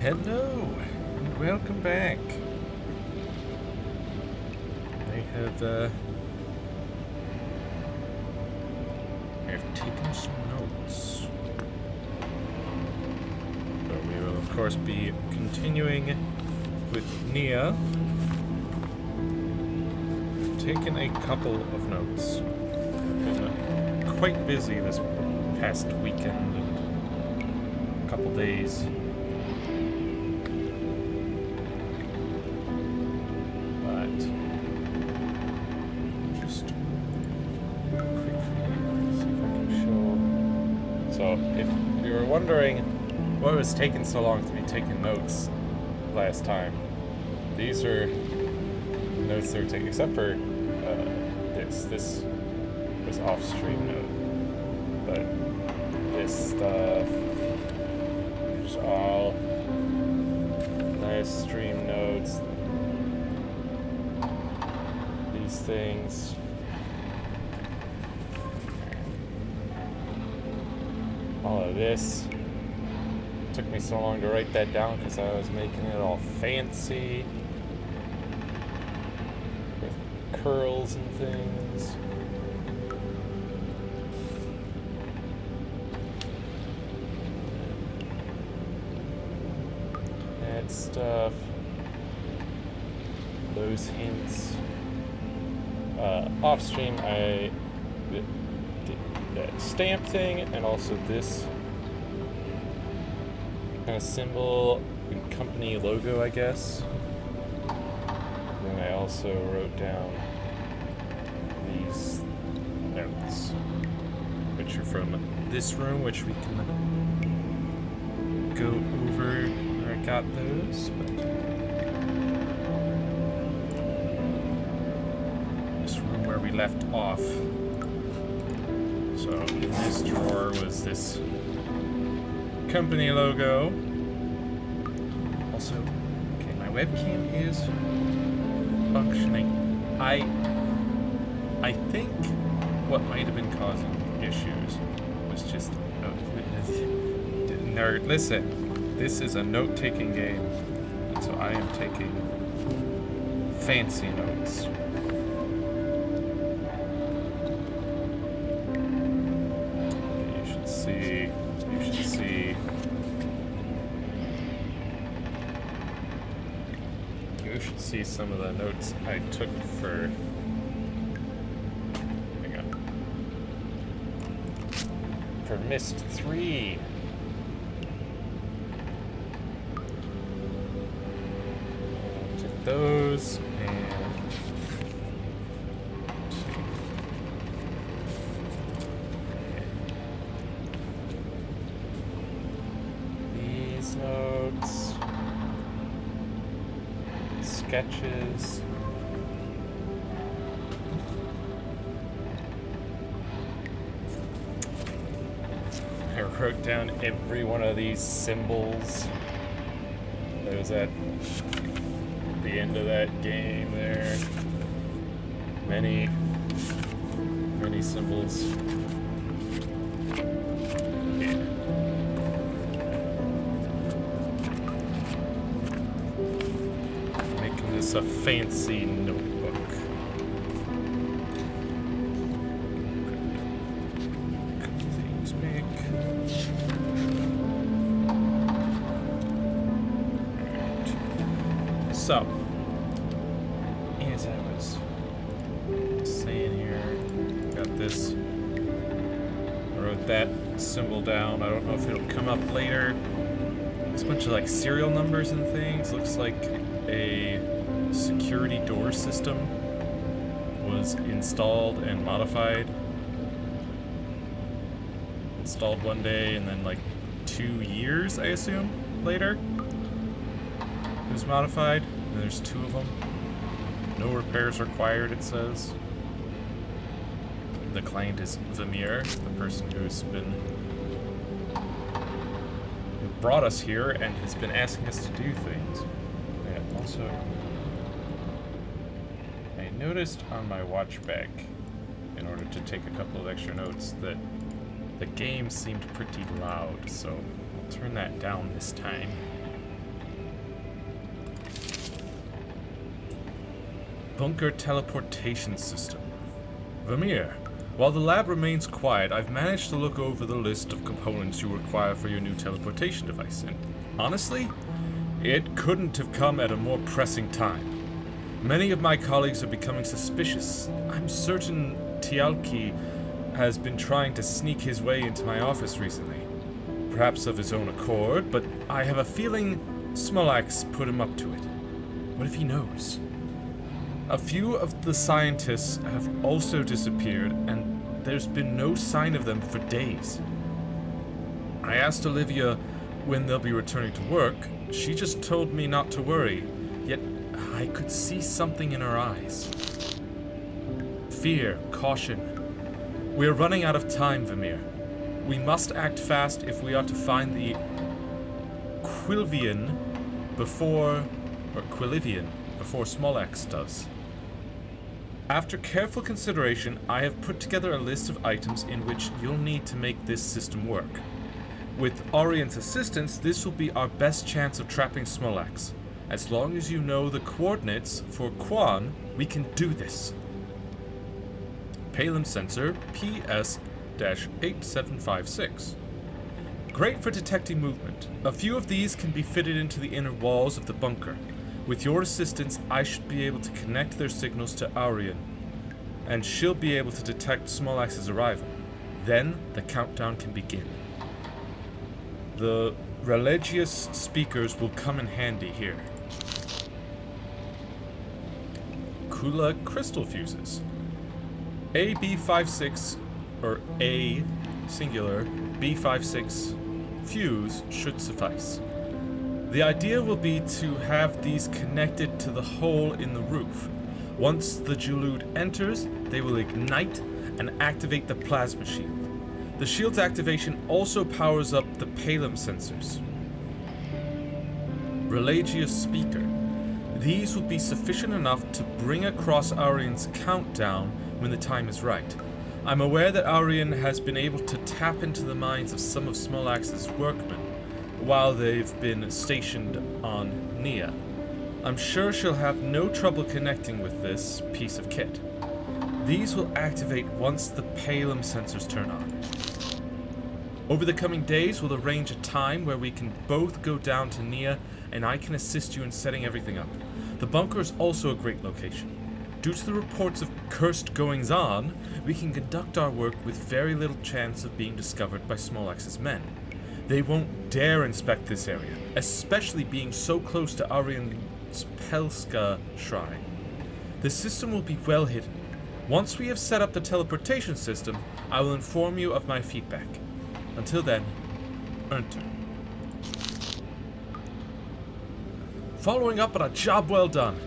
Hello, and welcome back. I have taken some notes. So we will, of course, be continuing with Nia. Taken a couple of notes. Been quite busy this past weekend and couple days. If you were wondering what was taking so long to be taking notes last time, these are notes that were taken, except for this. This was off-stream note, but this stuff is all nice stream notes. These things. All of this took me so long to write that down because I was making it all fancy with curls and things. That stuff, those hints. Off stream, I did that stamp thing, and also this kind of symbol and company logo, I guess. And then I also wrote down these notes, which are from this room, which we can go over where I got those. But this room where we left off. So in this drawer was this company logo. Also, okay, my webcam is functioning. I think what might have been causing issues was just nerd. Listen, this is a note-taking game, and so I am taking fancy notes. See some of the notes I took for. Hang on. For Myst 3. Took those and. These notes. Sketches. I wrote down every one of these symbols. That was at the end of that game there. Many symbols. A fancy notebook. Couple things big. Right. So, as I was saying here, got this. I wrote that symbol down. I don't know if it'll come up later. It's a bunch of like serial numbers and things. Looks like a security door system was installed and modified. Installed one day and then like 2 years, I assume, later it was modified. And there's 2 of them. No repairs required, it says. The client is Vamir, the person who's been who brought us here and has been asking us to do things. And also noticed on my watch back, in order to take a couple of extra notes, that the game seemed pretty loud, so I'll turn that down this time. bunker teleportation system. Vermeer, while the lab remains quiet, I've managed to look over the list of components you require for your new teleportation device, and honestly, it couldn't have come at a more pressing time. Many of my colleagues are becoming suspicious. I'm certain Tialki has been trying to sneak his way into my office recently. Perhaps of his own accord, but I have a feeling Smolax put him up to it. What if he knows? A few of the scientists have also disappeared, and there's been no sign of them for days. I asked Olivia when they'll be returning to work. She just told me not to worry, yet I could see something in her eyes. Fear, caution. We're running out of time, Vermeer. We must act fast if we are to find the Quilvian before Smolax does. After careful consideration, I have put together a list of items in which you'll need to make this system work. With Orient's assistance, this will be our best chance of trapping Smolax. As long as you know the coordinates for Quan, we can do this. Palem sensor PS-8756. Great for detecting movement. A few of these can be fitted into the inner walls of the bunker. With your assistance, I should be able to connect their signals to Aurian, and she'll be able to detect Smolax's arrival. Then, the countdown can begin. The Religious speakers will come in handy here. Kula crystal fuses. AB56, or A singular, B56 fuse should suffice. The idea will be to have these connected to the hole in the roof. Once the Jalood enters, they will ignite and activate the plasma shield. The shield's activation also powers up the Palem sensors. Religious speaker. These will be sufficient enough to bring across Aurian's countdown when the time is right. I'm aware that Aurian has been able to tap into the minds of some of Smolax's workmen while they've been stationed on Nia. I'm sure she'll have no trouble connecting with this piece of kit. These will activate once the Palem sensors turn on. Over the coming days, we'll arrange a time where we can both go down to Nia and I can assist you in setting everything up. The bunker is also a great location. Due to the reports of cursed goings-on, we can conduct our work with very little chance of being discovered by Smolax's men. They won't dare inspect this area, especially being so close to Aurian's Pelska shrine. The system will be well hidden. Once we have set up the teleportation system, I will inform you of my feedback. Until then, enter. Following up on a job well done.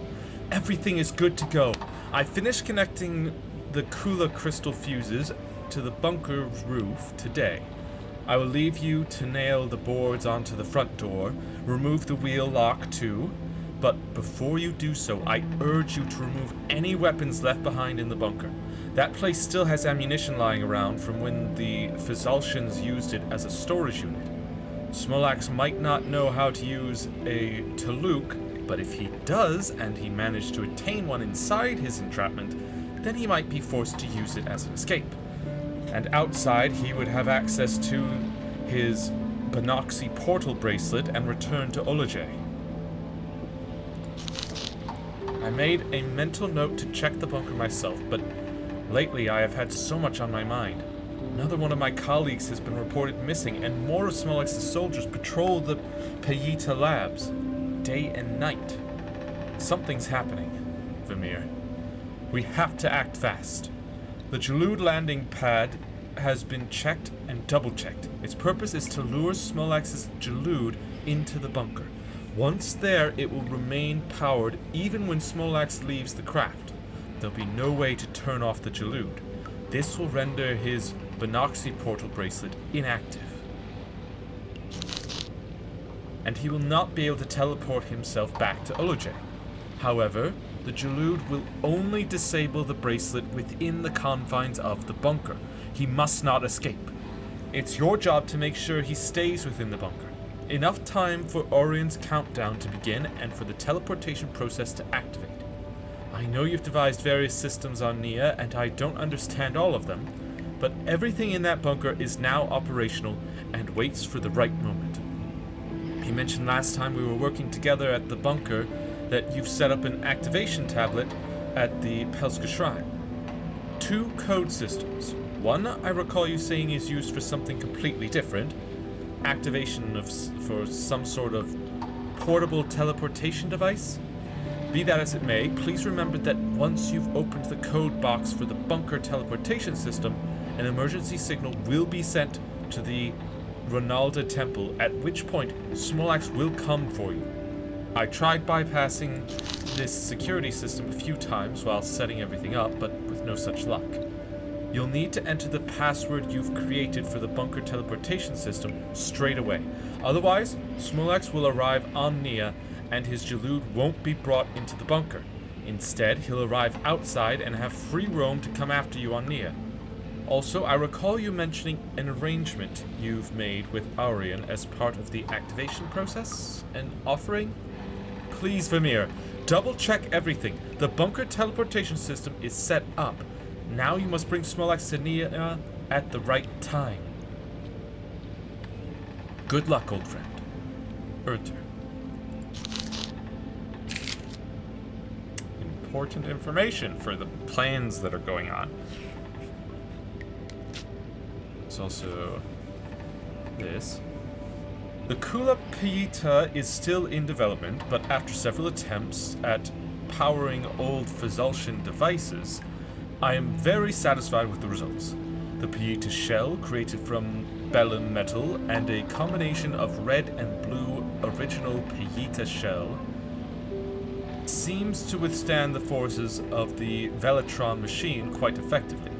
Everything is good to go. I finished connecting the Kula crystal fuses to the bunker roof today. I will leave you to nail the boards onto the front door, remove the wheel lock too, but before you do so, I urge you to remove any weapons left behind in the bunker. That place still has ammunition lying around from when the Fizaltians used it as a storage unit. Smolax might not know how to use a Taluk, but if he does, and he managed to attain one inside his entrapment, then he might be forced to use it as an escape. And outside, he would have access to his Benoxy portal bracelet and return to Olajay. I made a mental note to check the bunker myself, but lately I have had so much on my mind. Another one of my colleagues has been reported missing, and more of Smolax's soldiers patrol the Payita labs, day and night. Something's happening, Vermeer. We have to act fast. The Jalood landing pad has been checked and double-checked. Its purpose is to lure Smolax's Jalood into the bunker. Once there, it will remain powered even when Smolax leaves the craft. There'll be no way to turn off the Jalood. This will render his Benoxy portal bracelet inactive. And he will not be able to teleport himself back to Olajay. However, the Jalood will only disable the bracelet within the confines of the bunker. He must not escape. It's your job to make sure he stays within the bunker. Enough time for Orion's countdown to begin and for the teleportation process to activate. I know you've devised various systems on Nia, and I don't understand all of them, but everything in that bunker is now operational and waits for the right moment. You mentioned last time we were working together at the bunker that you've set up an activation tablet at the Pelska Shrine. 2 code systems. One, I recall you saying is used for something completely different, activation for some sort of portable teleportation device. Be that as it may, please remember that once you've opened the code box for the bunker teleportation system, an emergency signal will be sent to the Ronalda Temple, at which point Smolax will come for you. I tried bypassing this security system a few times while setting everything up, but with no such luck. You'll need to enter the password you've created for the bunker teleportation system straight away. Otherwise, Smolax will arrive on Nia and his Jalood won't be brought into the bunker. Instead, he'll arrive outside and have free roam to come after you on Nia. Also, I recall you mentioning an arrangement you've made with Aurian as part of the activation process? An offering? Please, Vamir, double check everything. The bunker teleportation system is set up. Now you must bring Smolax to Nia at the right time. Good luck, old friend. Urter. Important information for the plans that are going on. There's also this. The Kula Pieta is still in development, but after several attempts at powering old Fazultian devices, I am very satisfied with the results. The Pieta shell, created from Bellum metal and a combination of red and blue original Pieta shell, seems to withstand the forces of the Velatron machine quite effectively.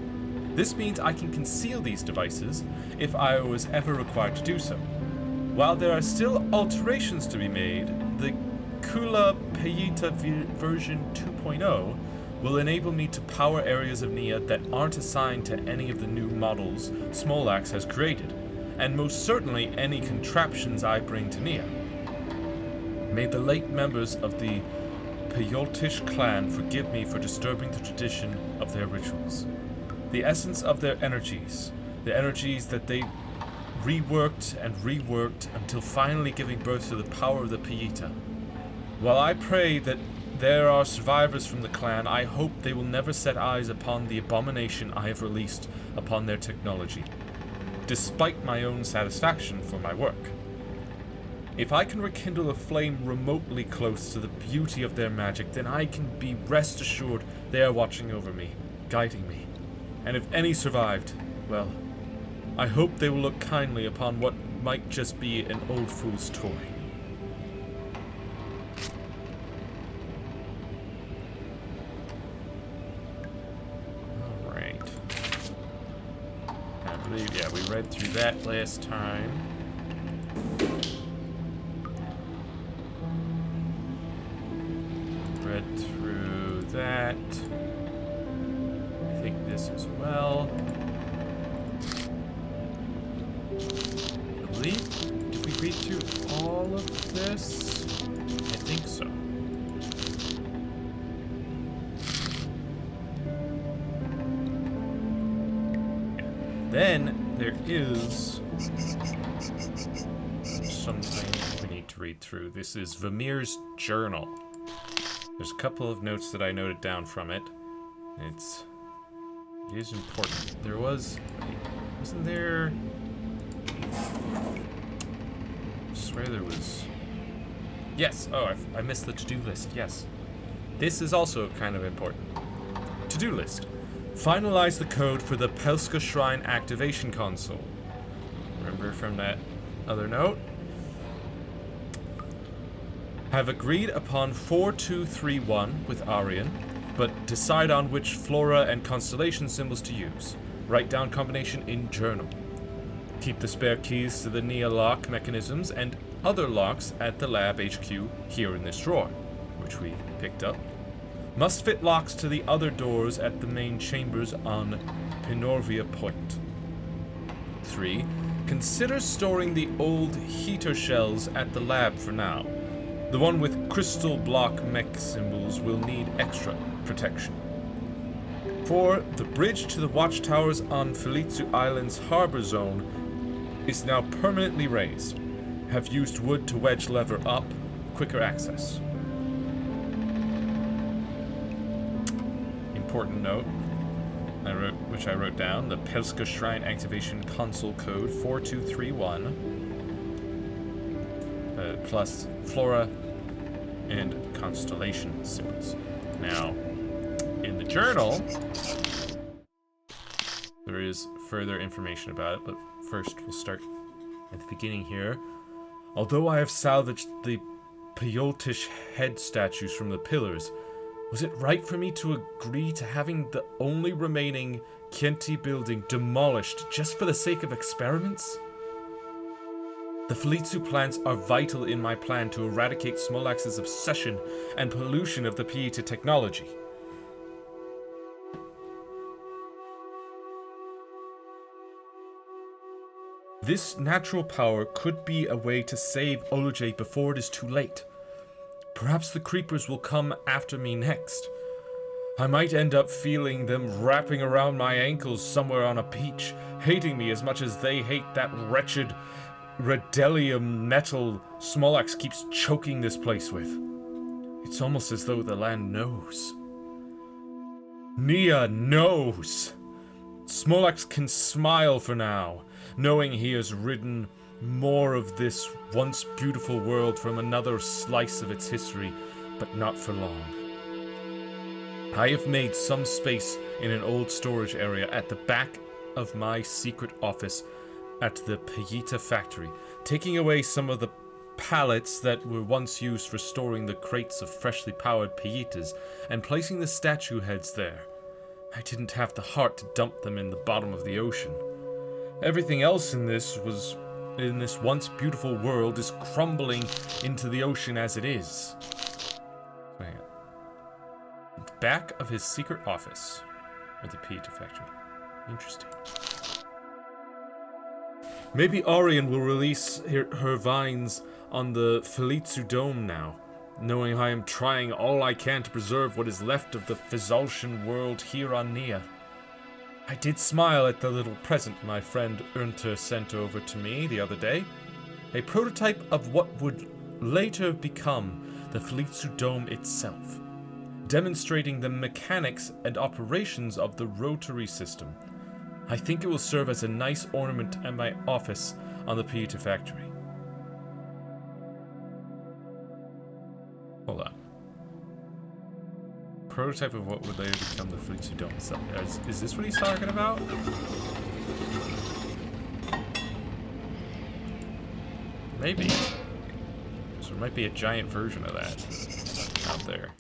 This means I can conceal these devices if I was ever required to do so. While there are still alterations to be made, the Kula Pieta version 2.0 will enable me to power areas of Nia that aren't assigned to any of the new models Smolax has created, and most certainly any contraptions I bring to Nia. May the late members of the Peyoltish clan forgive me for disturbing the tradition of their rituals. The essence of their energies, the energies that they reworked and reworked until finally giving birth to the power of the Pieta. While I pray that there are survivors from the clan, I hope they will never set eyes upon the abomination I have released upon their technology, despite my own satisfaction for my work. If I can rekindle a flame remotely close to the beauty of their magic, then I can be rest assured they are watching over me, guiding me. And if any survived, well, I hope they will look kindly upon what might just be an old fool's toy. Alright. I believe, yeah, we read through that last time. Read through that. I think this as well. I believe, did we read through all of this? I think so. Yeah. Then there is something we need to read through. This is Vamir's journal. There's a couple of notes that I noted down from it. It is important. There was... Wait, wasn't there... I swear there was... Yes! Oh, I missed the to-do list. Yes. This is also kind of important. To-do list. Finalize the code for the Pelska Shrine activation console. Remember from that other note? Have agreed upon 4231 with Aurian, but decide on which flora and constellation symbols to use. Write down combination in journal. Keep the spare keys to the Nia lock mechanisms and other locks at the lab HQ here in this drawer, which we picked up. Must fit locks to the other doors at the main chambers on Pinorvia Point. 3. Consider storing the old heater shells at the lab for now. The one with crystal block mech symbols will need extra protection. 4. The bridge to the watchtowers on Falitsu Island's harbor zone is now permanently raised. Have used wood to wedge lever up. Quicker access. Important note, which I wrote down, the Pelska Shrine activation console code 4231 plus flora and constellation symbols. Now, in the journal, there is further information about it, but first we'll start at the beginning here. Although I have salvaged the Peyoltish head statues from the pillars, was it right for me to agree to having the only remaining Kienti building demolished just for the sake of experiments? The Falitsu plants are vital in my plan to eradicate Smolax's obsession and pollution of the Pieta technology. This natural power could be a way to save Olujay before it is too late. Perhaps the creepers will come after me next. I might end up feeling them wrapping around my ankles somewhere on a beach, hating me as much as they hate that wretched Redelium metal Smolax keeps choking this place with. It's almost as though the land knows. Nia knows! Smolax can smile for now, knowing he has ridden more of this once beautiful world from another slice of its history, but not for long. I have made some space in an old storage area at the back of my secret office at the Pieta factory, taking away some of the pallets that were once used for storing the crates of freshly powered Pietas and placing the statue heads there. I didn't have the heart to dump them in the bottom of the ocean. Everything else in this once beautiful world is crumbling into the ocean as it is. Back of his secret office at the Pieta factory. Interesting. Maybe Orion will release her vines on the Falitsu Dome now, knowing I am trying all I can to preserve what is left of the Fizaltian world here on Nia. I did smile at the little present my friend Urnter sent over to me the other day. A prototype of what would later become the Falitsu Dome itself, demonstrating the mechanics and operations of the rotary system. I think it will serve as a nice ornament at my office on the Pieta factory. Hold on. Prototype of what would later become the Falitsu Dome itself. Is this what he's talking about? Maybe. So there might be a giant version of that out there.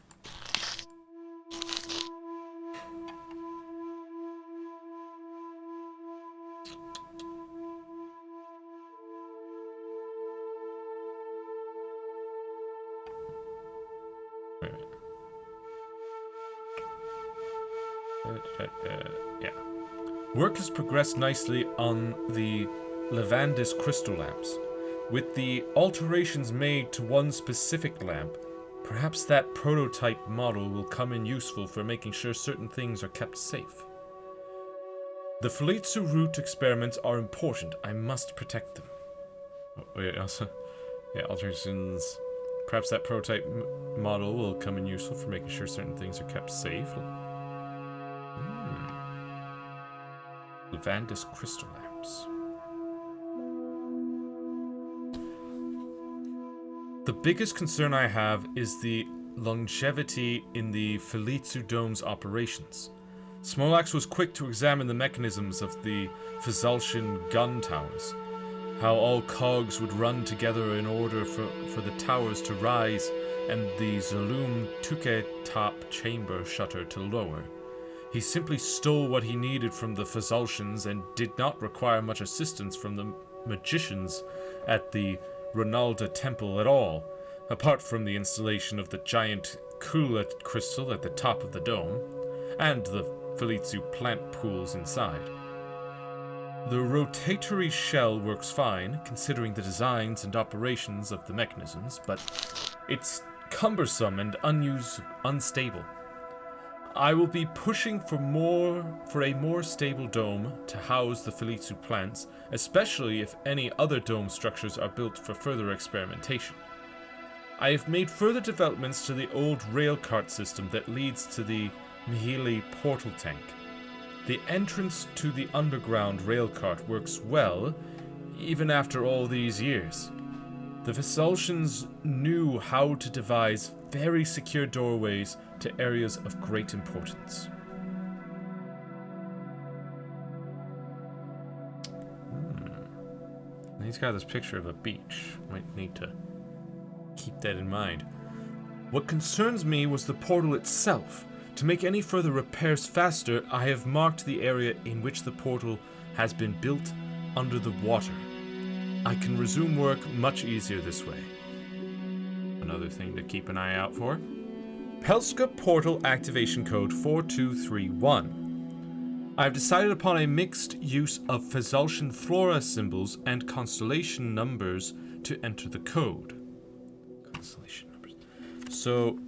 Yeah. Work has progressed nicely on the Levandis crystal lamps. With the alterations made to one specific lamp, perhaps that prototype model will come in useful for making sure certain things are kept safe. The Falitsu root experiments are important. I must protect them. Oh, wait, also, yeah, alterations. Perhaps that prototype model will come in useful for making sure certain things are kept safe. Levandis crystal lamps. The biggest concern I have is the longevity in the Falitsu Dome's operations. Smolax was quick to examine the mechanisms of the Fizaltian gun towers, how all cogs would run together in order for the towers to rise and the Zalum Tuke top chamber shutter to lower. He simply stole what he needed from the Fizaltians and did not require much assistance from the magicians at the Ronalda Temple at all, apart from the installation of the giant Kula crystal at the top of the dome, and the Falitsu plant pools inside. The rotatory shell works fine, considering the designs and operations of the mechanisms, but It's cumbersome and unstable. I will be pushing for a more stable dome to house the Falitsu plants, especially if any other dome structures are built for further experimentation. I have made further developments to the old rail cart system that leads to the Mihili portal tank. The entrance to the underground rail cart works well, even after all these years. The Vesaltians knew how to devise very secure doorways to areas of great importance. He's got this picture of a beach. Might need to keep that in mind. What concerns me was the portal itself. To make any further repairs faster, I have marked the area in which the portal has been built under the water. I can resume work much easier this way. Another thing to keep an eye out for. Pelska Portal Activation Code 4231. I have decided upon a mixed use of Vesaltian flora symbols and constellation numbers to enter the code. Constellation numbers. So,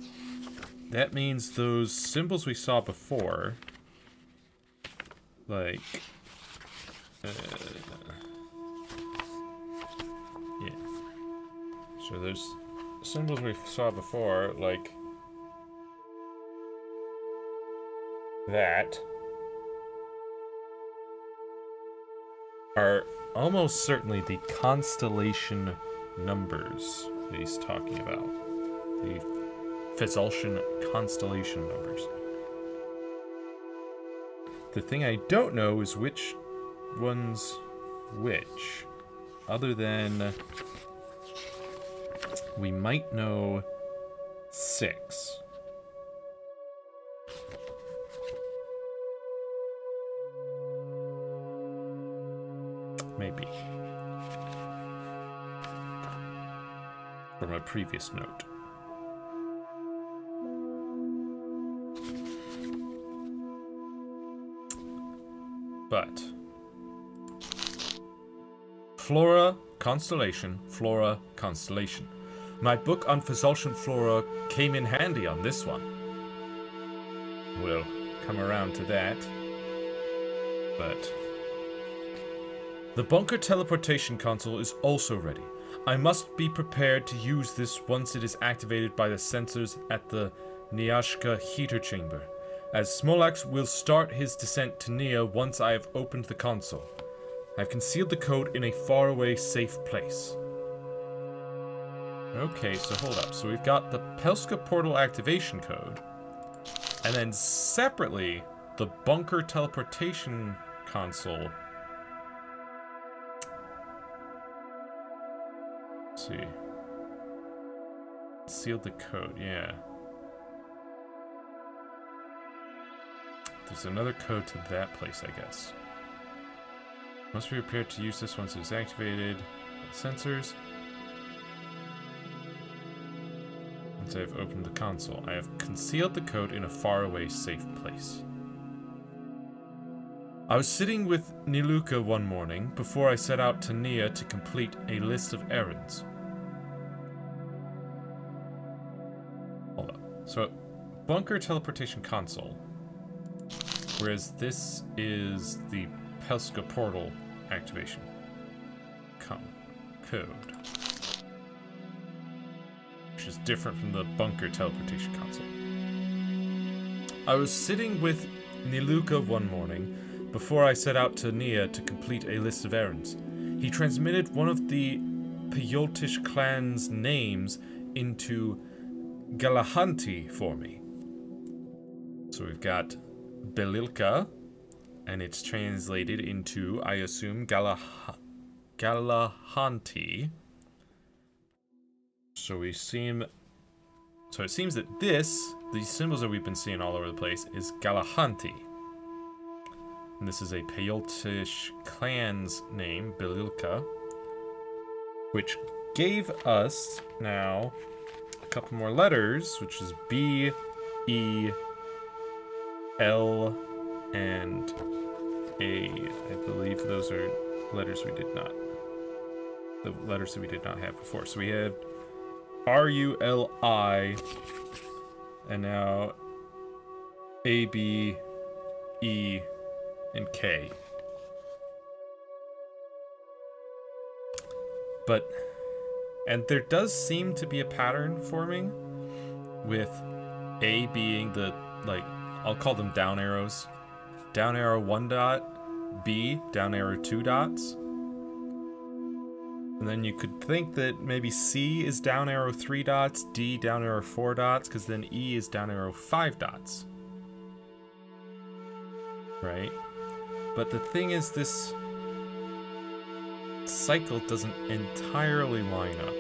that means those symbols we saw before, like, yeah. So there's symbols we saw before, like that, are almost certainly the constellation numbers that he's talking about. The Vesaltian constellation numbers. The thing I don't know is which one's which. Other than we might know 6. Maybe. From a previous note. But Flora, Constellation, Flora, Constellation. My book on Vesaltian flora came in handy on this one. We'll come around to that. But the bunker teleportation console is also ready. I must be prepared to use this once it is activated by the sensors at the Nyashka heater chamber, as Smolax will start his descent to Nia once I have opened the console. I have concealed the code in a faraway, safe place. Okay, so hold up. So we've got the Pelska portal activation code, and then separately, the bunker teleportation console. Let's see. Sealed the code, yeah. There's another code to that place, I guess. Must be prepared to use this once it's activated. Sensors. Once I've opened the console, I have concealed the code in a faraway, safe place. I was sitting with Niluka one morning before I set out to Nia to complete a list of errands. Hold up. So, bunker teleportation console. Whereas this is the Pelska portal activation code. Which is different from the bunker teleportation console. I was sitting with Niluka one morning before I set out to Nia to complete a list of errands. He transmitted one of the Peyoltish clan's names into Galahanti for me. So we've got Belilka, and it's translated into, I assume, Galahanti. So it seems that these symbols that we've been seeing all over the place, is Galahanti. And this is a Peyoltish clan's name, Belilka, which gave us now a couple more letters, which is B, E, L, and A. I believe those are letters we did not. The letters that we did not have before. So we had RULI, and now A, B, E, and K. But, and there does seem to be a pattern forming with A being the, like, I'll call them down arrows. Down arrow 1 dot, B, down arrow 2 dots. And then you could think that maybe C is down arrow 3 dots, D down arrow 4 dots, because then E is down arrow 5 dots. Right? But the thing is, this cycle doesn't entirely line up.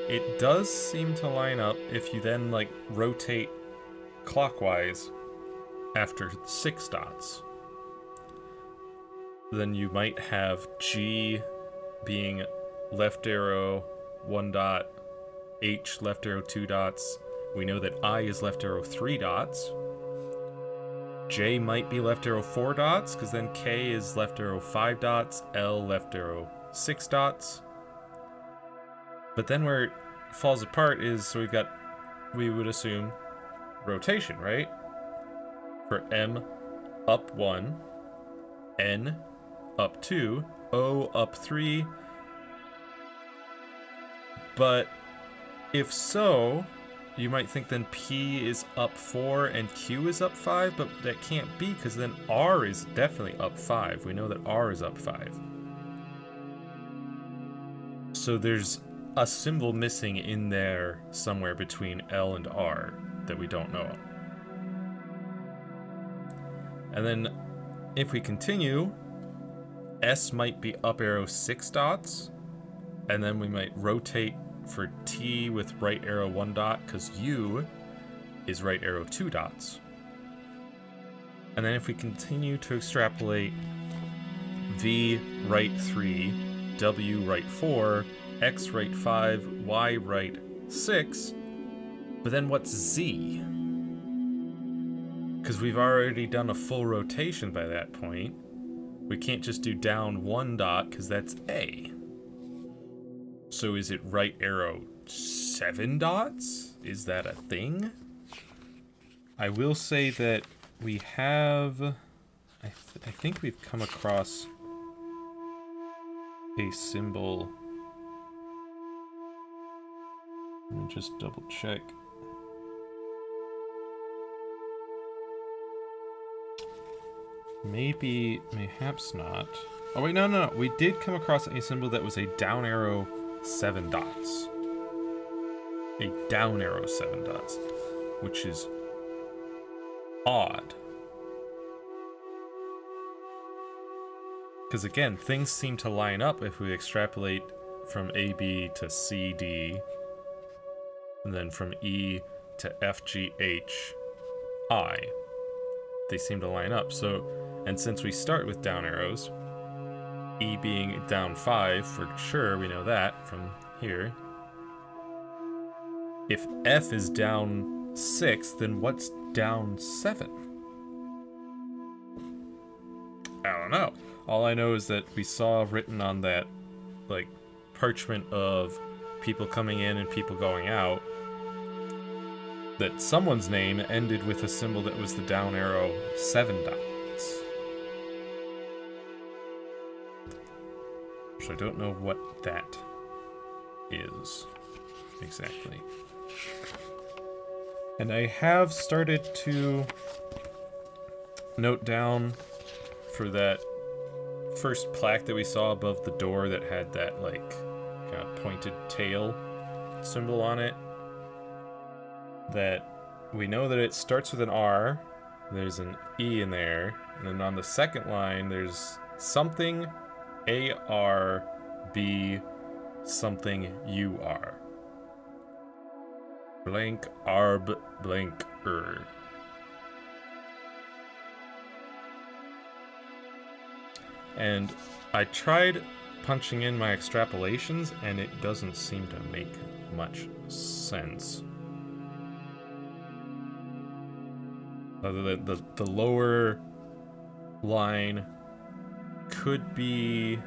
It does seem to line up if you then, like, rotate clockwise after 6 dots. Then you might have G being left arrow 1 dot, H left arrow 2 dots. We know that I is left arrow 3 dots. J might be left arrow 4 dots, because then K is left arrow 5 dots, L left arrow 6 dots. But then where it falls apart is, so we would assume rotation, right? For M, up 1, N, up 2, O, up 3. But if so, you might think then P is up 4 and Q is up 5, but that can't be, because then R is definitely up 5. We know that R is up 5. So there's a symbol missing in there somewhere between L and R that we don't know. And then if we continue, S might be up arrow 6 dots, and then we might rotate for T with right arrow 1 dot, because U is right arrow 2 dots. And then if we continue to extrapolate, V right 3, W right 4, X right 5, Y right 6, but then what's Z? Because we've already done a full rotation by that point. We can't just do down 1 dot, because that's A. So is it right arrow 7 dots? Is that a thing? I will say that we have... I think we've come across a symbol. Let me just double check. Maybe, mayhaps not. Oh wait, no. We did come across a symbol that was a down arrow 7 dots. A down arrow 7 dots, which is odd. Because again, things seem to line up if we extrapolate from AB to CD, and then from E to FGH I. They seem to line up. So, and since we start with down arrows, E being down 5 for sure, we know that from here. If F is down 6, then what's down 7? I don't know. All I know is that we saw written on that, like, parchment of people coming in and people going out, that someone's name ended with a symbol that was the down arrow 7 dots. So I don't know what that is exactly. And I have started to note down for that first plaque that we saw above the door that had that, like, kind of pointed tail symbol on it, that we know that it starts with an R, there's an E in there, and then on the second line there's something A-R-B something U-R. Blank arb blank er. And I tried punching in my extrapolations and it doesn't seem to make much sense. Other than the lower line could be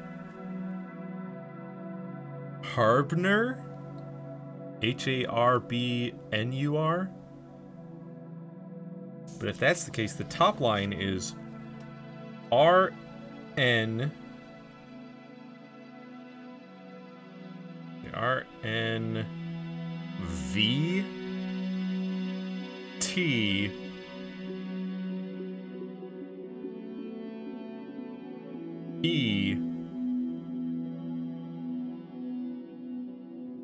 Harbner, Harbnur? But if that's the case, the top line is RN V T E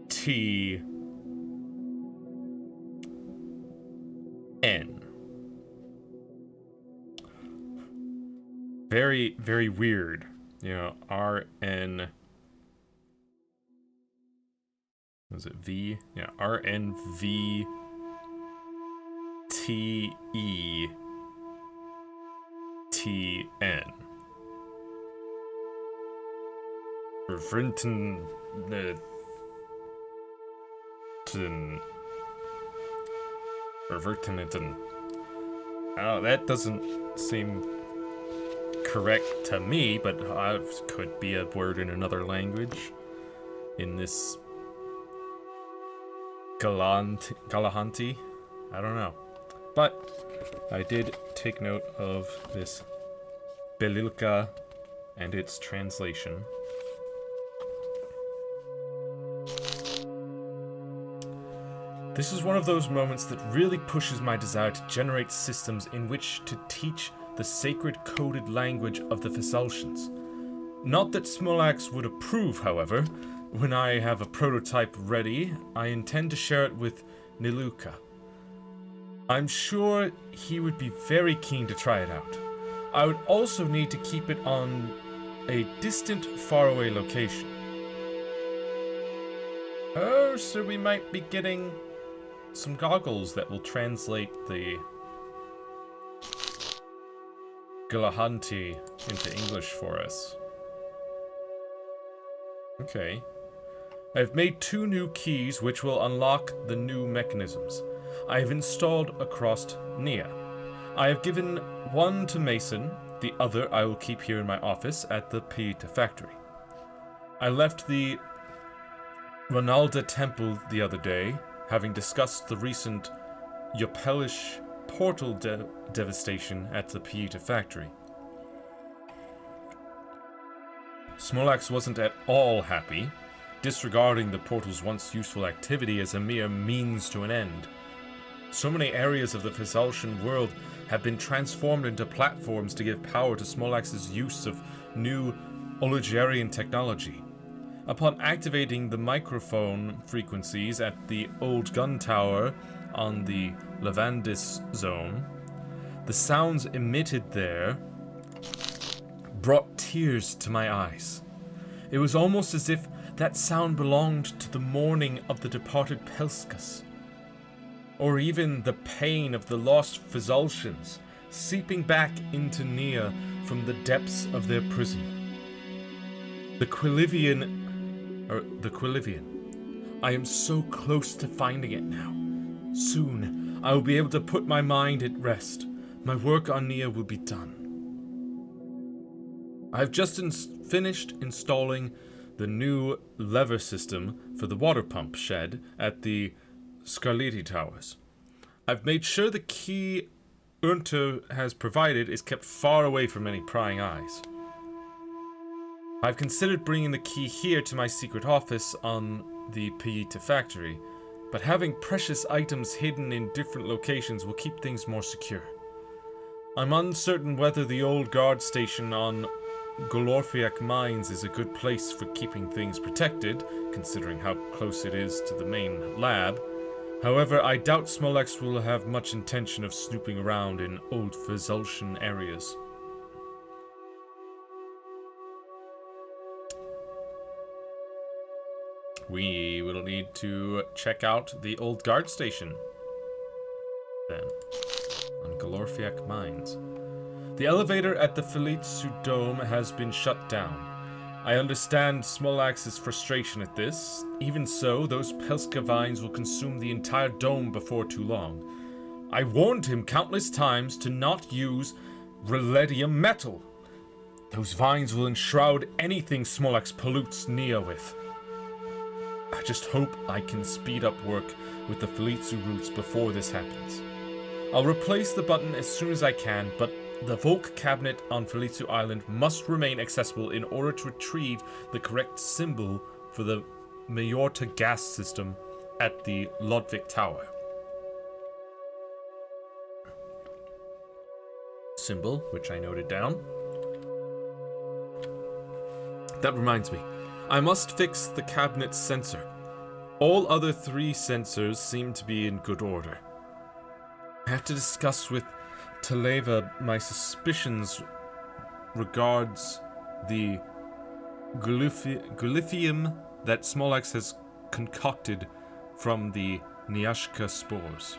T N. Very, very weird. You know, RN. Was it V? Yeah, RNV TETN. Vervinten. Oh, that doesn't seem correct to me, but could be a word in another language. In this Galahanti? I don't know. But I did take note of this Belilka and its translation. This is one of those moments that really pushes my desire to generate systems in which to teach the sacred coded language of the Fesaltians. Not that Smolax would approve, however. When I have a prototype ready, I intend to share it with Niluka. I'm sure he would be very keen to try it out. I would also need to keep it on a distant, faraway location. Oh, so we might be getting some goggles that will translate the Galahanti into English for us. Okay. I've made 2 new keys which will unlock the new mechanisms I have installed across Nia. I have given one to Mason, the other I will keep here in my office at the Pieta factory. I left the Ronalda temple the other day, having discussed the recent Yopelish portal devastation at the Pieta factory. Smolax wasn't at all happy, disregarding the portal's once useful activity as a mere means to an end. So many areas of the Fesaltian world have been transformed into platforms to give power to Smolax's use of new Oligerian technology. Upon activating the microphone frequencies at the old gun tower on the Levandis zone, the sounds emitted there brought tears to my eyes. It was almost as if that sound belonged to the mourning of the departed Pelskas, or even the pain of the lost Fesaltians seeping back into Nia from the depths of their prison. The Quilivian. I am so close to finding it now. Soon, I will be able to put my mind at rest. My work on Nia will be done. I have just finished installing the new lever system for the water pump shed at the Scarlatti Towers. I've made sure the key Unter has provided is kept far away from any prying eyes. I've considered bringing the key here to my secret office on the Pieta factory, but having precious items hidden in different locations will keep things more secure. I'm uncertain whether the old guard station on Golorfiak Mines is a good place for keeping things protected, considering how close it is to the main lab. However, I doubt Smolax will have much intention of snooping around in old Fesaltian areas. We will need to check out the old guard station then, on Golorfiak Mines. The elevator at the Felitsu Dome has been shut down. I understand Smolax's frustration at this. Even so, those Pelska vines will consume the entire dome before too long. I warned him countless times to not use Reledium metal. Those vines will enshroud anything Smolax pollutes Nia with. I just hope I can speed up work with the Falitsu routes before this happens. I'll replace the button as soon as I can, but the Volk cabinet on Falitsu Island must remain accessible in order to retrieve the correct symbol for the Majorta gas system at the Lodvik Tower. Symbol, which I noted down. That reminds me, I must fix the cabinet's sensor. All other 3 sensors seem to be in good order. I have to discuss with Taleva my suspicions regards the glyphium that Smolax has concocted from the Nyashka spores.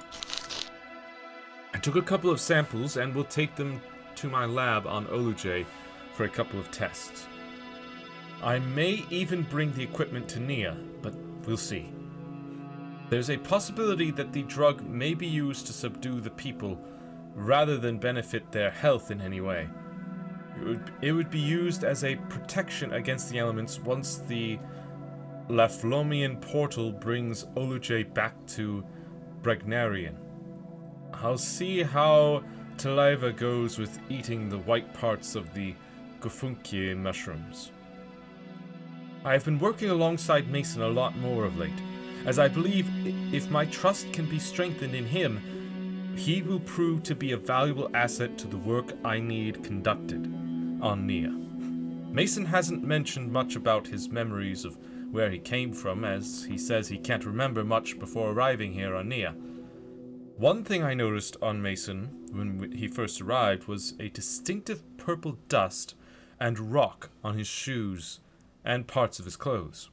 I took a couple of samples and will take them to my lab on Oluj for a couple of tests. I may even bring the equipment to Nia, but we'll see. There's a possibility that the drug may be used to subdue the people rather than benefit their health in any way. It would be used as a protection against the elements once the Laflomian portal brings Oluj back to Bregnarian. I'll see how Taleva goes with eating the white parts of the Gufunkie mushrooms. I have been working alongside Mason a lot more of late, as I believe if my trust can be strengthened in him, he will prove to be a valuable asset to the work I need conducted on Nia. Mason hasn't mentioned much about his memories of where he came from, as he says he can't remember much before arriving here on Nia. One thing I noticed on Mason when he first arrived was a distinctive purple dust and rock on his shoes and parts of his clothes.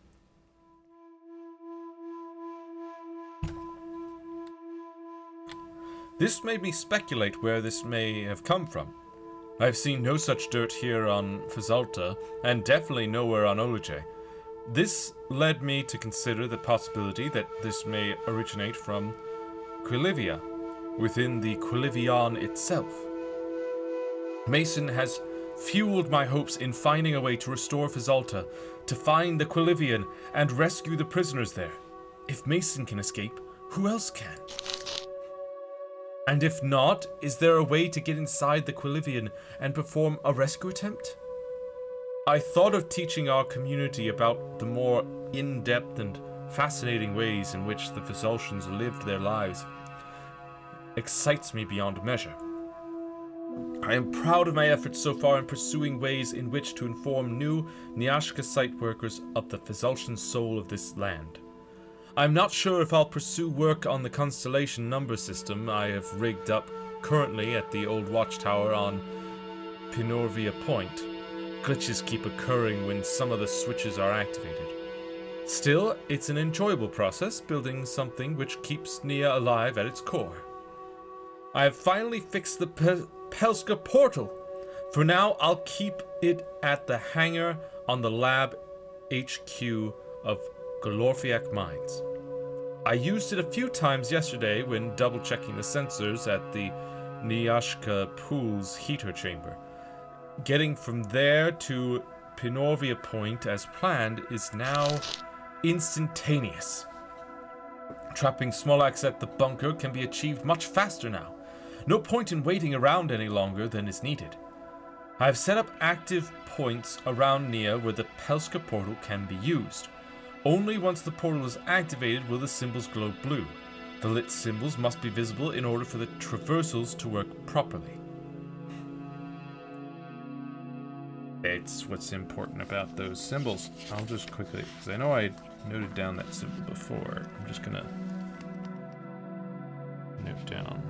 This made me speculate where this may have come from. I've seen no such dirt here on Fazalta, and definitely nowhere on Oluj. This led me to consider the possibility that this may originate from Quilivia, within the Quilivion itself. Mason has fueled my hopes in finding a way to restore Fazalta, to find the Quilivion, and rescue the prisoners there. If Mason can escape, who else can? And if not, is there a way to get inside the Quilivion and perform a rescue attempt? I thought of teaching our community about the more in-depth and fascinating ways in which the Fazaltians lived their lives. Excites me beyond measure. I am proud of my efforts so far in pursuing ways in which to inform new Nyashka site workers of the Fazaltian soul of this land. I'm not sure if I'll pursue work on the constellation number system I have rigged up currently at the old watchtower on Pinorvia Point. Glitches keep occurring when some of the switches are activated. Still, it's an enjoyable process, building something which keeps Nia alive at its core. I have finally fixed the Pelska portal. For now, I'll keep it at the hangar on the lab HQ of Golorfiak Mines. I used it a few times yesterday when double-checking the sensors at the Nyashka Pool's heater chamber. Getting from there to Pinorvia Point as planned is now instantaneous. Trapping Smolax at the bunker can be achieved much faster now. No point in waiting around any longer than is needed. I have set up active points around Nia where the Pelska portal can be used. Only once the portal is activated will the symbols glow blue. The lit symbols must be visible in order for the traversals to work properly. It's what's important about those symbols. I'll just quickly, because I know I noted down that symbol before. I'm just gonna note down.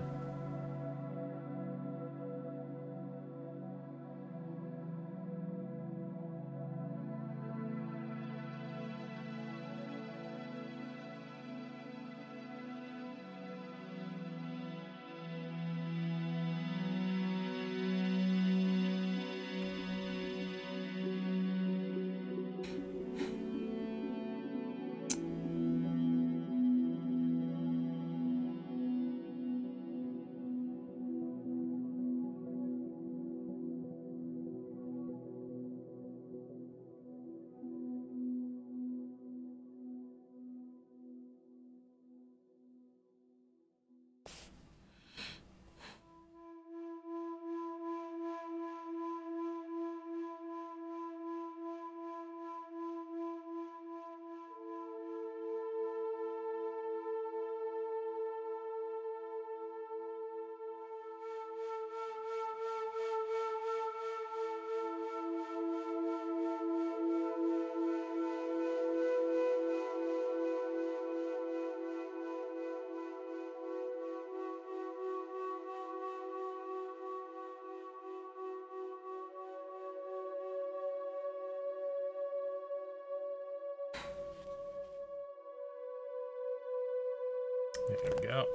There we go.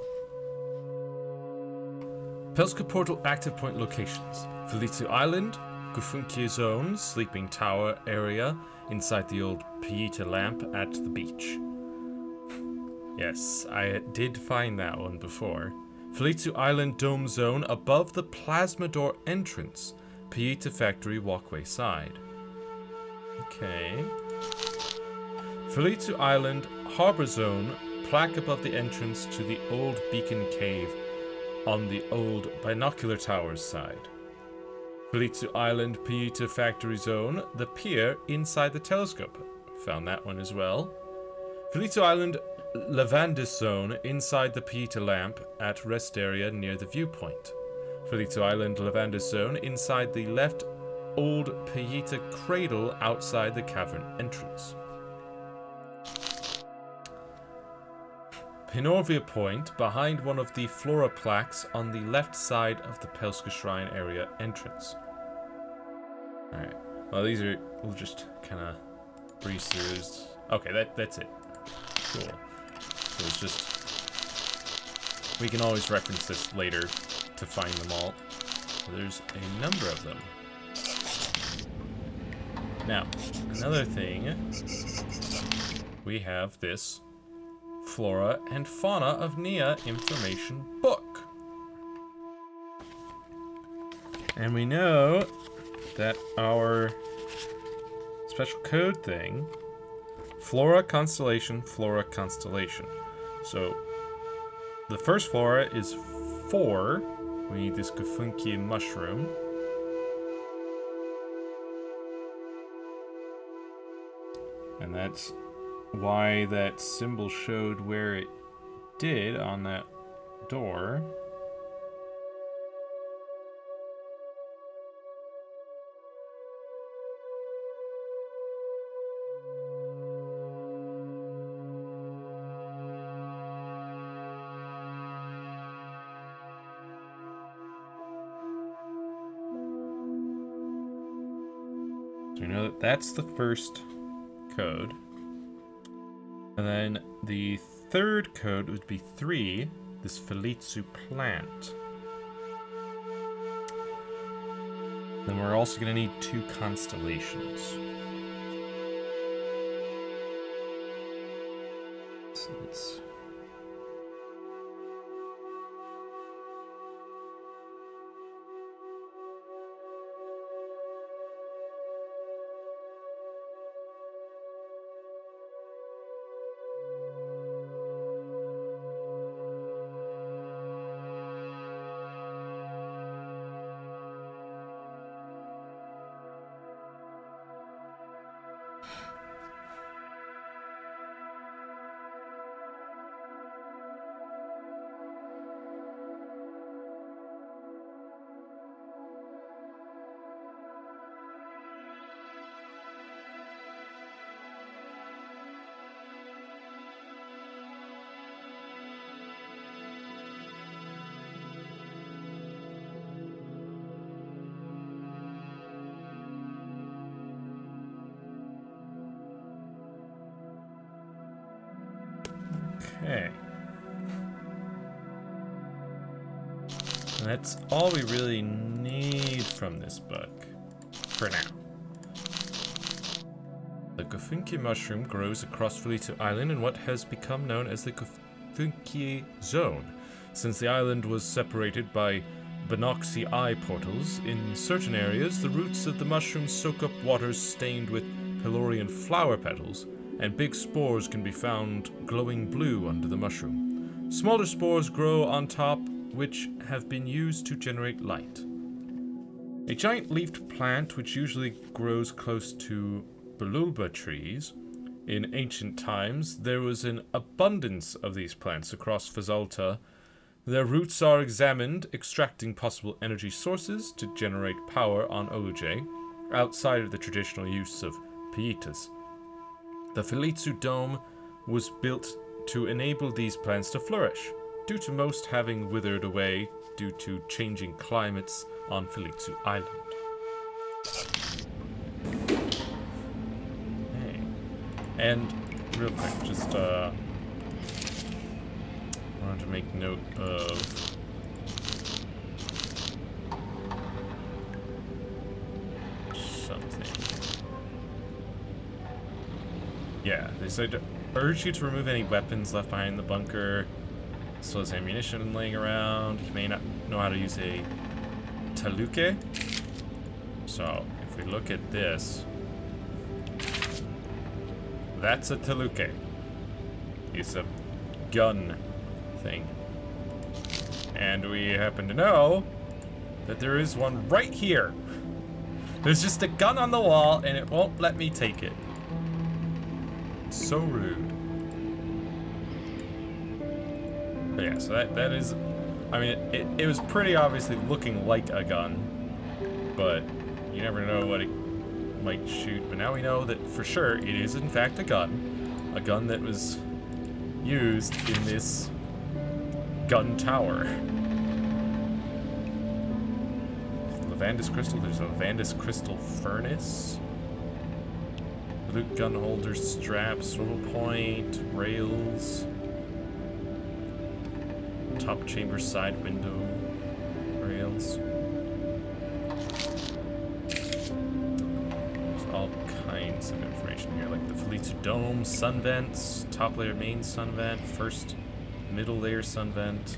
Pelska Portal active point locations. Felitu Island, Gufunkie Zone, Sleeping Tower area inside the old Pieta lamp at the beach. Yes, I did find that one before. Felitu Island Dome Zone above the Plasma Door entrance, Pieta Factory walkway side. Okay. Felitu Island Harbor Zone, plaque above the entrance to the old Beacon Cave on the old Binocular Towers side. Felitu Island Pieta Factory Zone, the pier inside the telescope. Found that one as well. Felitu Island Lavandis Zone inside the Pieta lamp at rest area near the viewpoint. Felitu Island Lavandis Zone inside the left old Pieta cradle outside the cavern entrance. Pinorvia Point behind one of the flora plaques on the left side of the Pelska Shrine area entrance. Alright, well these are, we'll just kind of breeze through. Okay, that's it. Cool. So it's just, we can always reference this later to find them all. So there's a number of them. Now, another thing, we have this Flora and Fauna of Nia information book. And we know that our special code thing, Flora Constellation. So the first Flora is 4. We need this Gufunkie mushroom. And that's why that symbol showed where it did on that door. So we know that that's the first code. And then the third code would be 3, this Felitsu plant. Then we're also going to need 2 constellations. So let's... Okay. And that's all we really need from this book. For now. The Gufunkie mushroom grows across Felitu Island in what has become known as the Gufunkie Zone. Since the island was separated by Binoxi Eye portals, in certain areas the roots of the mushroom soak up waters stained with Pelorian flower petals, and big spores can be found glowing blue under the mushroom. Smaller spores grow on top, which have been used to generate light. A giant leafed plant which usually grows close to Belulba trees. In ancient times, there was an abundance of these plants across Fazalta. Their roots are examined, extracting possible energy sources to generate power on Oluj, outside of the traditional use of Pietas. The Felitsu Dome was built to enable these plants to flourish, due to most having withered away due to changing climates on Felitsu Island. Okay. And real quick, just wanted to make note of something. Yeah, they said urge you to remove any weapons left behind in the bunker, as well as ammunition laying around. You may not know how to use a taluke. So, if we look at this, that's a taluke. It's a gun thing. And we happen to know that there is one right here. There's just a gun on the wall and it won't let me take it. So rude. But yeah, so that is, I mean, it was pretty obviously looking like a gun, but you never know what it might shoot. But now we know that for sure it is in fact a gun that was used in this gun tower. Lavandis crystal, there's a Lavandis crystal furnace. Loot gun holder, straps, swivel point, rails. Top chamber side window, rails. There's all kinds of information here, like the Falitsu Dome, sun vents, top layer main sun vent, first middle layer sun vent,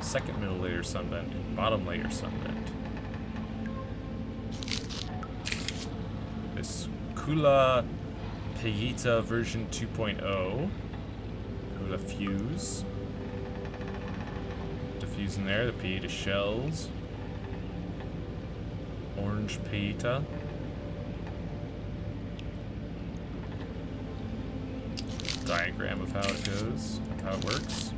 second middle layer sun vent, and bottom layer sun vent. This Kula Payita version 2.0. Kula fuse. Diffuse in there, the Payita shells. Orange Payita. Diagram of how it goes, how it works.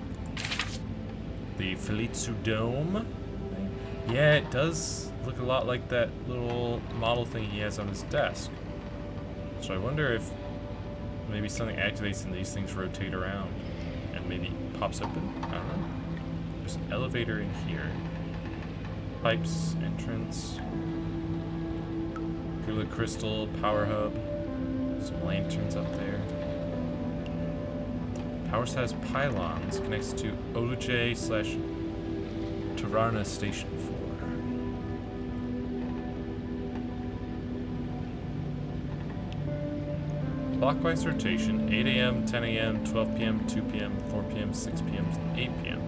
The Falitsu Dome. Yeah, it does look a lot like that little model thing he has on his desk. So I wonder if maybe something activates and these things rotate around and maybe pops open? I don't know. There's an elevator in here. Pipes, entrance. Kula crystal, power hub. Some lanterns up there. Power has pylons, connects to Oluje/Tavarna Station 4. Clockwise rotation, 8 a.m., 10 a.m., 12 p.m., 2 p.m., 4 p.m., 6 p.m., 8 p.m.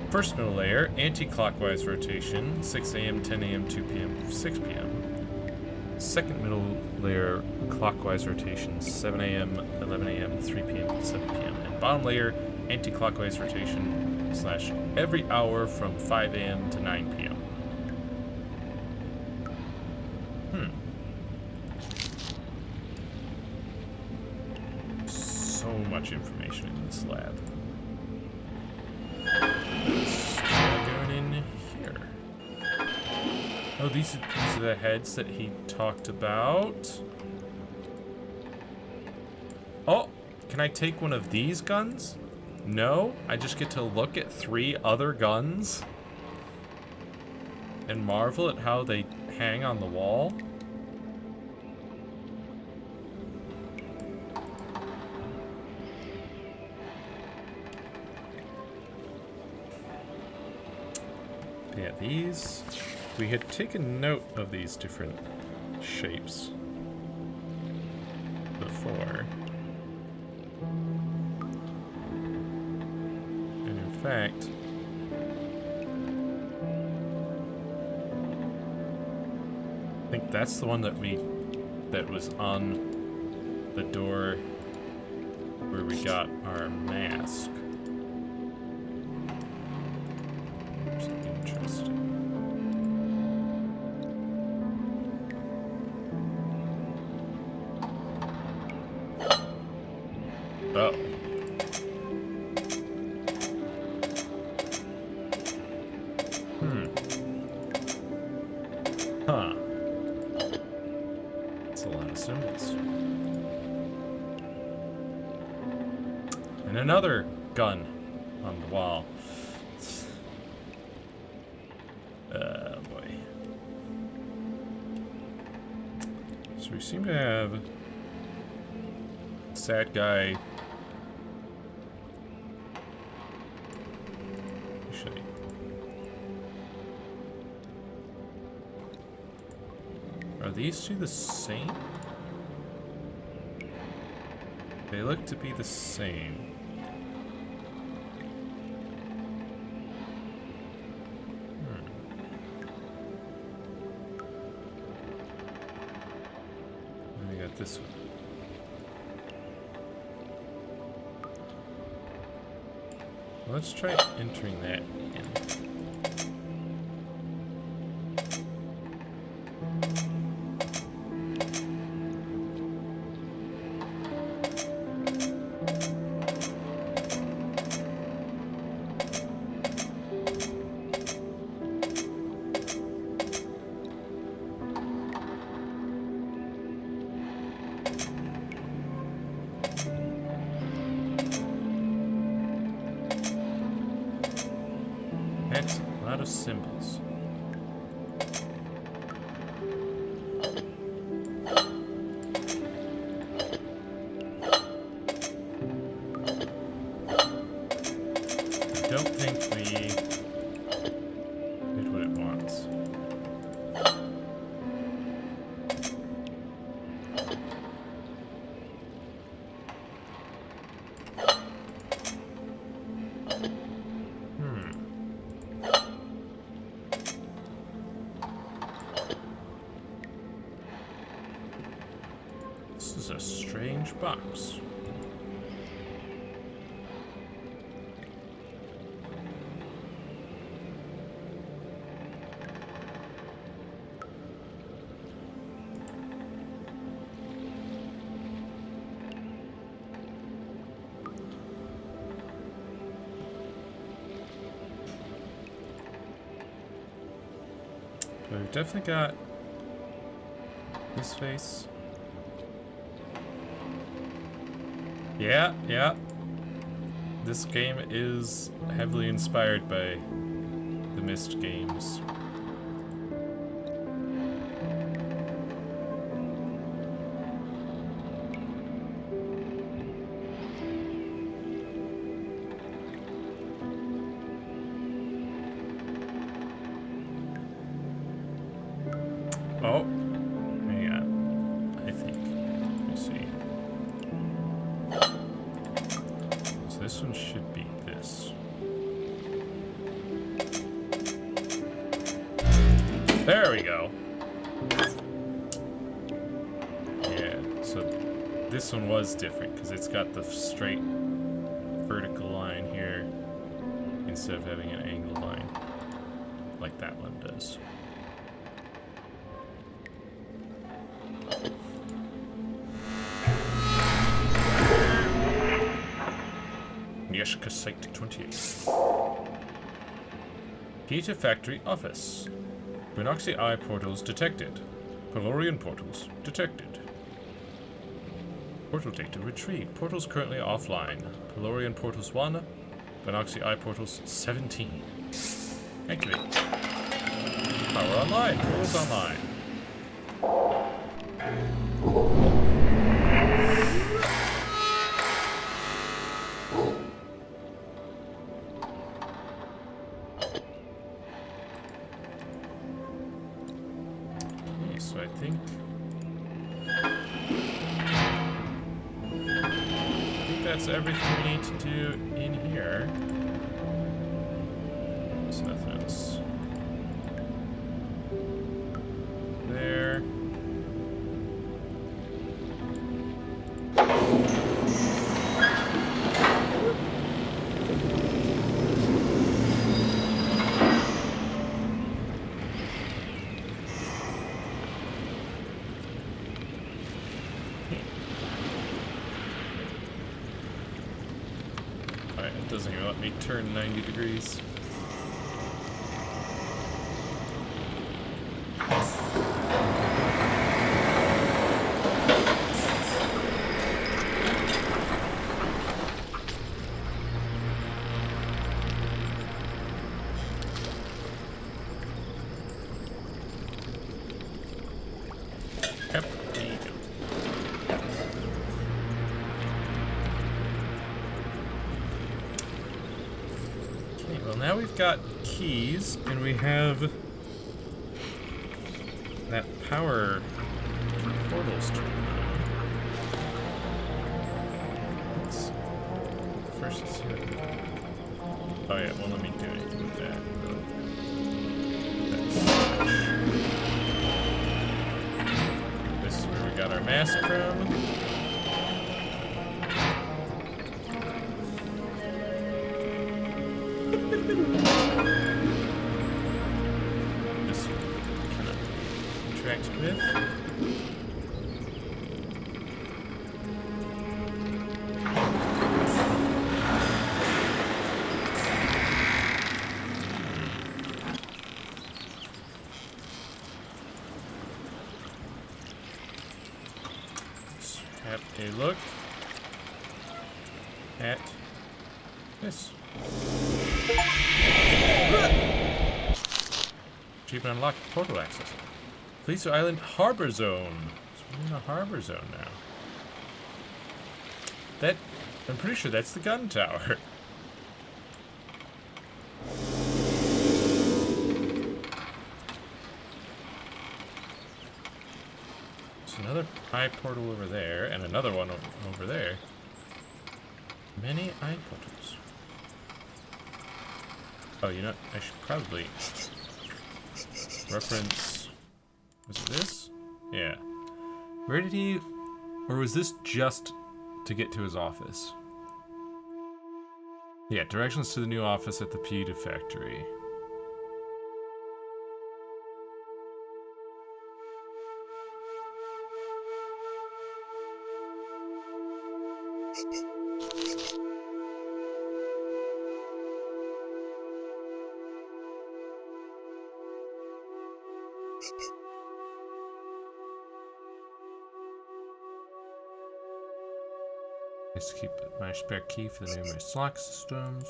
First middle layer, anti-clockwise rotation, 6 a.m., 10 a.m., 2 p.m., 6 p.m. Second middle layer, clockwise rotation, 7 a.m., 11 a.m., 3 p.m., 7 p.m. And bottom layer, anti-clockwise rotation / every hour from 5 a.m. to 9 p.m. So much information in this lab. Let's going in here. Oh, these are the heads that he talked about. Oh, can I take one of these guns? No, I just get to look at 3 other guns and marvel at how they hang on the wall. Yeah, these, we had taken note of these different shapes before. And in fact, I think that's the one that was on the door where we got our mask. Oh. Huh. That's a lot of symbols. And another gun on the wall. Boy. So we seem to have sad guy actually. Are these two the same? They look to be the same. And we got this one. Let's try entering that in. That's a lot of symbols. I don't think we did what it wants. This is a strange box. We've definitely got this face. Yeah. This game is heavily inspired by the Myst games. Oh, hang on. I think. Let me see. So this one should be this. There we go. Yeah, so this one was different because it's got the straight vertical line here instead of having an angled line like that one does. Yeshka Site 28. Peter Factory Office. Brinoxy Eye portals detected. Pelorian portals detected. Portal data retrieved. Portals currently offline. Pelorian portals 1. Brinoxy Eye portals 17. Activate. Power online. Portals online. So I think that's everything we need to do in here. There's nothing else there. Alright, it doesn't even let me turn 90 degrees. Yep, there you go. Okay, Well, now we've got keys, and we have that power portals turned on. First, let's see what... Oh yeah, it won't let me do anything with that. This is where we got our mask from. This kind of interact with. Have a look at this. Achievement unlocked, portal access. Fleecer Island Harbor Zone. So we're in the Harbor Zone now. That, I'm pretty sure that's the gun tower. Another eye portal over there, and another one over there. Many eye portals. Oh, you know, I should probably reference... Was it this? Yeah. Where did he... Or was this just to get to his office? Yeah, directions to the new office at the PETA factory. Just keep my spare key for the numerous lock systems.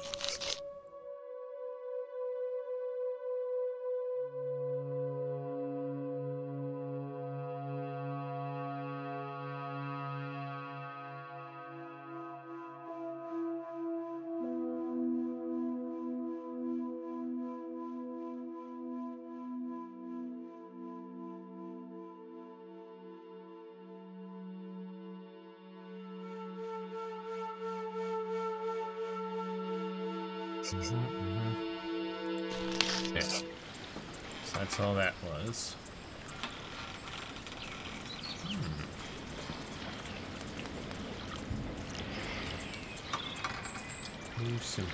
Yeah. So that's all that was. New symbol.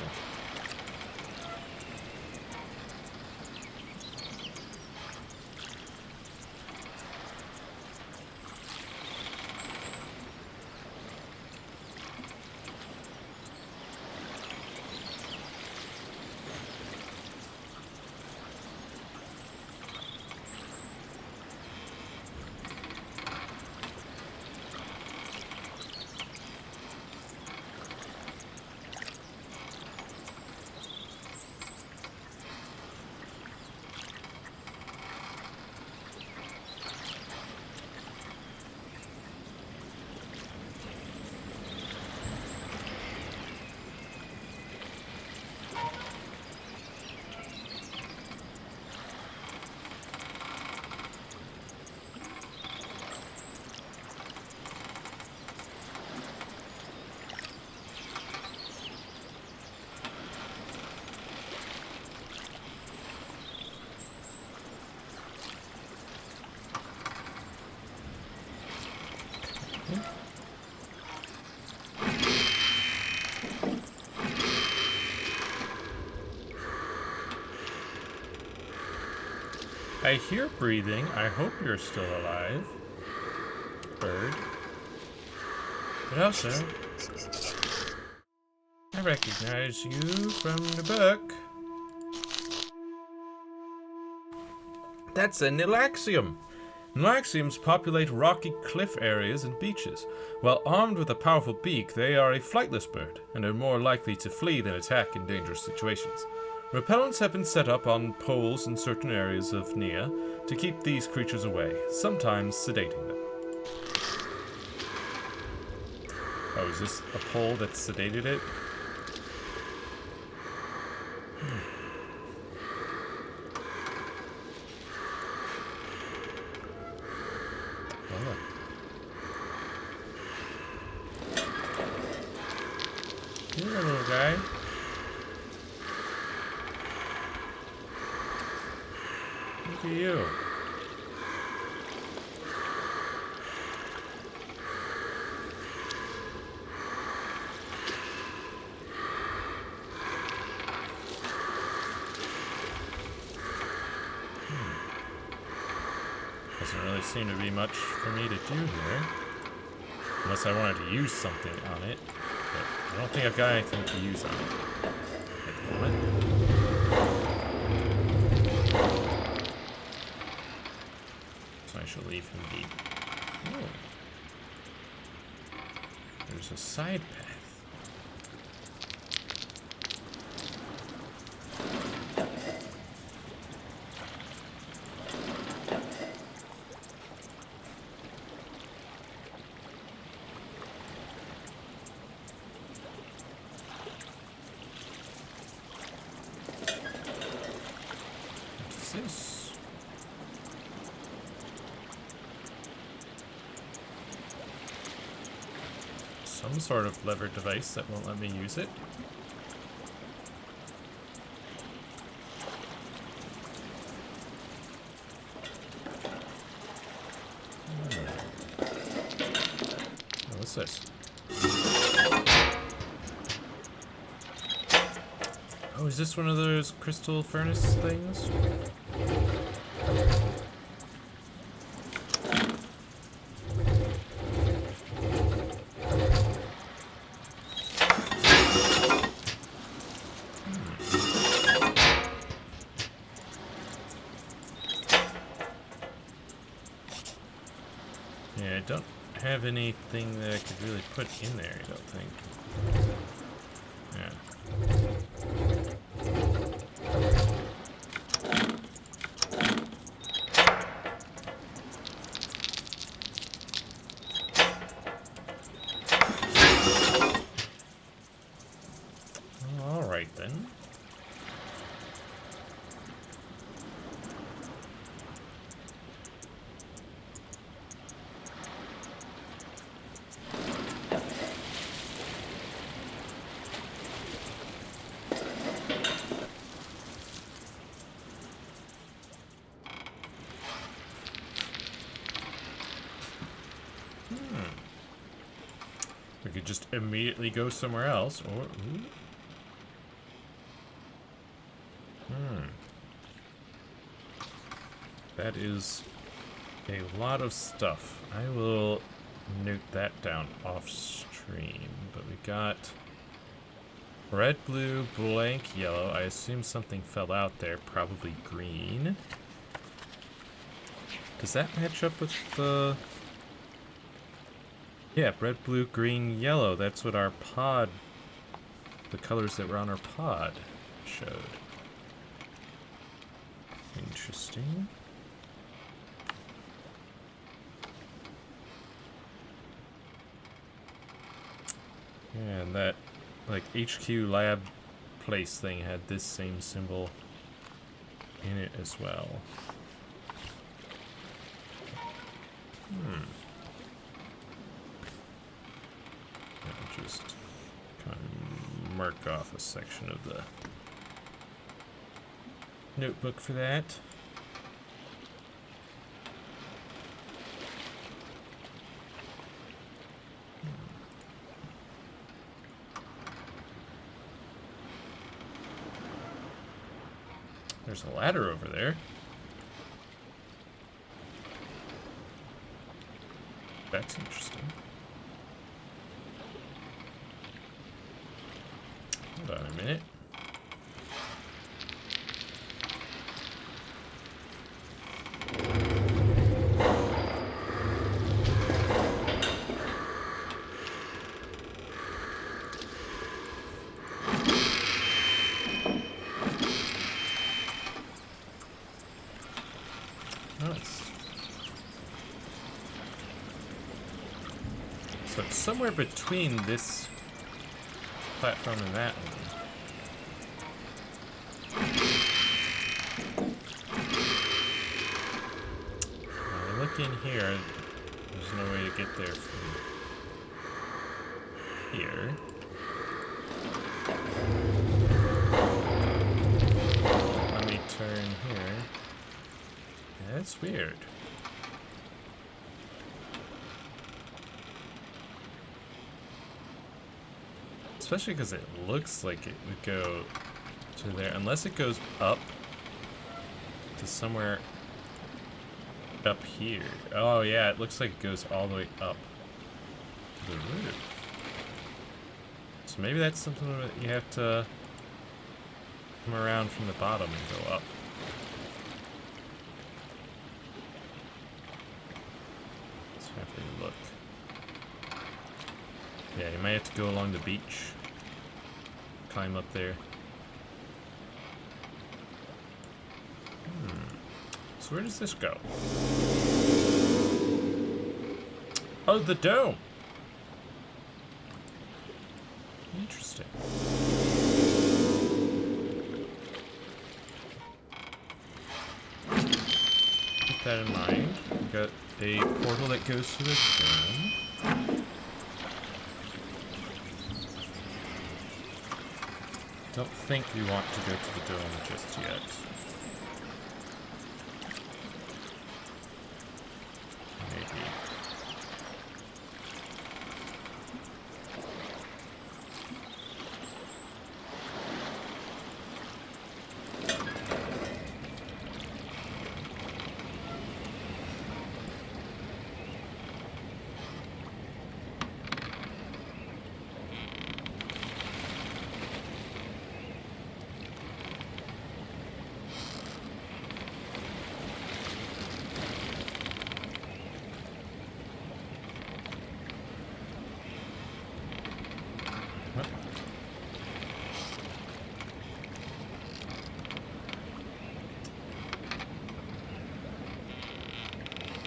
I hear breathing. I hope you're still alive. Bird. But also, I recognize you from the book. That's a Nilaxium. Nilaxiums populate rocky cliff areas and beaches. While armed with a powerful beak, they are a flightless bird and are more likely to flee than attack in dangerous situations. Repellents have been set up on poles in certain areas of Nia to keep these creatures away, sometimes sedating them. Oh, is this a pole that sedated it? Oh, look. Here, little guy. Look at you. Doesn't really seem to be much for me to do here. Unless I wanted to use something on it. But I don't think I've got anything to use on it at the moment. So I shall leave him be. Oh. There's a side path. This. Some sort of lever device that won't let me use it. What's this? Oh, is this one of those crystal furnace things? Yeah, I don't have anything that I could really put in there, I don't think. Yeah. Alright then. We could just immediately go somewhere else, or... Ooh. That is a lot of stuff. I will note that down off stream. But we got red, blue, blank, yellow. I assume something fell out there, probably green. Does that match up with the... Yeah, red, blue, green, yellow. That's what our pod... The colors that were on our pod showed. Interesting. Yeah, and that, like, HQ lab place thing had this same symbol in it as well. I'll just kind of mark off a section of the notebook for that. There's a ladder over there. That's interesting. Hold on a minute. So it's somewhere between this platform and that one. back in here. There's no way to get there from here. Let me turn here. That's weird. Especially because it looks like it would go to there, unless it goes up to somewhere up here. Oh yeah, it looks like it goes all the way up to the roof. So maybe that's something that you have to come around from the bottom and go up. Let's have a look. Yeah, you might have to go along the beach. Climb up there. So where does this go? Oh, the dome! Interesting. Keep that in mind. We've got a portal that goes to the dome. Don't think we want to go to the dome just yet. Maybe.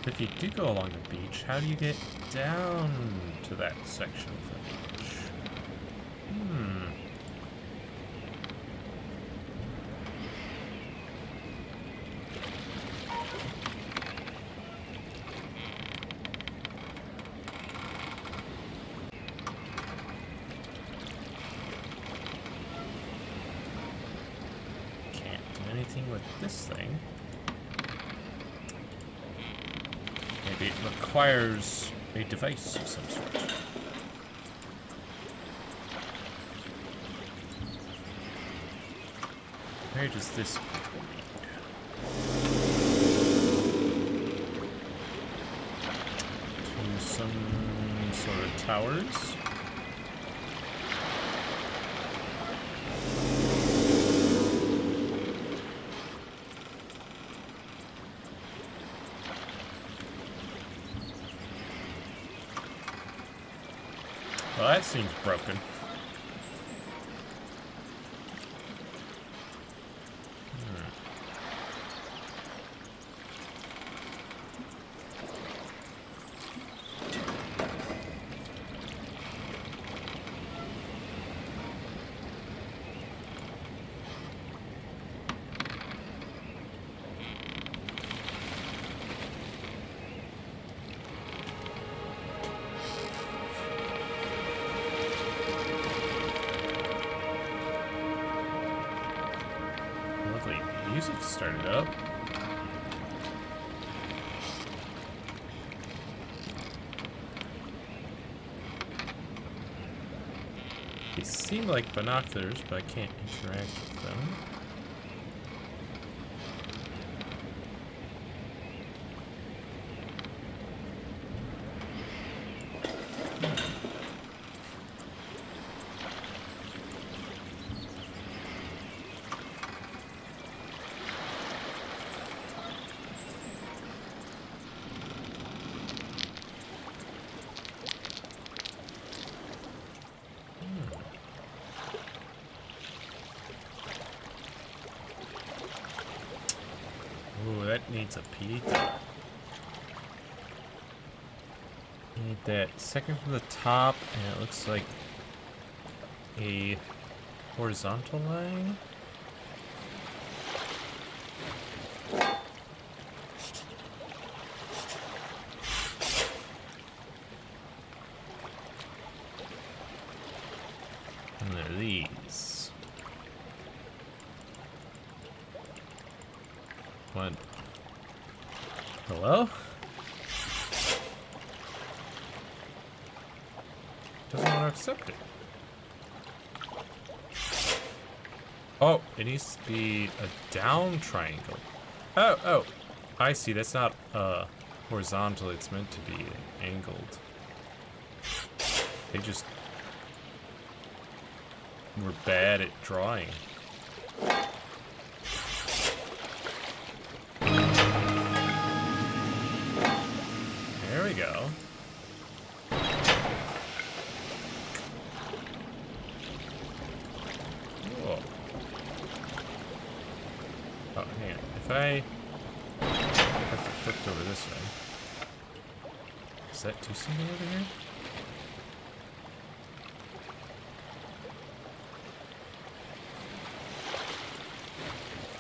If you do go along the beach, how do you get down to that section of the beach? Can't do anything with this thing. Maybe it requires a device of some sort. Where does this lead? To some sort of towers? Well, that seems broken. Lovely music started up. They seem like binoculars, but I can't interact with them. Ooh, that needs a peak. Need that second from the top, and it looks like a horizontal line. these. What? Hello? Doesn't want to accept it. Oh, it needs to be a down triangle. Oh, I see. That's not horizontal. It's meant to be angled. They just were bad at drawing. There we go. Cool. Oh, hang on. If I have to flip over this way. Is that too simple over here?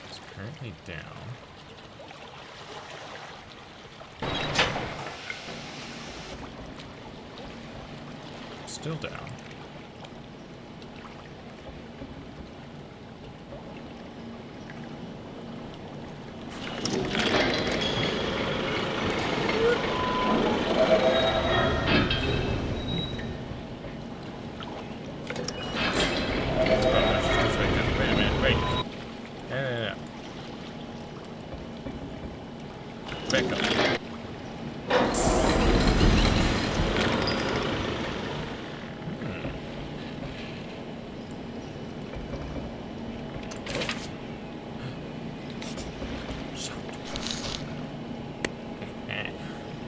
It's currently down. Still down.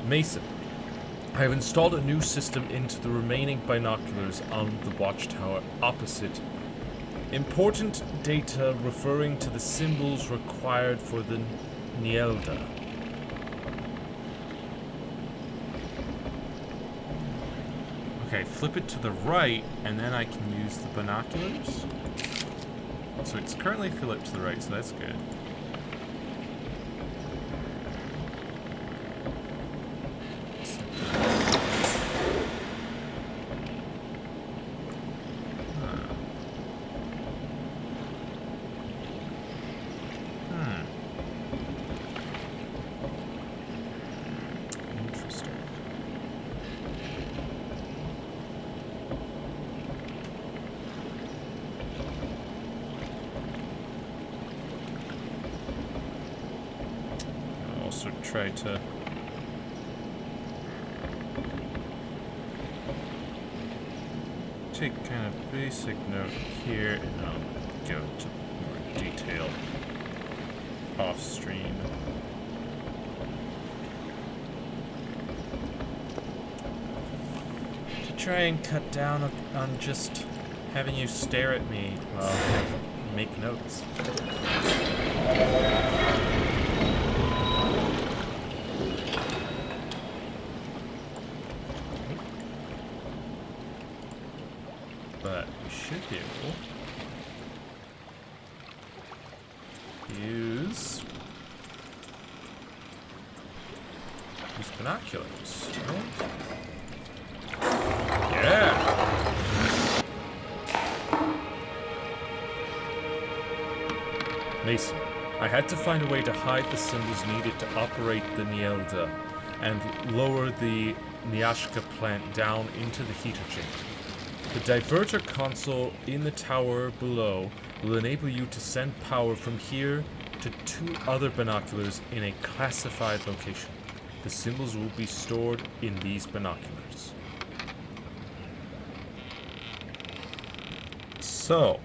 Mason, I have installed a new system into the remaining binoculars on the watchtower opposite. Important data referring to the symbols required for the Nielda. Okay, flip it to the right, and then I can use the binoculars. So it's currently flipped to the right, so that's good. Try to take kind of basic note here, and I'll go to more detail off stream. To try and cut down on just having you stare at me while I make notes. But we should be able to use these binoculars, right? Yeah! Mason, I had to find a way to hide the symbols needed to operate the Nielda and lower the Nyashka plant down into the heater chamber. The diverter console in the tower below will enable you to send power from here to 2 other binoculars in a classified location. The symbols will be stored in these binoculars. So,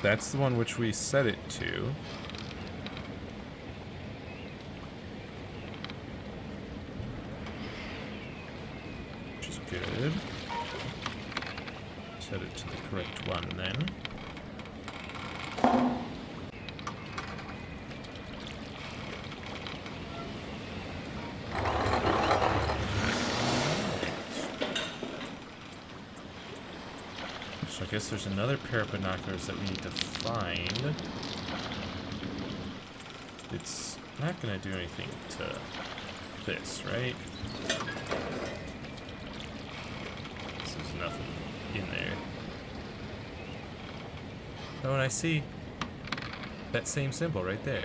that's the one which we set it to. Which is good. Set it to the correct one then. So I guess there's another pair of binoculars that we need to find. It's not going to do anything to this, right? This is nothing in there. Oh, and I see that same symbol right there.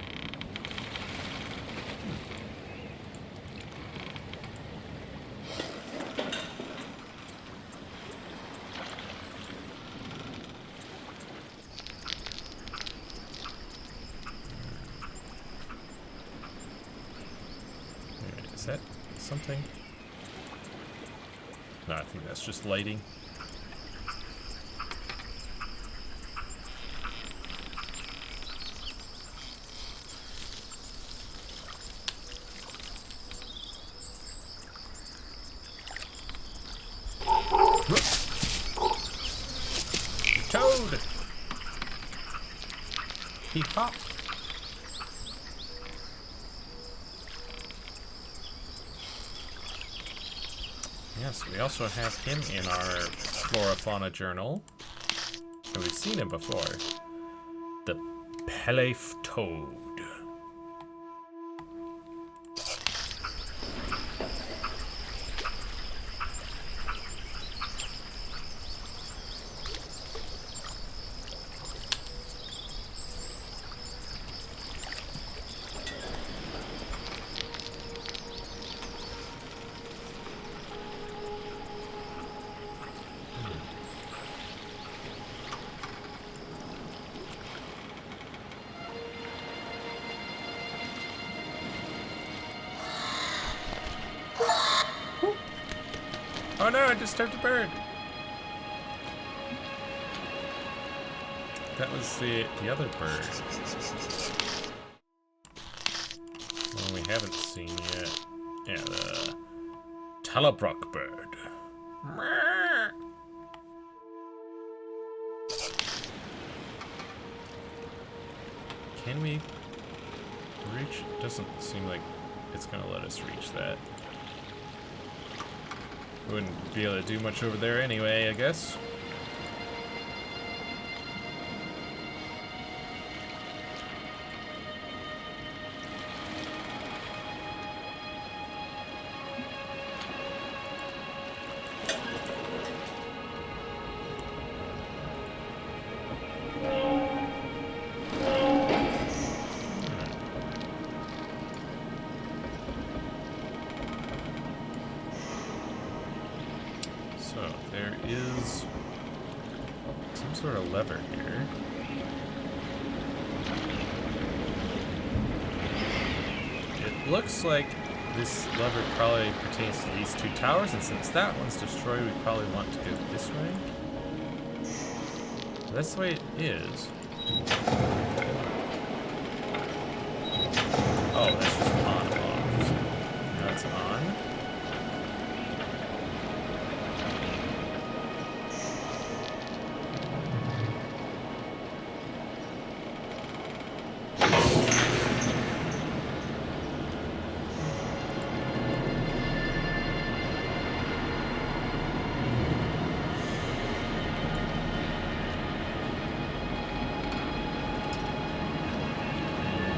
Is that something? No, I think that's just lighting. Toad! He hopped. Yes, we also have him in our Flora Fauna journal. And we've seen him before. The Pelef Toad. Oh no, I disturbed a bird. That was the other bird. One we haven't seen yet. Yeah, the Talabrock bird. Can we reach? Doesn't seem like it's gonna let us reach that. Wouldn't be able to do much over there anyway, I guess. So there is some sort of lever here. It looks like this lever probably pertains to these two towers, and since that one's destroyed, we probably want to go this way. That's the way it is. Oh, that's just on and off. Now it's on.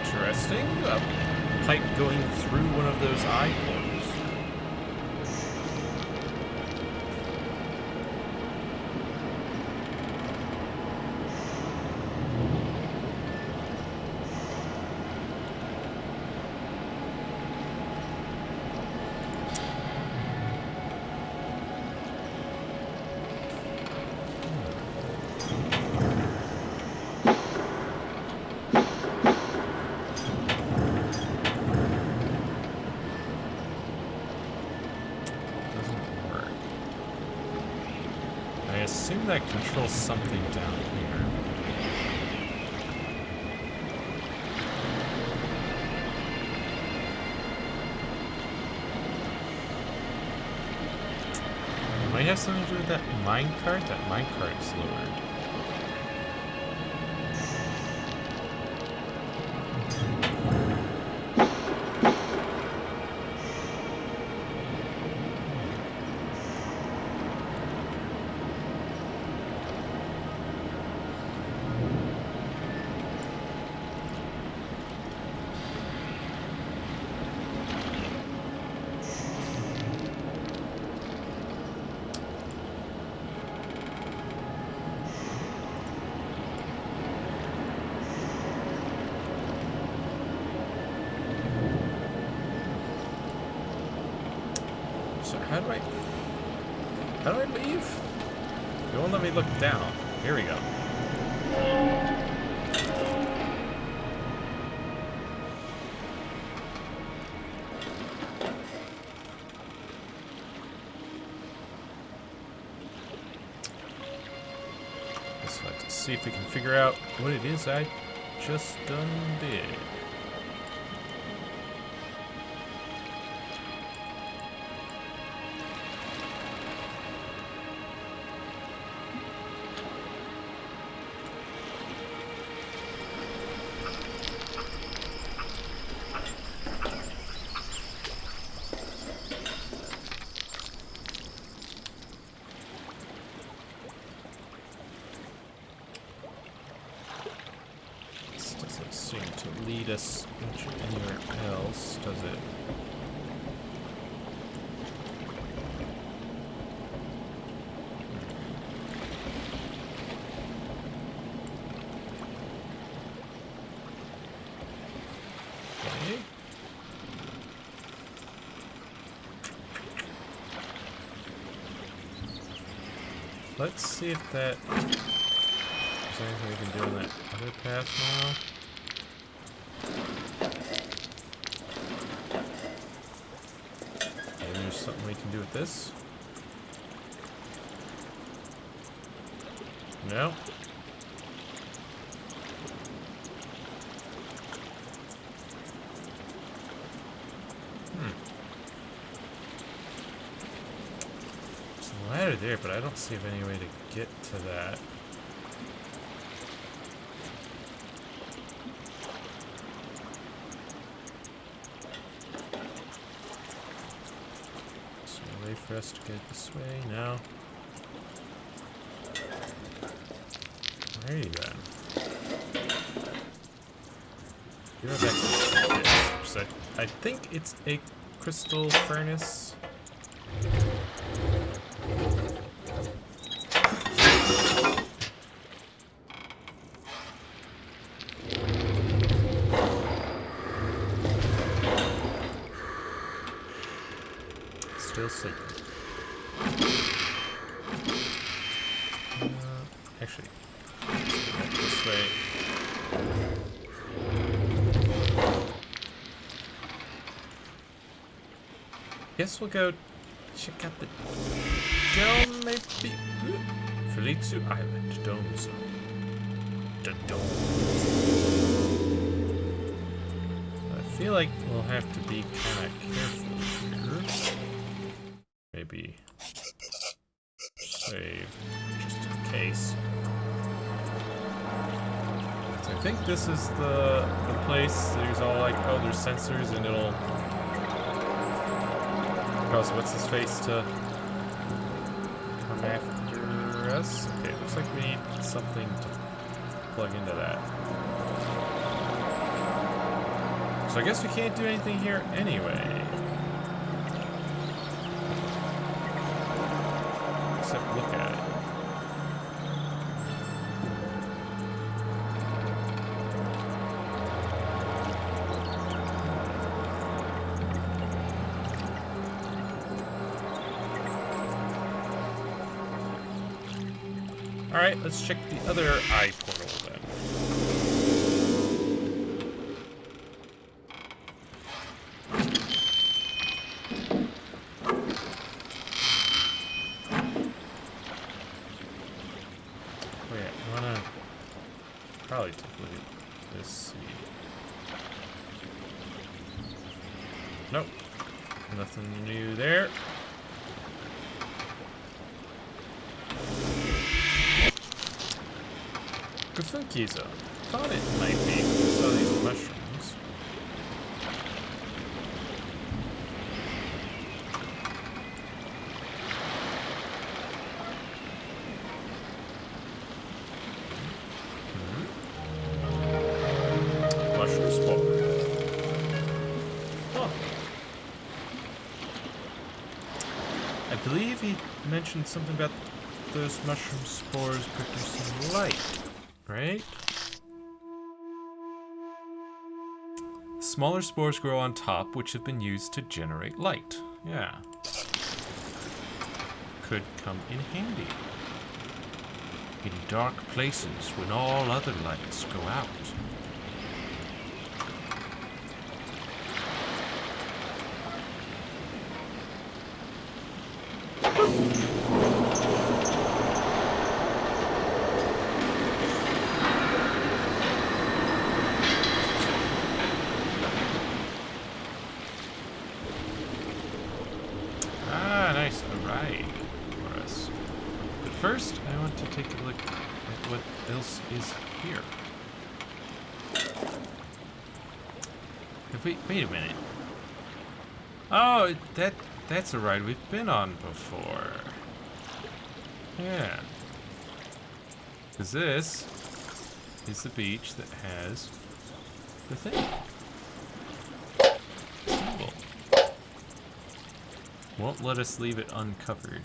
Interesting. A pipe going through one of those eye portals. I assume that controls something down here. It might have something to do with that minecart. That minecart's lowered. How do I leave? It won't let me look down. Here we go. Let's see if we can figure out what it is I just done did. Lead us anywhere else, does it? Okay. Let's see if that... Is there anything we can do on that other path now? Something we can do with this? No? There's a ladder there, but I don't see any way to get to that. For us to get this way now. Alrighty then. You're back to this. I think it's a crystal furnace. Still sleeping. Actually, this way. Guess we'll go check out the dome, maybe. Felizu Island, dome zone. The dome. I feel like we'll have to be kind of careful here. Maybe save just in case. So I think this is the place. There's all like, oh, there's sensors and it'll cause what's his face to come after us. Okay, looks like we need something to plug into that. So I guess we can't do anything here anyway. Except look at it. Alright, let's check the other eye portal then. Oh yeah, I wanna probably take a look at this seed. Nope. Nothing new there. Gufunkiza. Thought it might be. I saw these mushrooms. Mushroom spore. Oh. I believe he mentioned something about those mushroom spores producing light. Right? Smaller spores grow on top, which have been used to generate light. Yeah. could come in handy. In dark places when all other lights go out. Nice, a ride for us. But first, I want to take a look at what else is here. Wait a minute. Oh, that's a ride we've been on before. Yeah. Because this is the beach that has the thing. Symbol. Won't let us leave it uncovered.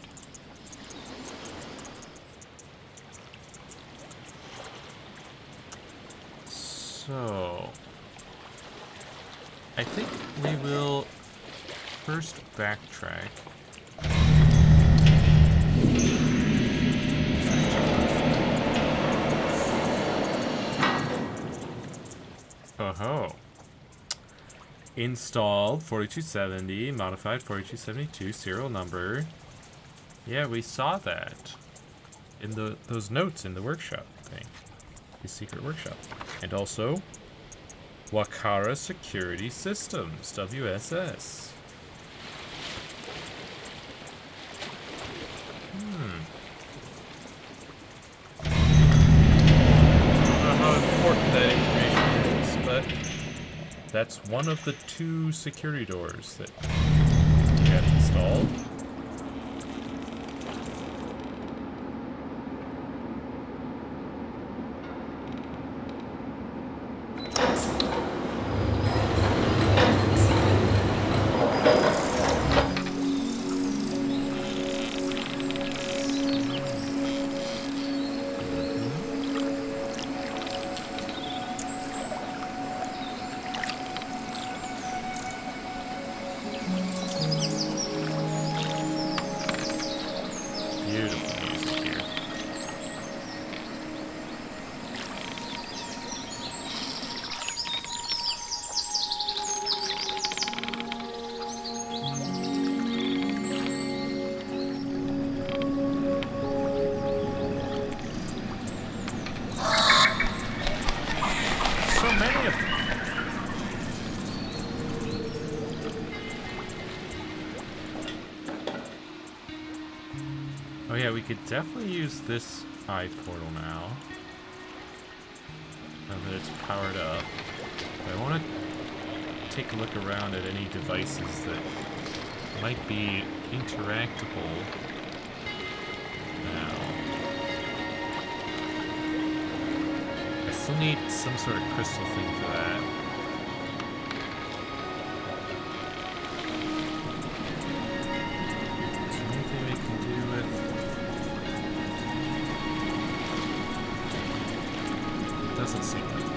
So, I think we will first backtrack. Oh-ho. Installed 4270, modified 4272, serial number. Yeah, we saw that in those notes in the workshop thing. The secret workshop. And also, Wakara Security Systems, WSS. I don't know how important that information is, but that's one of the 2 security doors that we have installed. Oh yeah, we could definitely use this eye portal now. Now that it's powered up. But I want to take a look around at any devices that might be interactable now. I still need some sort of crystal thing for that. Doesn't seem like it.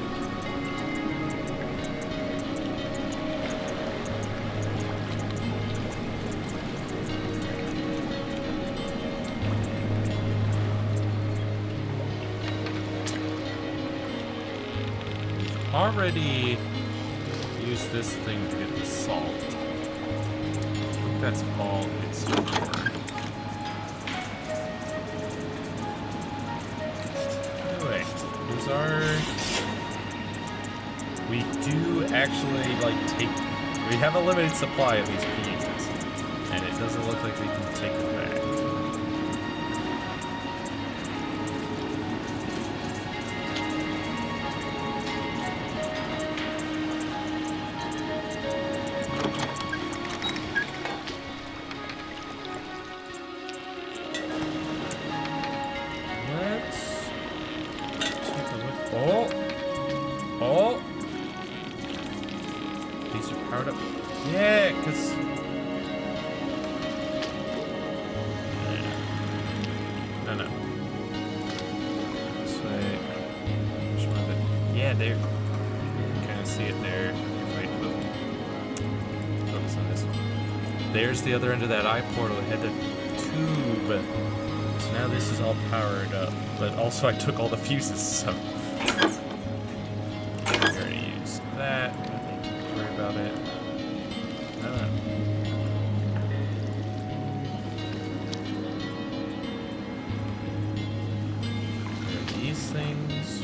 We've already used this thing to get the salt. I think that's all it's for. We do actually, we have a limited supply of these pieces, and it doesn't look like we can take it back. There's the other end of that eye portal. It had to tube. So now this is all powered up. But also I took all the fuses, so... I already used that. Don't worry about it. These things.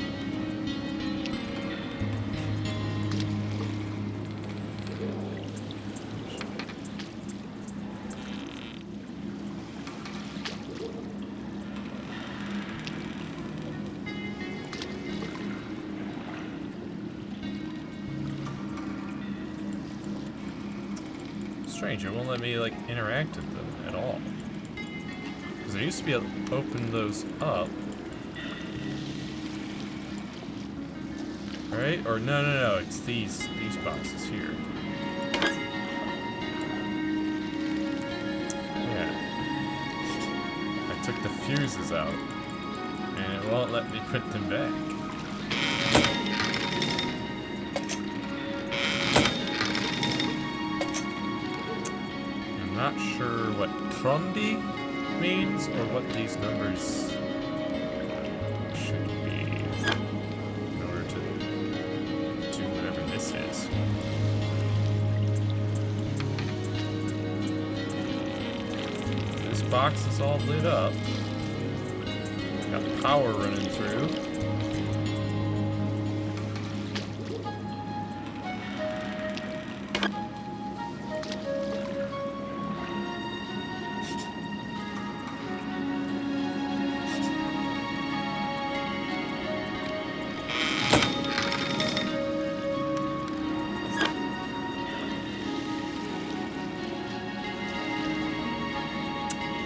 Strange, it won't let me like interact with them at all. Because I used to be able to open those up. Right? Or no, it's these boxes here. Yeah. I took the fuses out, and it won't let me put them back. I'm not sure what Trondi means, or what these numbers should be in order to do whatever this is. This box is all lit up. Got power running through.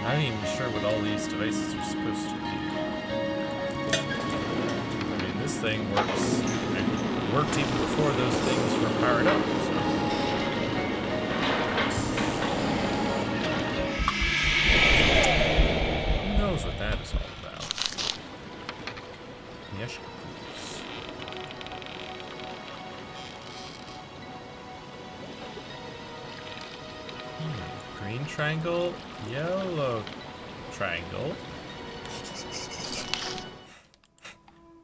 I'm not even sure what all these devices are supposed to be. I mean, this thing works. It worked even before those things were powered up, so. Who knows what that is all about? Yes. Green triangle, yellow triangle.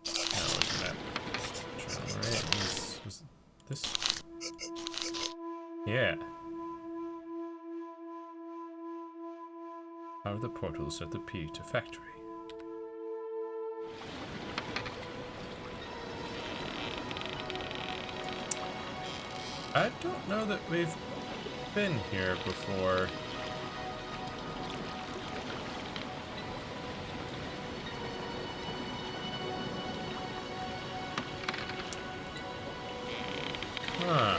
Now look at that. Alright, was this? Yeah. How are the portals at the P2 factory? I don't know that we've been here before. Huh.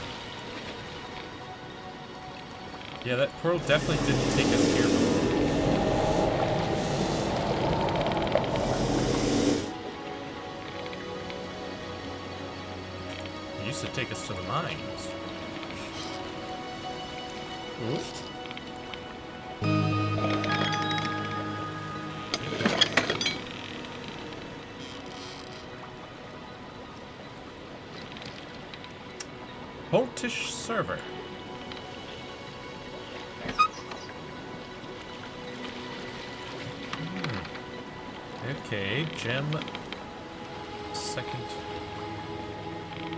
Yeah, that portal definitely didn't take us here before. It used to take us to the mines. Ooh. Voltish server. Okay, gem. Second.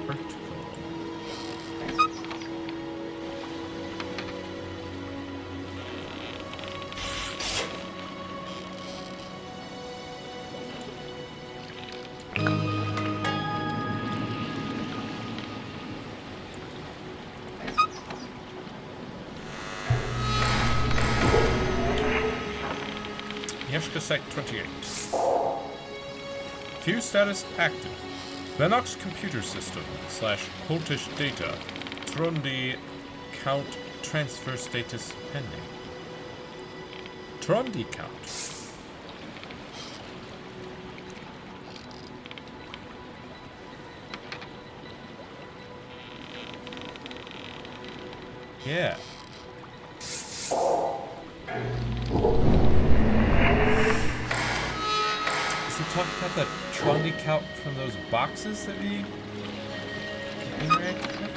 Vertical. Yeshka 28. Fuse status active. Lennox computer system / Voltish data. Trondi count transfer status pending. Trondi count. Yeah. Talk about the Trondi count from those boxes that we interacted with?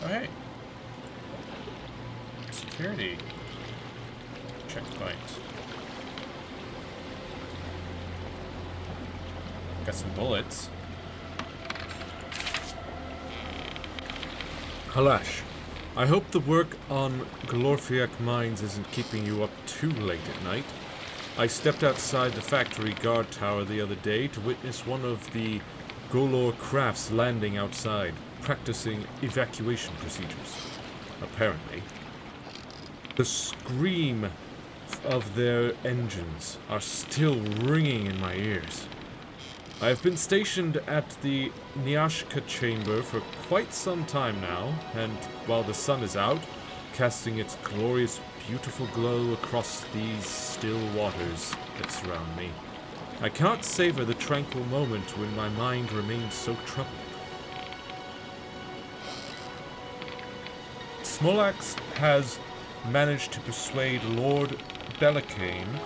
Oh, hey. Security. Checkpoint. Got some bullets. Halash, I hope the work on Glorfiak Mines isn't keeping you up too late at night. I stepped outside the factory guard tower the other day to witness one of the Golor crafts landing outside, practicing evacuation procedures. Apparently, the scream of their engines are still ringing in my ears. I have been stationed at the Nyashka chamber for quite some time now, and while the sun is out, casting its glorious, beautiful glow across these still waters that surround me, I cannot savor the tranquil moment when my mind remains so troubled. Smolax has managed to persuade Lord Bellicane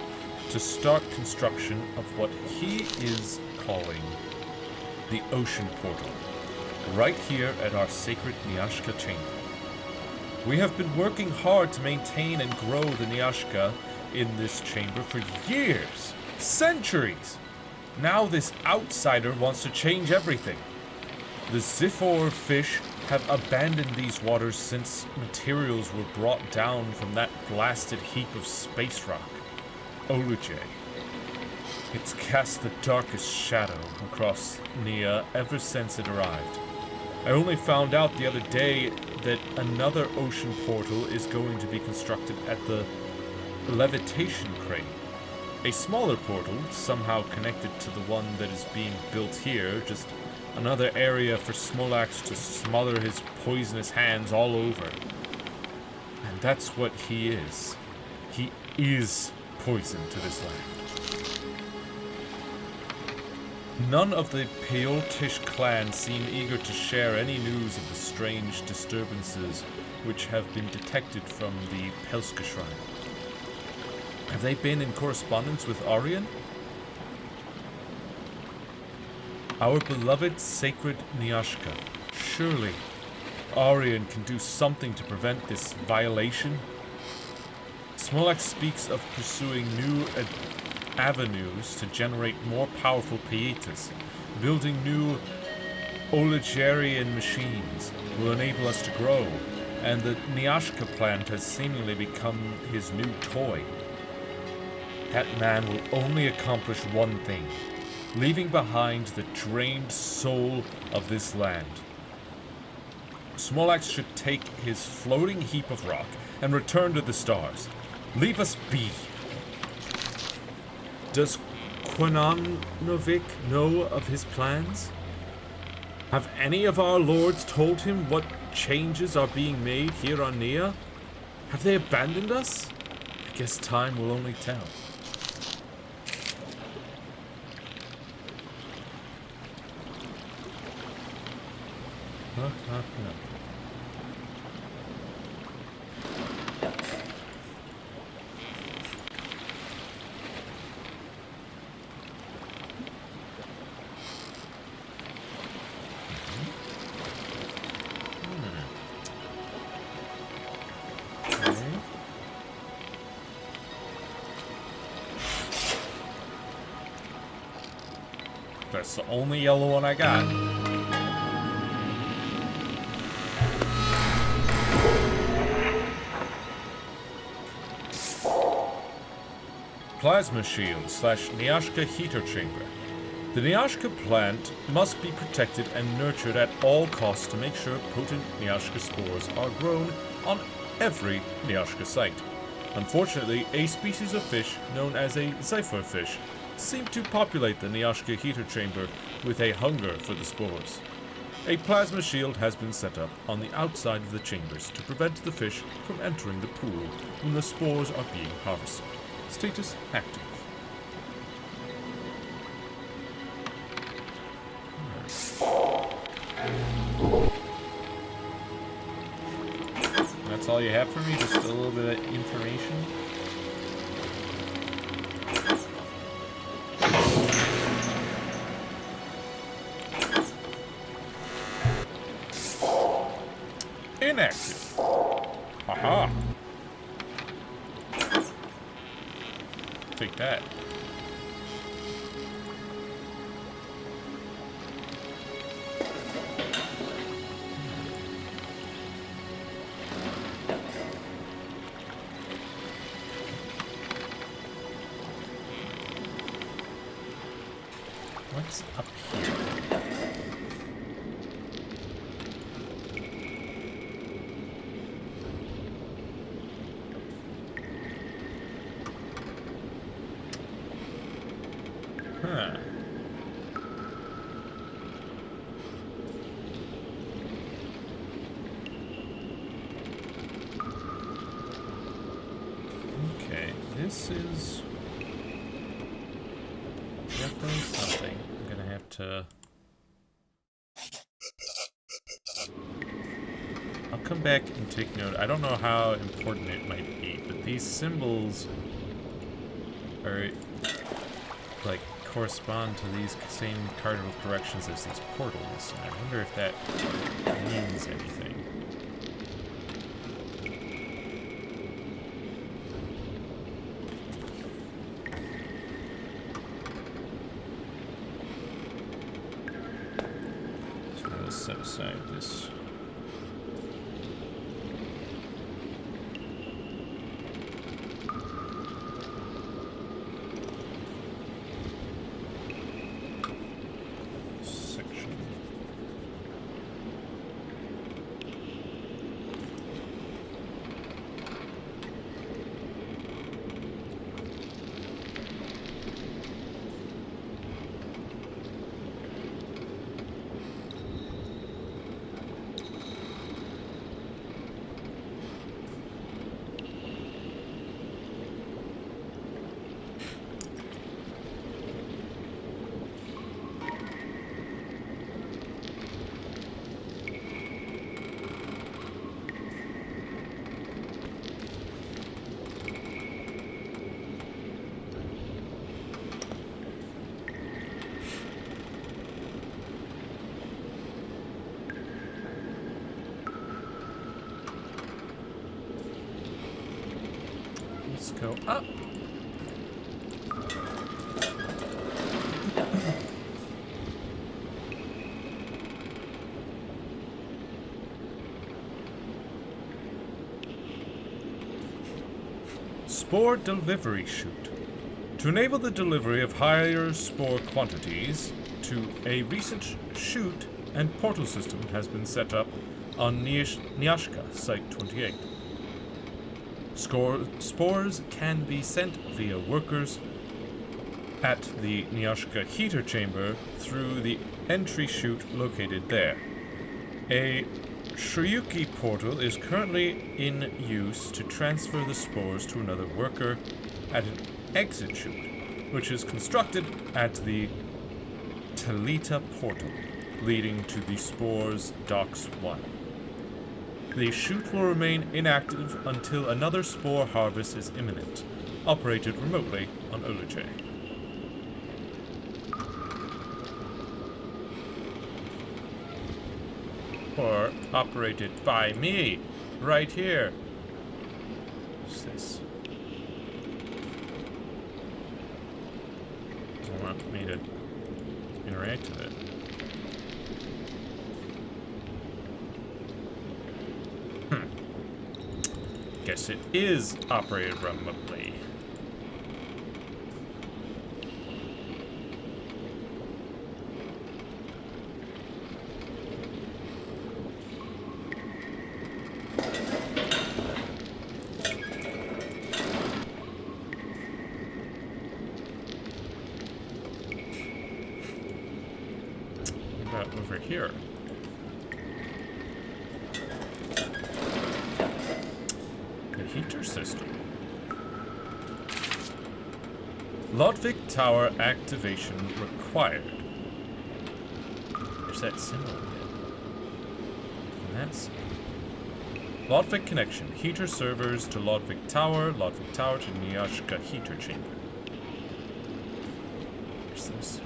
to start construction of what he is calling the Ocean Portal, right here at our sacred Nyashka chamber. We have been working hard to maintain and grow the Nyashka in this chamber for years, centuries. Now this outsider wants to change everything. The Ziphor fish have abandoned these waters since materials were brought down from that blasted heap of space rock, Olujae. It's cast the darkest shadow across Nia ever since it arrived. I only found out the other day that another ocean portal is going to be constructed at the Levitation Crate. A smaller portal, somehow connected to the one that is being built here, just another area for Smolax to smother his poisonous hands all over. And that's what he is. He is poison to this land. None of the Peoltish clan seem eager to share any news of the strange disturbances which have been detected from the Pelska Shrine. Have they been in correspondence with Arian? Our beloved sacred Nyashka. Surely, Arian can do something to prevent this violation? Smolax speaks of pursuing new avenues to generate more powerful Pietas. Building new Oligerian machines will enable us to grow, and the Nyashka plant has seemingly become his new toy. That man will only accomplish one thing, leaving behind the drained soul of this land. Smolax should take his floating heap of rock and return to the stars. Leave us be. Does Quananovic know of his plans? Have any of our lords told him what changes are being made here on Nia? Have they abandoned us? I guess time will only tell. That's the only yellow one I got. Plasma shield / Nyashka heater chamber. The Nyashka plant must be protected and nurtured at all costs to make sure potent Nyashka spores are grown on every Nyashka site. Unfortunately, a species of fish known as a Ziphor fish seem to populate the Nyashka heater chamber with a hunger for the spores. A plasma shield has been set up on the outside of the chambers to prevent the fish from entering the pool when the spores are being harvested. Status active. That's all you have for me? Just a little bit of information? inactive. Haha. Take that. What's up here? Huh. Okay, this is definitely something. I'm gonna have to... I'll come back and take note. I don't know how important it might be, but these symbols are like correspond to these same cardinal directions as these portals, and I wonder if that means anything. So let's set aside this. Let's go up. Spore delivery chute. To enable the delivery of higher spore quantities to a recent chute and portal system has been set up on Nyashka, Site 28. Spores can be sent via workers at the Nyashka heater chamber through the entry chute located there. A Shryuki portal is currently in use to transfer the spores to another worker at an exit chute, which is constructed at the Talita portal, leading to the Spores Docks 1. The chute will remain inactive until another spore harvest is imminent, operated remotely on Uluche. Or operated by me, right here. What's this? Doesn't want me to interact with it. Guess it is operated remotely. What about over here? Heater system. Lodvik Tower activation required. There's that symbol again. And that's Lodvik connection. Heater servers to Lodvik Tower to Nyashka heater chamber. There's this.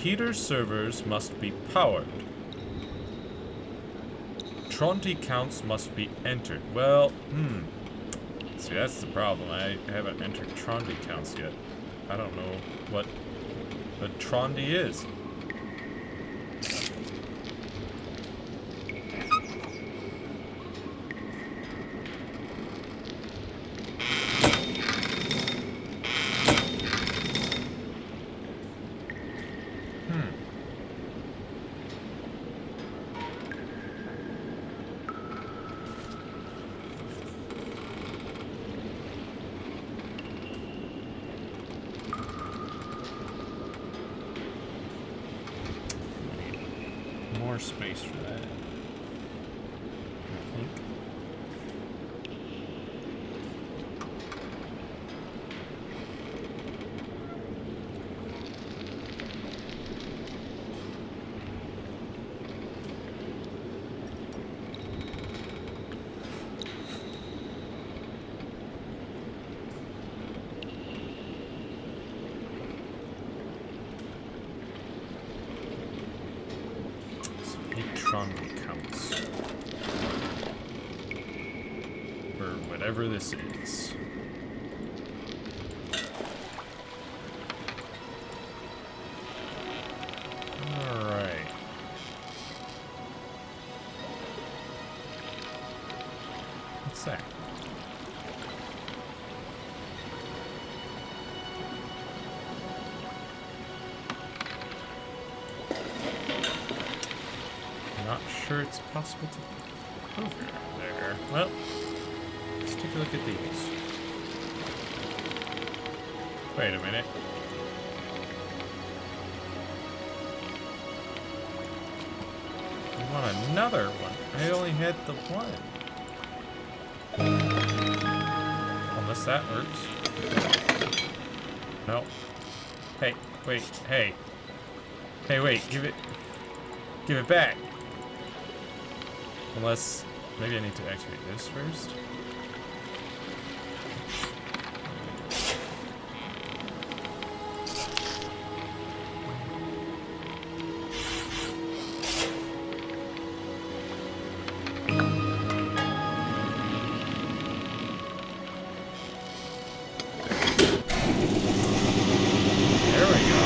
Computer servers must be powered. Tronti counts must be entered. Well, see, that's the problem. I haven't entered Tronti counts yet. I don't know what a Tronti is. More space for that, I think. Counts. Or whatever this is. Alright. What's that? Not sure it's possible to go over there. Well, let's take a look at these. Wait a minute. I want another one. I only had the one. Unless that works. No. Hey, wait, hey. Hey, wait, give it back. Unless, maybe I need to activate this first. There we go.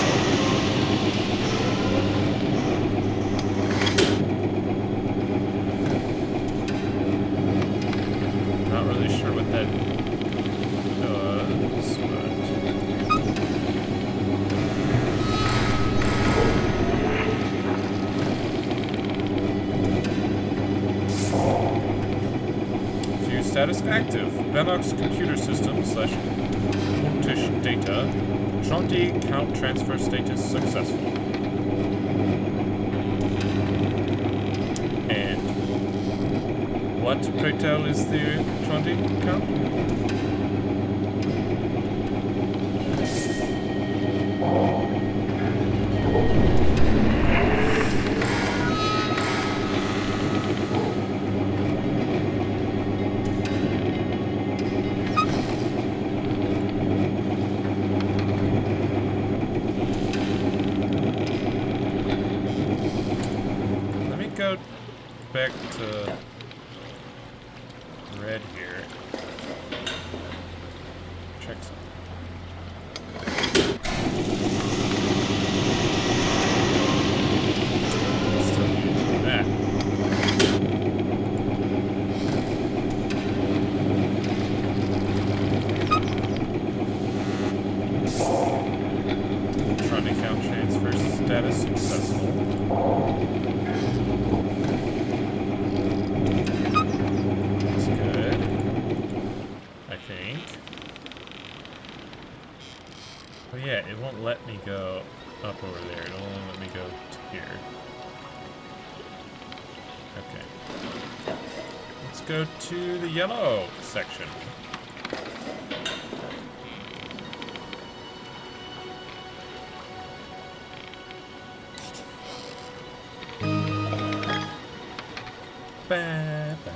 Status active. Venox computer system / Pontish data. Tronti count transfer status successful. And what, pray tell, is the Tronti count? Go back to red here. Check something. Still using that. Trying to count transfer status successful. Oh yeah, it won't let me go up over there. It'll only let me go to here. Okay. Let's go to the yellow section. Ba, ba.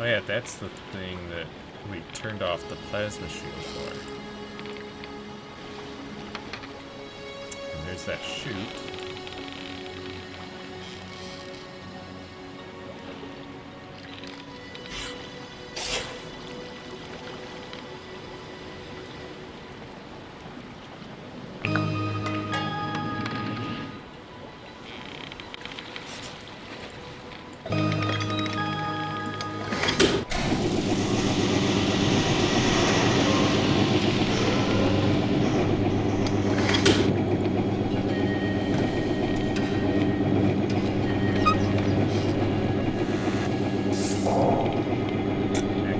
Oh yeah, that's the thing that we turned off the plasma shield for. And there's that chute.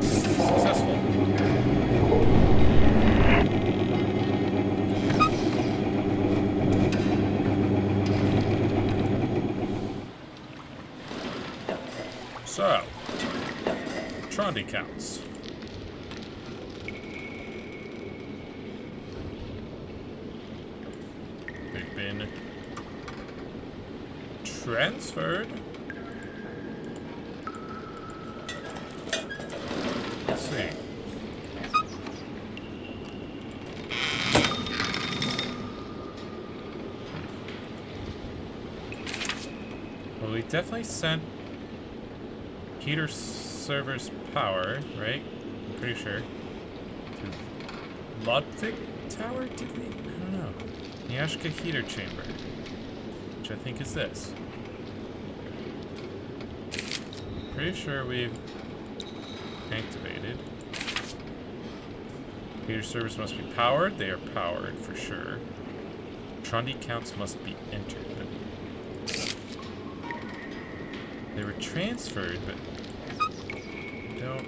Successful. So, Trondi counts. They've been transferred. Let's see. Well, we definitely sent heater server's power, right? I'm pretty sure. To Ludwig Tower, did we? I don't know. Nyashka heater chamber, which I think is this. Pretty sure we've activated. Heater servers must be powered. They are powered for sure. Trondi counts must be entered, but they were transferred, but don't.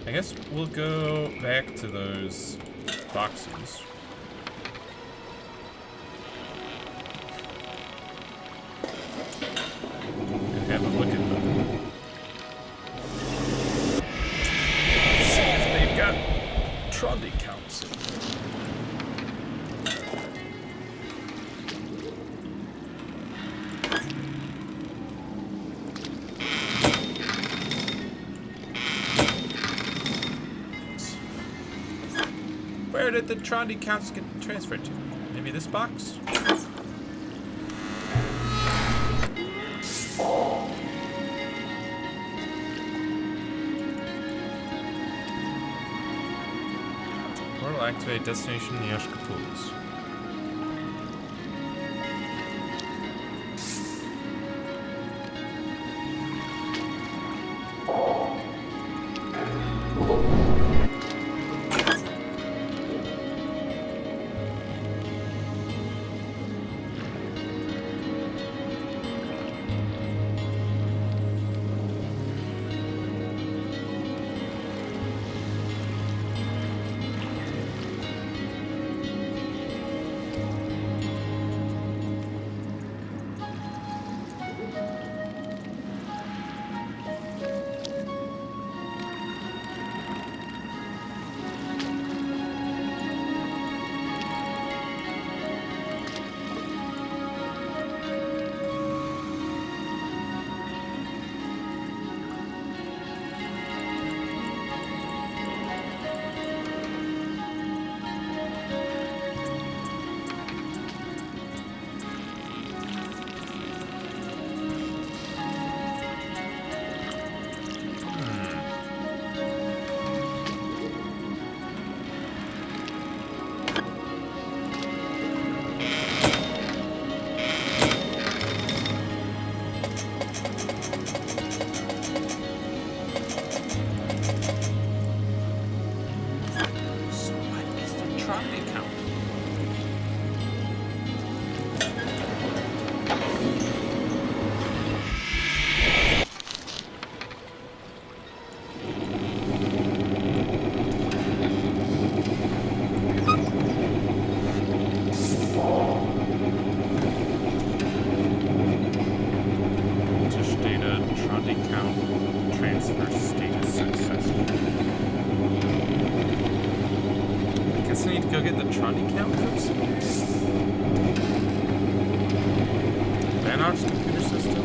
I guess we'll go back to those boxes. And have a look at them. See if they've got Trondi counts. Where did the Trondi counts get transferred to? Maybe this box? Portal activate destination Nyashka pools. Go get the Trondi count from somewhere. Vanox computer system.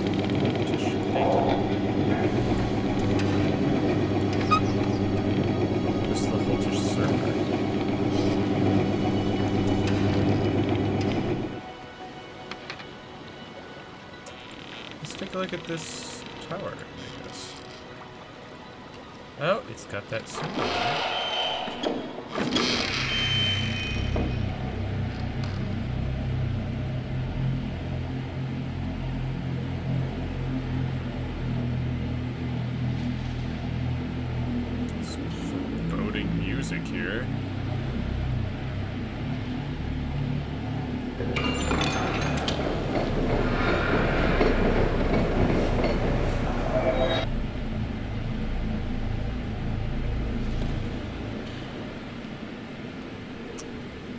This is the Halter server. Let's take a look at this tower, I guess. Oh, it's got that symbol on it. Music here.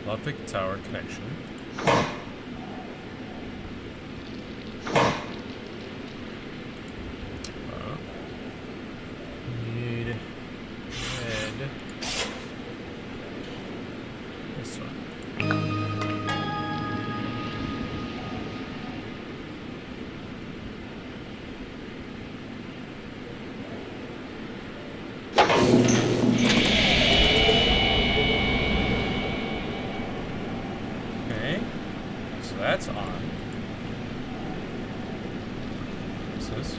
Ludwig Tower connection. Need red. This one. Okay, so that's on. What's this?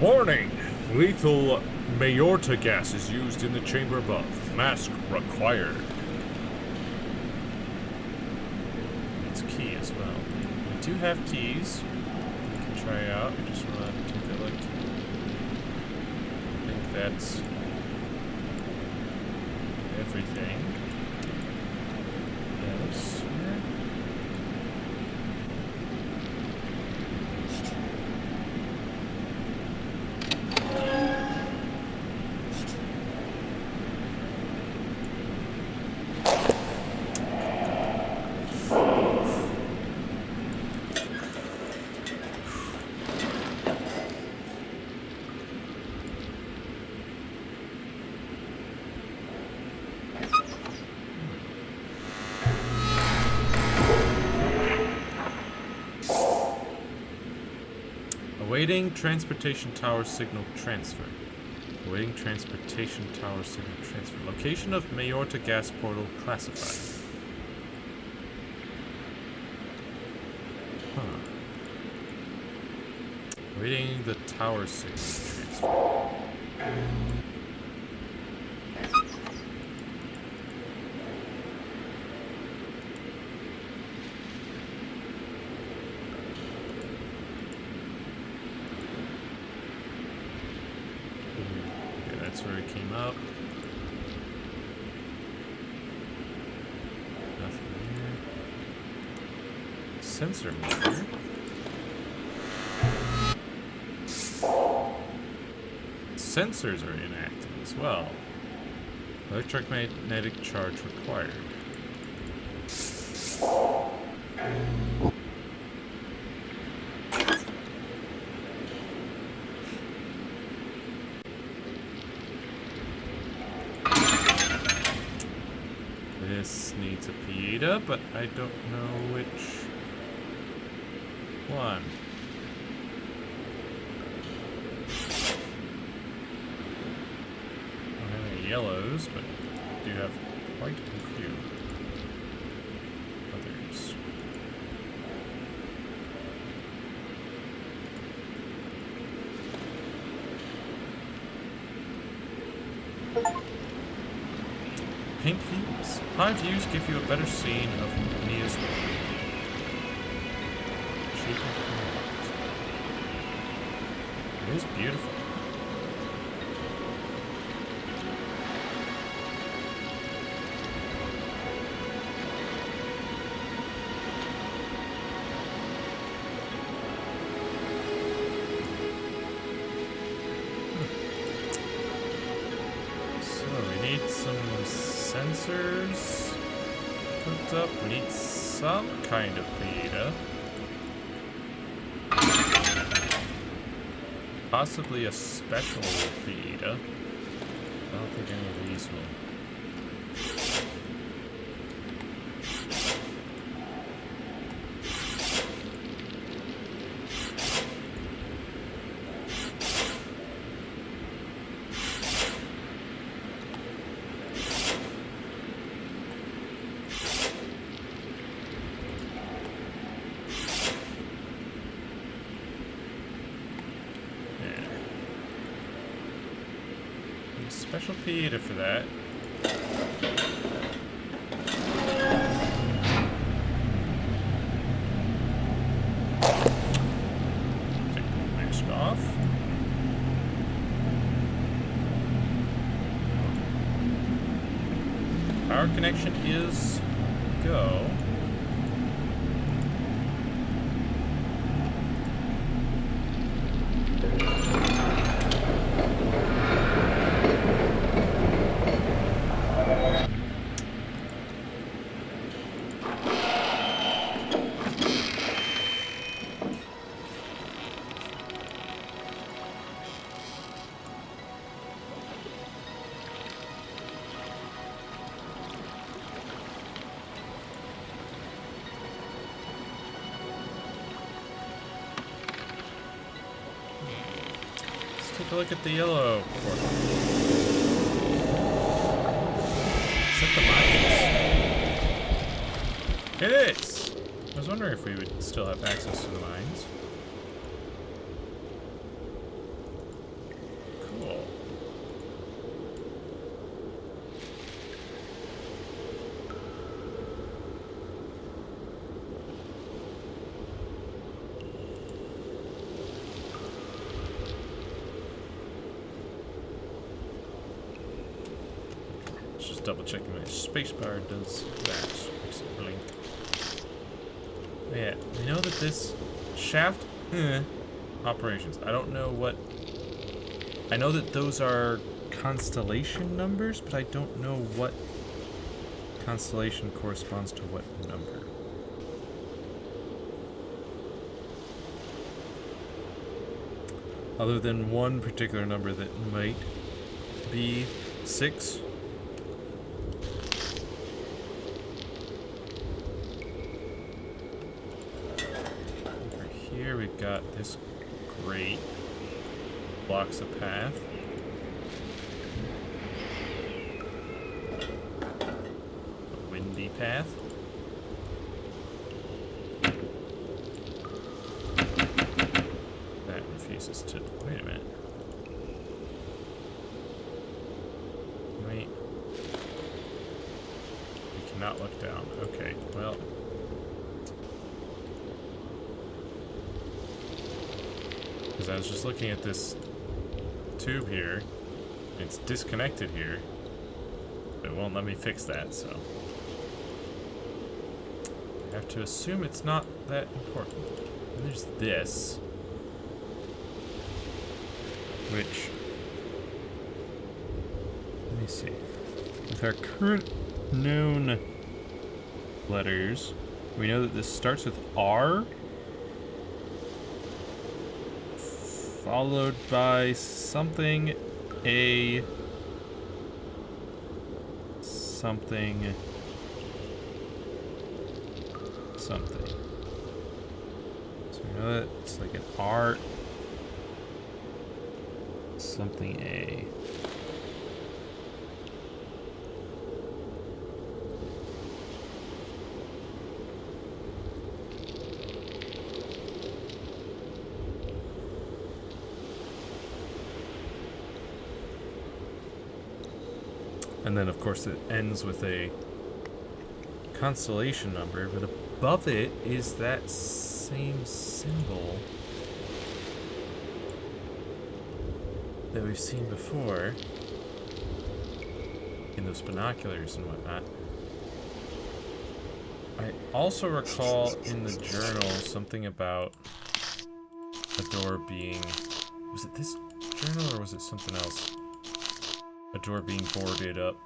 Warning! Lethal Mayorta gas is used in the chamber above. Mask required. It's a key as well. We do have keys we can try out. I just want to take a look. I think that's everything. Yes. Awaiting transportation tower signal transfer. Awaiting transportation tower signal transfer. Location of Mayorta gas portal classified. Huh. Awaiting the tower signal transfer. That's where it came up. Nothing here. Sensor meter. Sensors are inactive as well. Electromagnetic charge required. This needs a Pieta, but I don't know which one. I don't have any yellows, but I do have quite a few others. Pink views. High views give you a better scene of Nia's world. Achievement unlocked. It is beautiful. So we need some sensors hooked up. We need some kind of Pieta. Possibly a special Pieta. I don't think any of these will. special Peter for that. Take the mask off. Power connection is go. Take a look at the yellow portal. Is that the mines? It is! I was wondering if we would still have access to the mines. Cool. Just double checking my spacebar does that. Makes it blink. Yeah, we know that this shaft operations. I don't know what. I know that those are constellation numbers, but I don't know what constellation corresponds to what number. Other than one particular number that might be 6. Here we've got this grate, blocks a path. A windy path. That refuses to, wait a minute. Wait. We cannot look down. Okay, well. I was just looking at this tube here. It's disconnected here. It won't let me fix that, so I have to assume it's not that important. And there's this, which, let me see. With our current known letters, we know that this starts with R, followed by something, a something, something. So we know that it's like an R, something A. And then, of course, it ends with a constellation number, but above it is that same symbol that we've seen before in those binoculars and whatnot. I also recall in the journal something about a door being... Was it this journal or was it something else? A door being boarded up.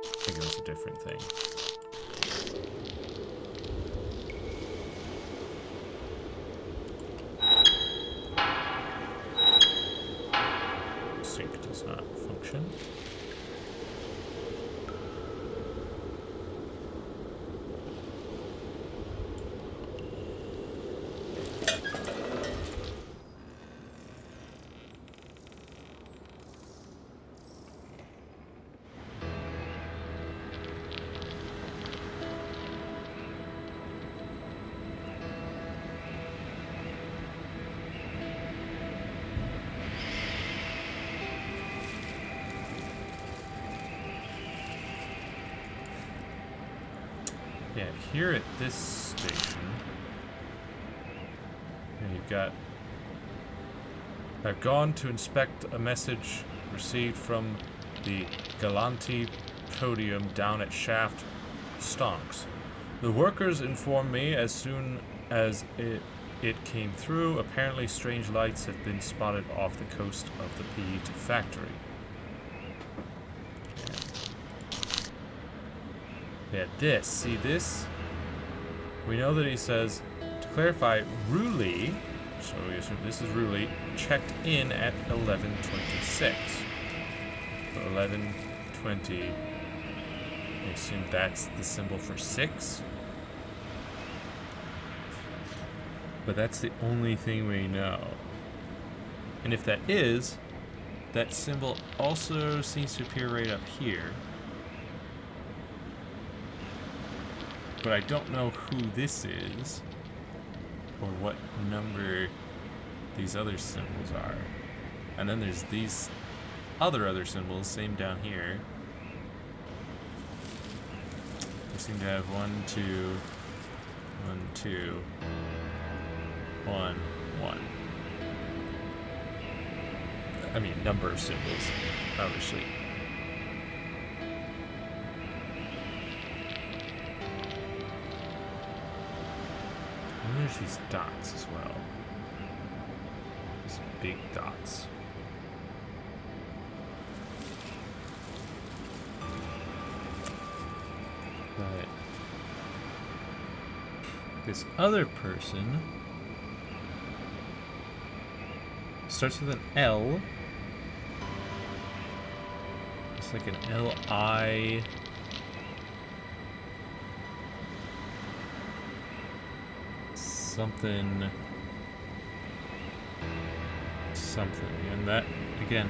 I think it was a different thing. Sync does not function. Yeah, here at this station, and you've got, I've gone to inspect a message received from the Galanti podium down at Shaft Stonks. The workers informed me as soon as it came through. Apparently strange lights have been spotted off the coast of the Pieta factory. Yeah, this. See this? We know that he says, to clarify, Ruli, so we assume this is Ruli, checked in at 11:26. So 11:20. I assume that's the symbol for 6. But that's the only thing we know. And if that is, that symbol also seems to appear right up here. But I don't know who this is, or what number these other symbols are. And then there's these other symbols, same down here. They seem to have 1, 2, 1, 2, 1, 1. I mean, number of symbols, obviously. And there's these dots as well. These big dots. But this other person starts with an L. It's like an L-I. Something. And that, again,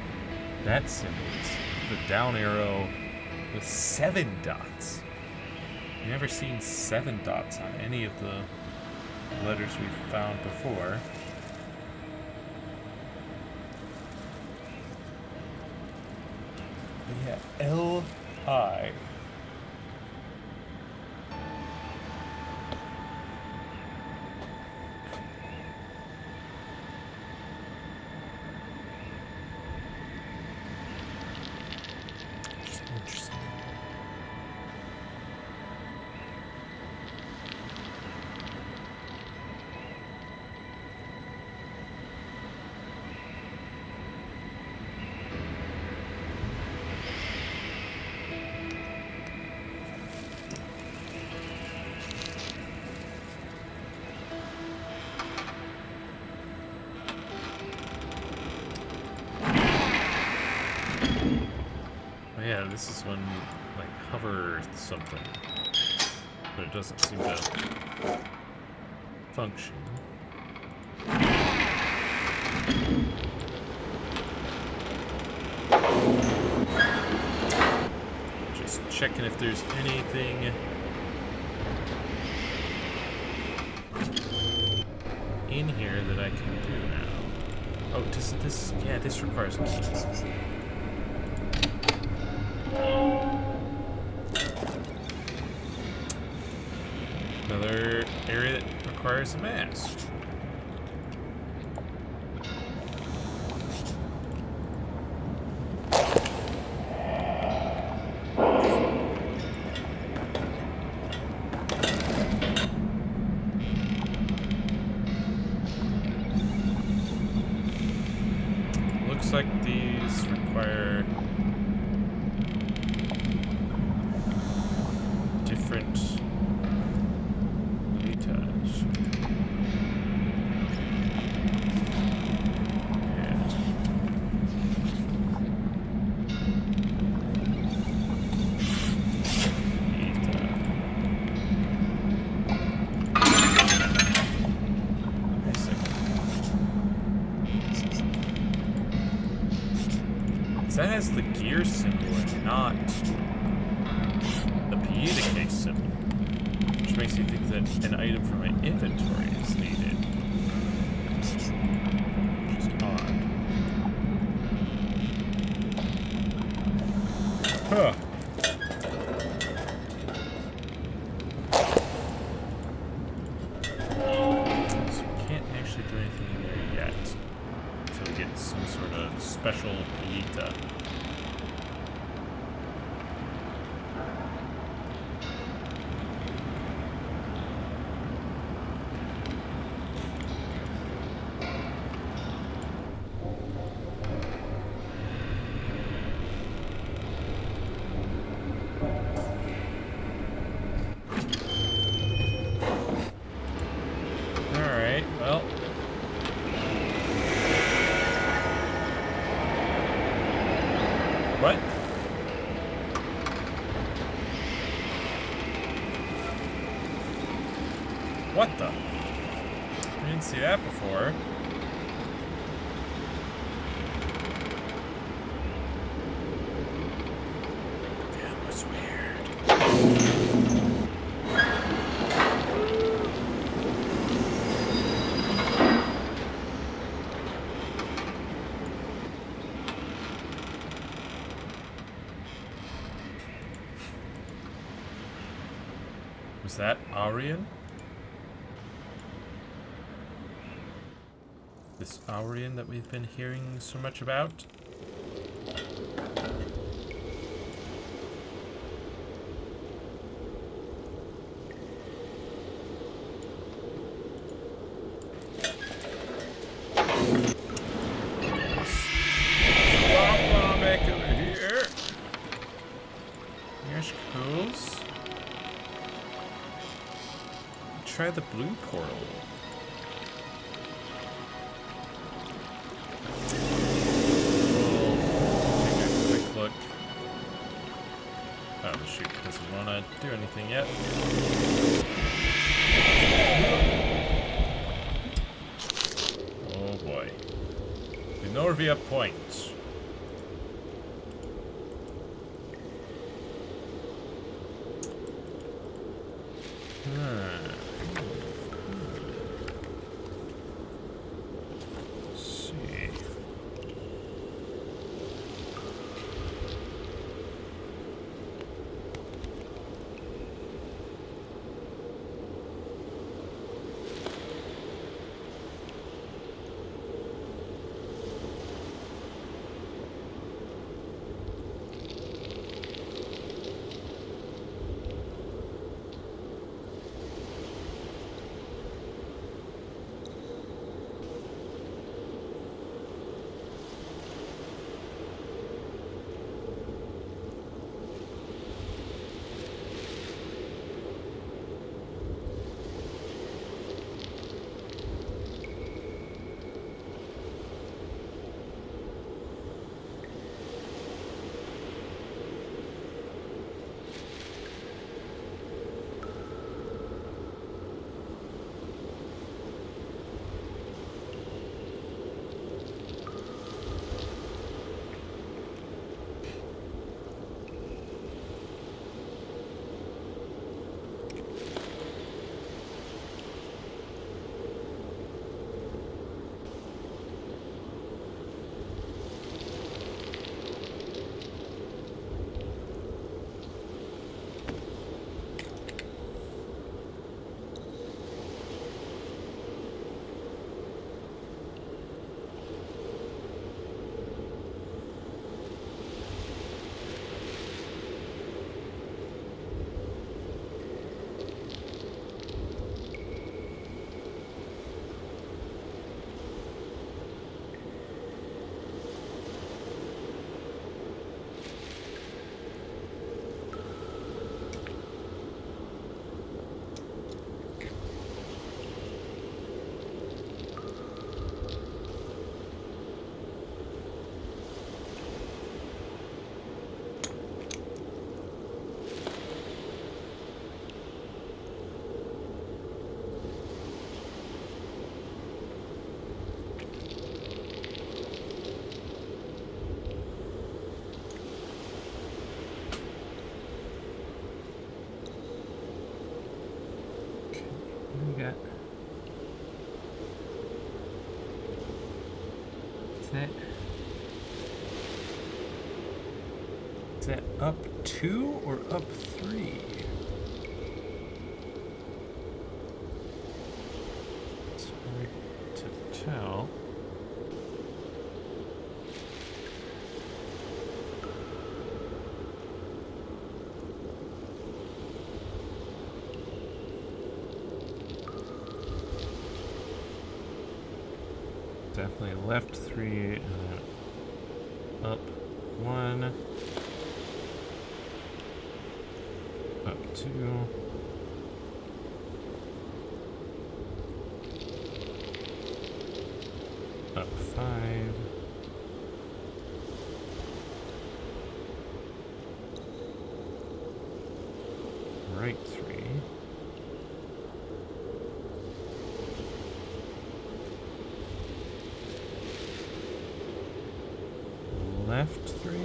that symbol is the down arrow with 7 dots. I've never seen 7 dots on any of the letters we've found before. Yeah, L-I. Interesting. Yeah, this is when, like, hover something, but it doesn't seem to function. Just checking if there's anything in here that I can do now. Oh, this requires a key. Another area that requires a mask. Looks like these require different touch. That has the gear symbol and not the Pieta case symbol, which makes me think that an item from my inventory is needed, which is odd. Huh. What the? I didn't see that before. That was weird. Was that Aurian? This Aurian that we've been hearing so much about? Try the blue portal. We'll take a quick look. Oh shoot, doesn't want to do anything yet. Oh boy. The Norvia Point. Is that up 2 or up 3? It's hard to tell. Definitely left 3 and then up 1. Up 2. Up 5. Right 3. left 3.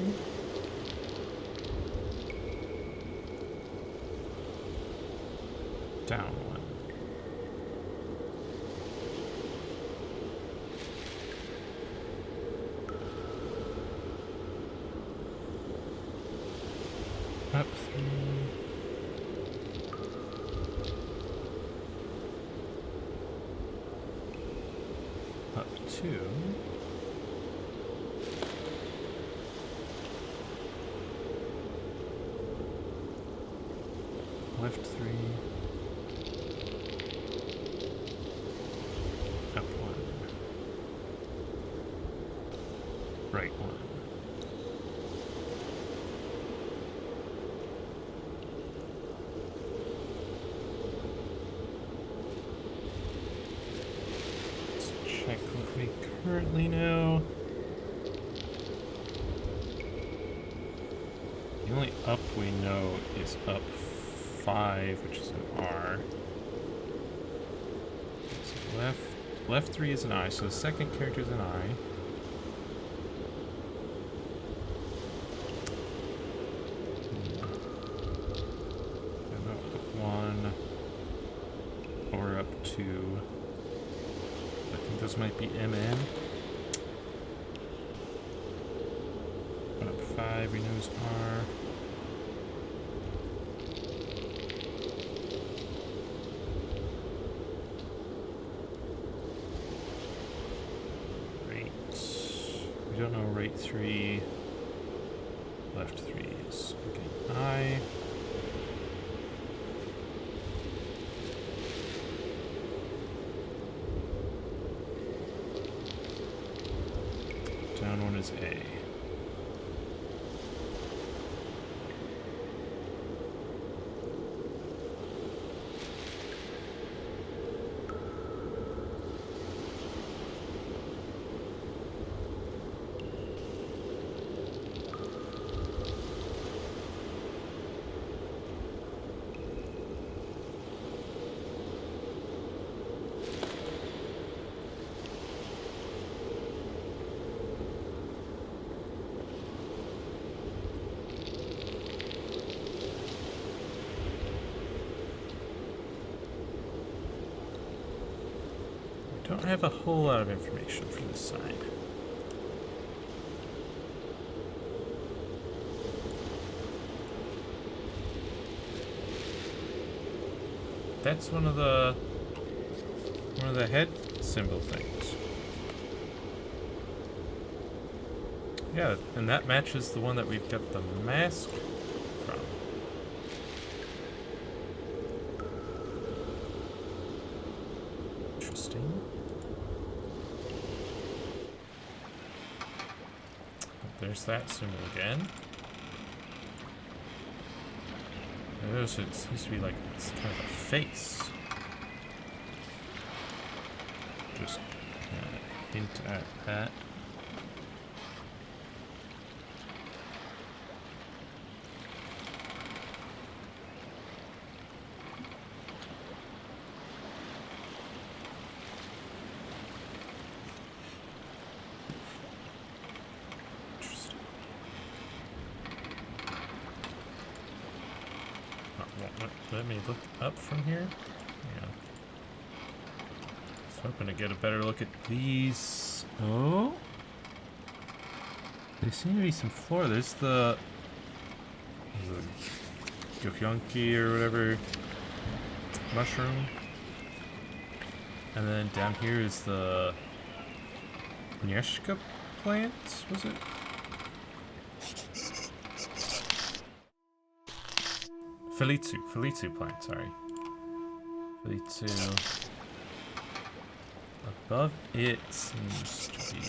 Down 1. Up 3. Up 2. Left 3. Up 1. Right 1. Let's check what we currently know. The only up we know is up 5, which is an R. So left 3 is an I, so the second character is an I. And up 1 or up 2. I think those might be MN. Up 5 we know is R. We don't know right 3, left 3 is again I. Down 1 is A. Don't have a whole lot of information for this side. That's one of the head symbol things. Yeah, and that matches the one that we've got the mask from. Interesting. There's that symbol again. Notice it seems to be like it's kind of a face. Just hint at that. Let me look up from here. Yeah. I was hoping to get a better look at these. Oh. There seem to be some flora. There's the Gyohyanki or whatever mushroom. And then down here is the Nyeshka plant, was it? Felitu plant, sorry. Felitu. Above it seems to be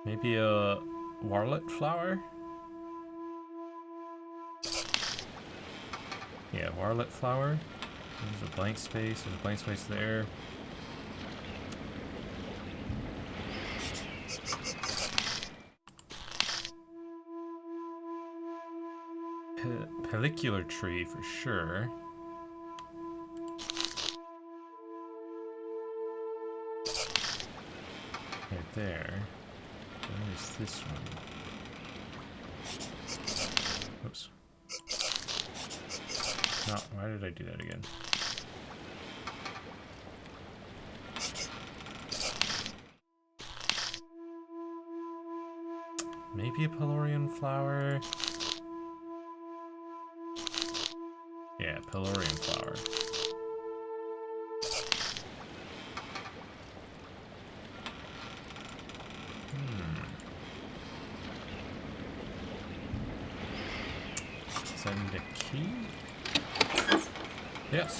maybe a warlet flower? Yeah, warlet flower. There's a blank space, there's a blank space there. Pellicular tree for sure. Right there. Then there's this one. Oops. No, why did I do that again? Maybe a Pelorian flower? Yeah, Pelorian flower. Is that a key? Yes.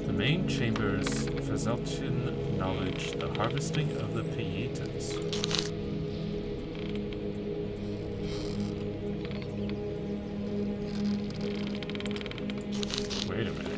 The main chambers, Fazaltian knowledge, the harvesting of the Pietas. Wait a minute.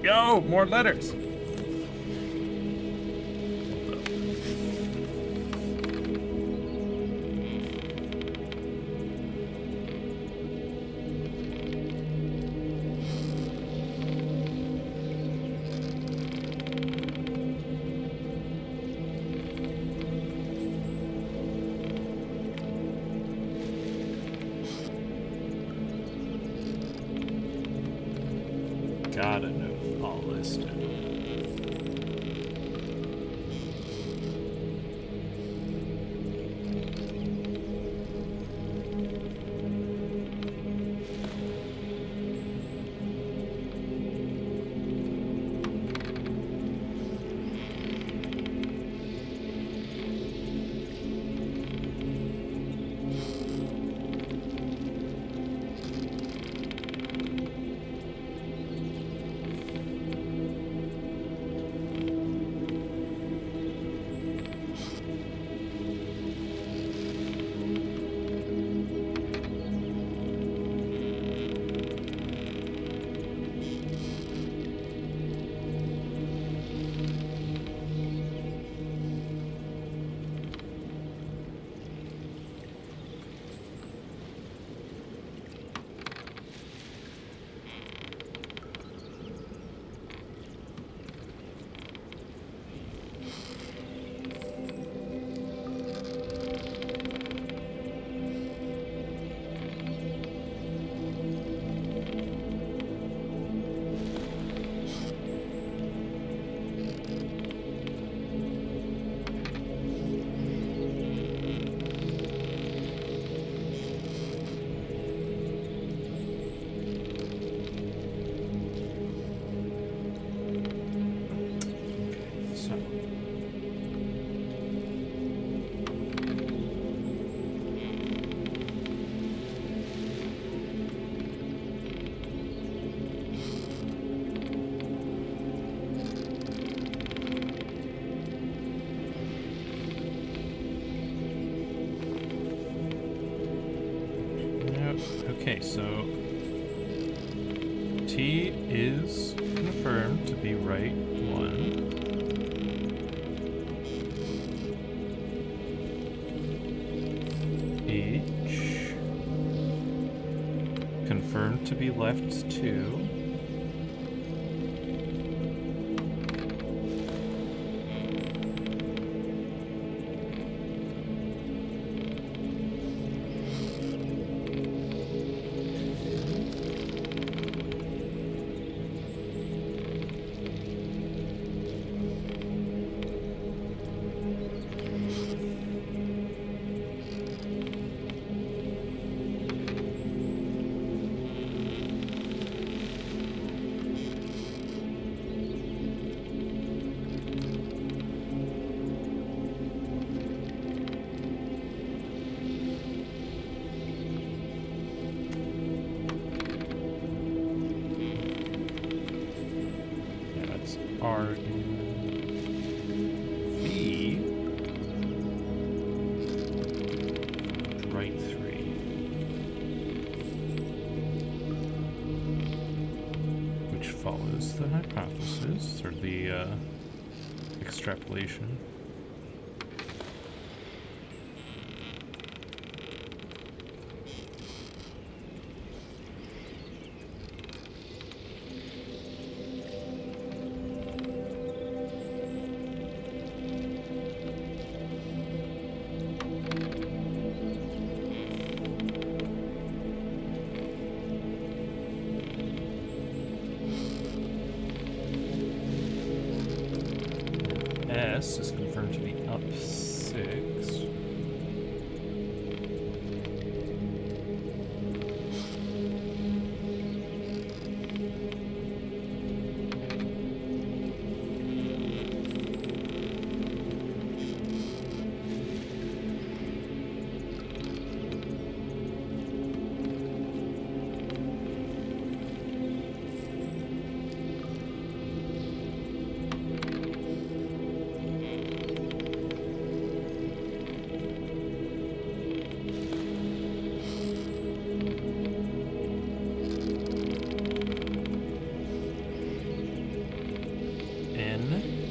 Yo, more letters. Gotta know all this stuff. Okay, so T is confirmed to be right one. H confirmed to be left two. R in V. Right 3. Which follows the hypothesis, or the extrapolation. S is confirmed to be up 6.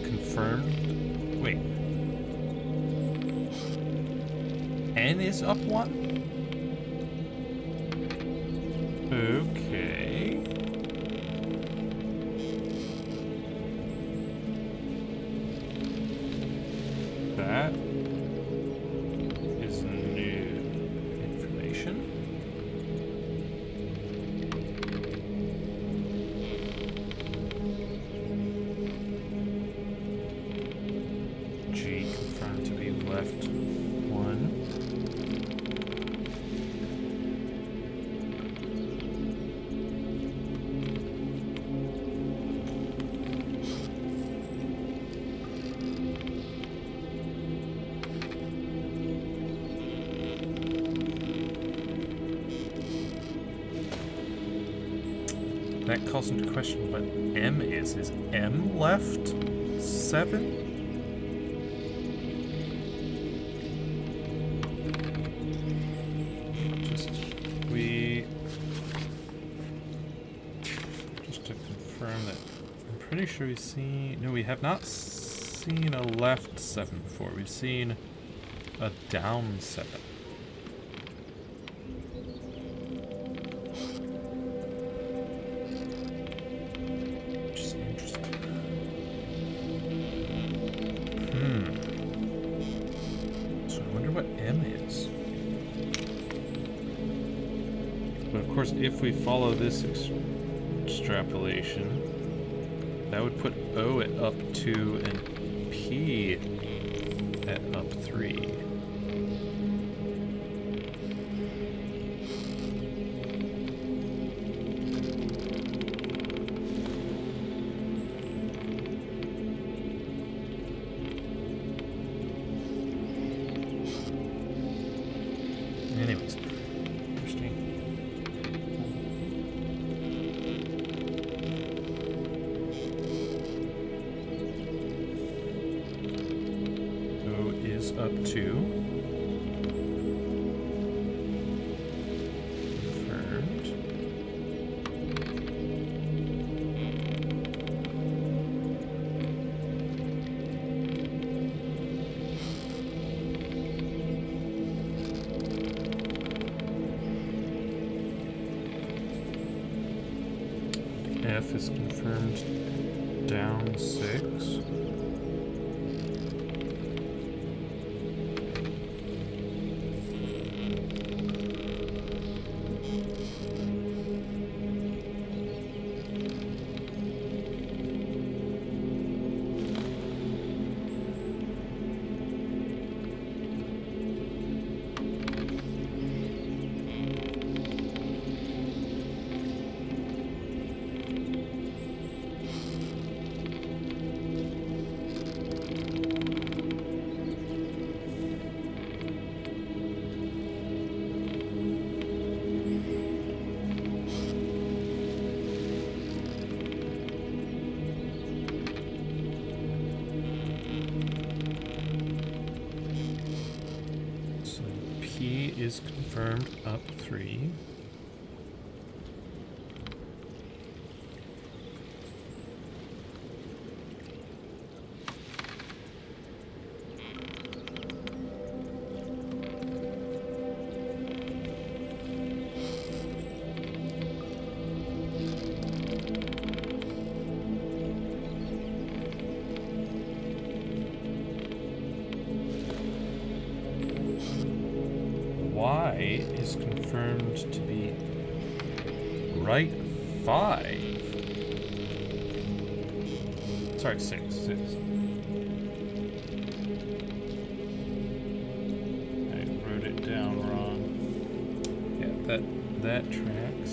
Confirmed. Wait. N is up 1? Okay. That is new information. G confirmed to be left 1. That calls into question what M is. Is M left 7? Just to confirm that, I'm pretty sure we've seen, no, we have not seen a left 7 before. We've seen a down 7. Which is interesting. So I wonder what M is. But of course, if we follow this extrapolation, that would put O at up 2 and P at up 3. Anyways, interesting. Up 2. Confirmed. F is confirmed down 6. is confirmed up 3. Y is confirmed to be right 5. Sorry, 6. I wrote it down wrong. Yeah, that tracks.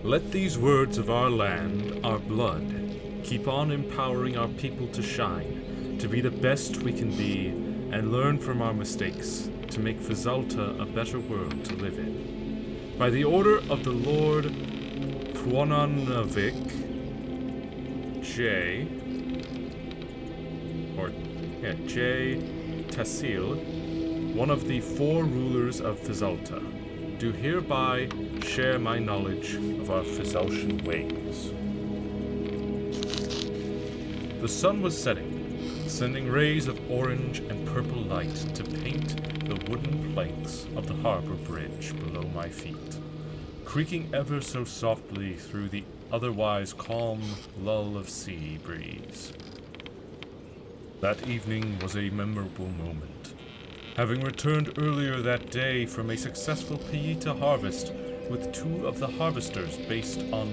Let these words of our land, our blood, keep on empowering our people to shine, to be the best we can be, and learn from our mistakes, to make Fazalta a better world to live in. By the order of the Lord Pwananavik J Tassil, one of the 4 rulers of Fazalta, do hereby share my knowledge of our Fazaltian ways. The sun was setting, sending rays of orange and purple light to paint the wooden planks of the harbor bridge below my feet, creaking ever so softly through the otherwise calm lull of sea breeze. That evening was a memorable moment. Having returned earlier that day from a successful Piita harvest with 2 of the harvesters based on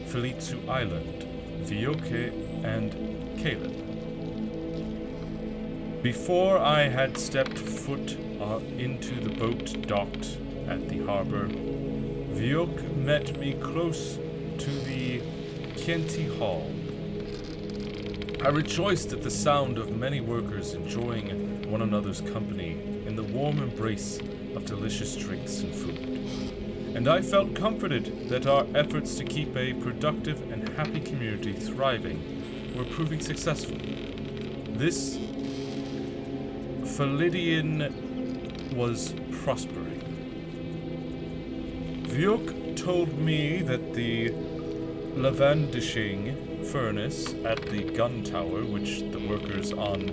Felitsu Island, Vioke and Caleb. Before I had stepped foot into the boat docked at the harbor, Vioke met me close to the Kienti Hall. I rejoiced at the sound of many workers enjoying one another's company in the warm embrace of delicious drinks and food. And I felt comforted that our efforts to keep a productive and happy community thriving were proving successful. This Phalidian was prospering. Vioke told me that the Lavandishing furnace at the gun tower, which the workers on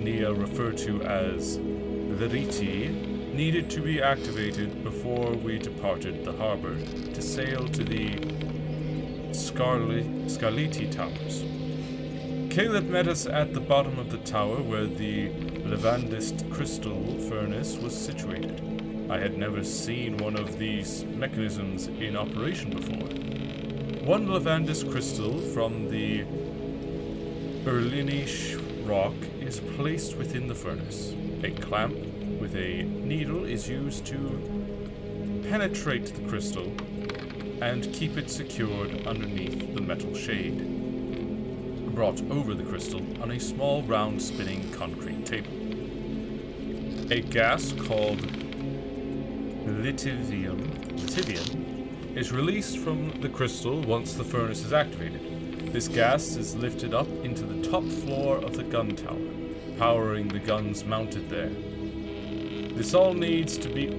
Nia refer to as Veriti, needed to be activated before we departed the harbor to sail to the Scarliti Towers. Caleb met us at the bottom of the tower where the Levandist crystal furnace was situated. I had never seen one of these mechanisms in operation before. One Levandist crystal from the Erlinish rock is placed within the furnace. A clamp with a needle is used to penetrate the crystal and keep it secured underneath the metal shade, brought over the crystal on a small round spinning concrete table. A gas called Litivium is released from the crystal once the furnace is activated. This gas is lifted up into the top floor of the gun tower, powering the guns mounted there. This all needs to be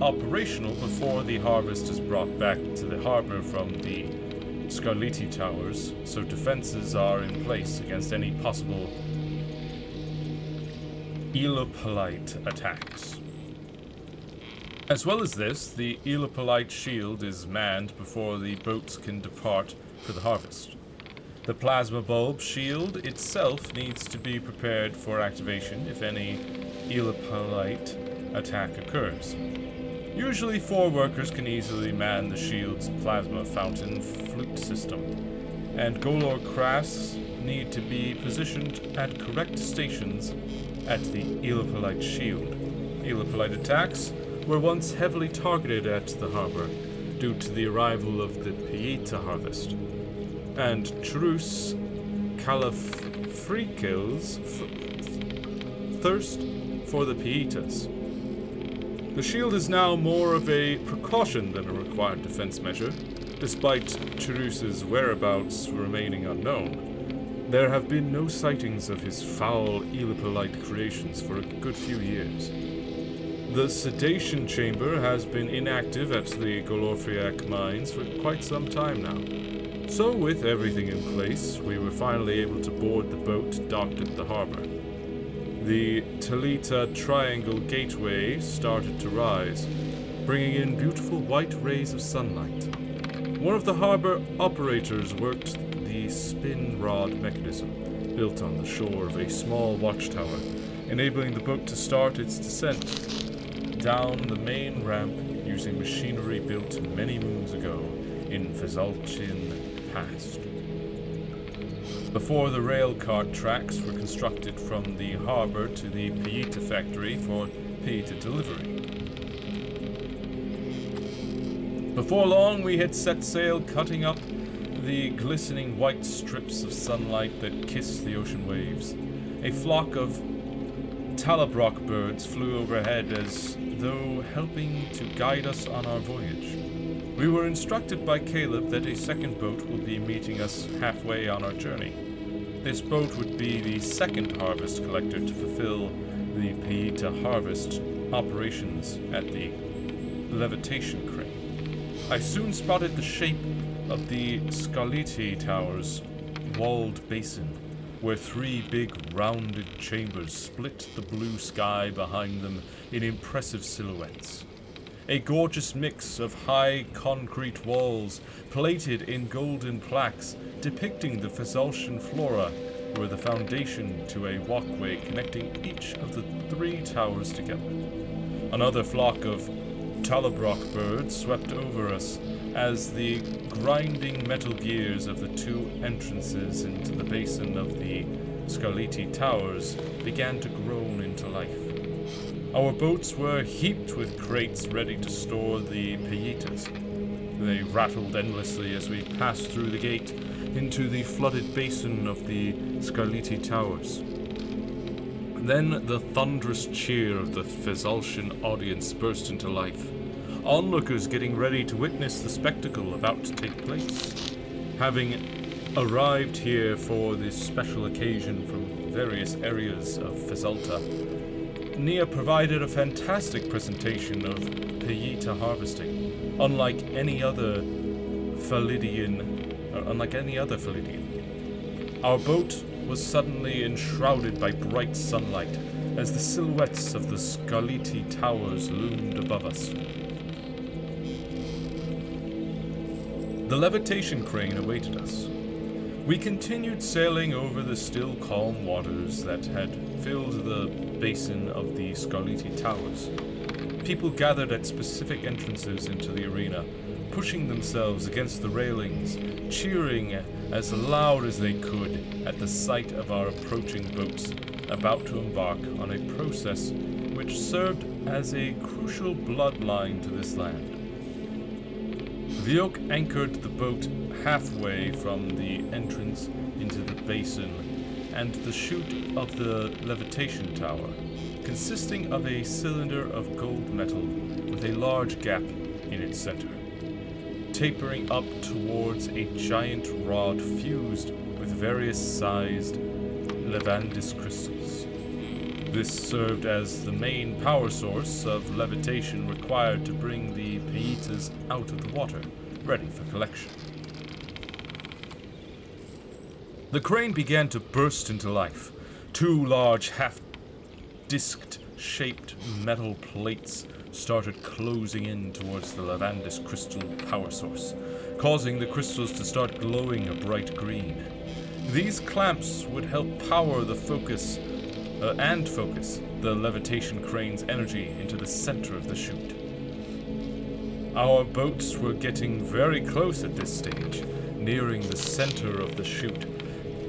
operational before the harvest is brought back to the harbor from the Scarliti Towers, so defenses are in place against any possible Elopolite attacks. As well as this, the Elopolite shield is manned before the boats can depart for the harvest. The plasma bulb shield itself needs to be prepared for activation if any Elapolite attack occurs. Usually 4 workers can easily man the shield's plasma fountain flute system, and Golor crafts need to be positioned at correct stations at the Elapolite shield. Elapolite attacks were once heavily targeted at the harbor due to the arrival of the Pieta harvest, and Chirrus Calafriquel's thirst for the Pietas. The shield is now more of a precaution than a required defense measure, despite Chirrus's whereabouts remaining unknown. There have been no sightings of his foul Elapolite creations for a good few years. The sedation chamber has been inactive at the Golorfiak mines for quite some time now. So with everything in place, we were finally able to board the boat docked at the harbor. The Talita Triangle Gateway started to rise, bringing in beautiful white rays of sunlight. One of the harbor operators worked the spin rod mechanism, built on the shore of a small watchtower, enabling the boat to start its descent down the main ramp using machinery built many moons ago in Fezalchin past. Before the rail cart tracks were constructed from the harbor to the Pieta factory for Pieta delivery. Before long, we had set sail, cutting up the glistening white strips of sunlight that kiss the ocean waves. A flock of Talabrock birds flew overhead as though helping to guide us on our voyage. We were instructed by Caleb that a second boat would be meeting us halfway on our journey. This boat would be the second harvest collector to fulfill the Pieta harvest operations at the levitation crane. I soon spotted the shape of the Scarlatti Tower's walled basin, where 3 big rounded chambers split the blue sky behind them in impressive silhouettes. A gorgeous mix of high concrete walls plated in golden plaques depicting the Fezalcian flora were the foundation to a walkway connecting each of the 3 towers together. Another flock of Talabrock birds swept over us as the grinding metal gears of the 2 entrances into the basin of the Scarlatti Towers began to groan into life. Our boats were heaped with crates ready to store the Pietas. They rattled endlessly as we passed through the gate into the flooded basin of the Scarlatti Towers. Then the thunderous cheer of the Fezalcian audience burst into life, onlookers getting ready to witness the spectacle about to take place. Having arrived here for this special occasion from various areas of Fezalta, Nia provided a fantastic presentation of Pieta harvesting, unlike any other Phalidian. Our boat was suddenly enshrouded by bright sunlight as the silhouettes of the Scarlatti Towers loomed above us. The levitation crane awaited us. We continued sailing over the still calm waters that had filled the basin of the Scarlatti Towers. People gathered at specific entrances into the arena, pushing themselves against the railings, cheering as loud as they could at the sight of our approaching boats, about to embark on a process which served as a crucial bloodline to this land. Viok anchored the boat halfway from the entrance into the basin and the chute of the levitation tower, consisting of a cylinder of gold metal with a large gap in its center, tapering up towards a giant rod fused with various sized Levandis crystals. This served as the main power source of levitation required to bring the Pietas out of the water, ready for collection. The crane began to burst into life. 2 large half-disc-shaped metal plates started closing in towards the Levandis crystal power source, causing the crystals to start glowing a bright green. These clamps would help power the focus the levitation crane's energy into the center of the chute. Our boats were getting very close at this stage, nearing the center of the chute,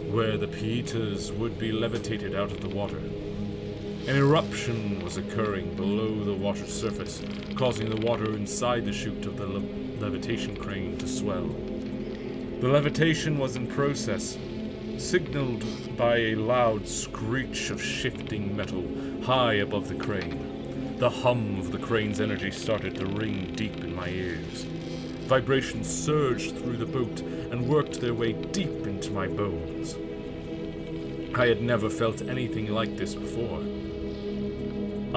where the Pietas would be levitated out of the water. An eruption was occurring below the water surface, causing the water inside the chute of the levitation crane to swell. The levitation was in process, signaled by a loud screech of shifting metal high above the crane. The hum of the crane's energy started to ring deep in my ears. Vibrations surged through the boat and worked their way deep into my bones. I had never felt anything like this before.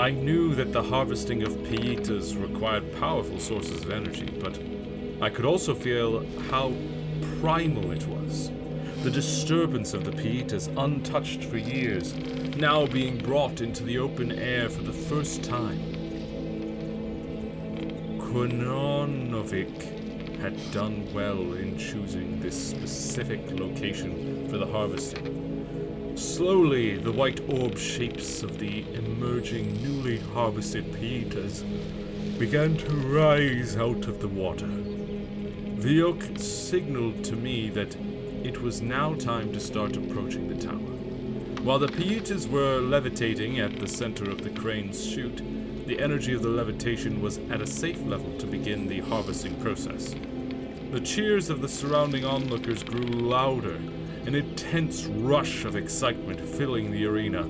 I knew that the harvesting of Pietas required powerful sources of energy, but I could also feel how primal it was. The disturbance of the Pietas, untouched for years, now being brought into the open air for the first time. Quinonovic had done well in choosing this specific location for the harvesting. Slowly, the white orb shapes of the emerging, newly harvested Pietas began to rise out of the water. Viok signaled to me that it was now time to start approaching the tower. While the Pietas were levitating at the center of the crane's chute, the energy of the levitation was at a safe level to begin the harvesting process. The cheers of the surrounding onlookers grew louder, an intense rush of excitement filling the arena,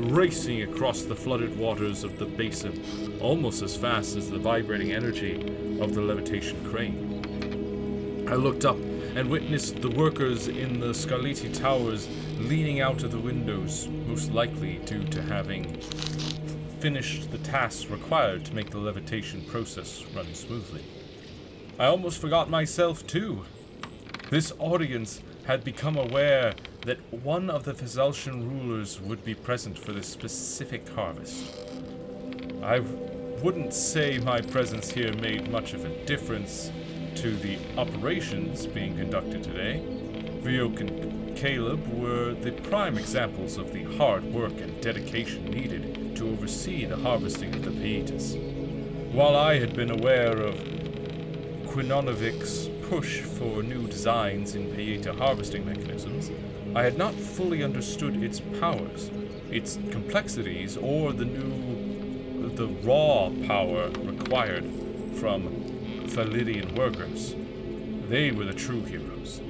racing across the flooded waters of the basin, almost as fast as the vibrating energy of the levitation crane. I looked up and witnessed the workers in the Scarlatti Towers leaning out of the windows, most likely due to having finished the tasks required to make the levitation process run smoothly. I almost forgot myself, too. This audience had become aware that one of the Fezeltian rulers would be present for this specific harvest. I wouldn't say my presence here made much of a difference to the operations being conducted today. Viok and Caleb were the prime examples of the hard work and dedication needed to oversee the harvesting of the Pietas. While I had been aware of Quinonovic's push for new designs in Pieta harvesting mechanisms, I had not fully understood its powers, its complexities, or the raw power required from Phalidian workers. They were the true heroes.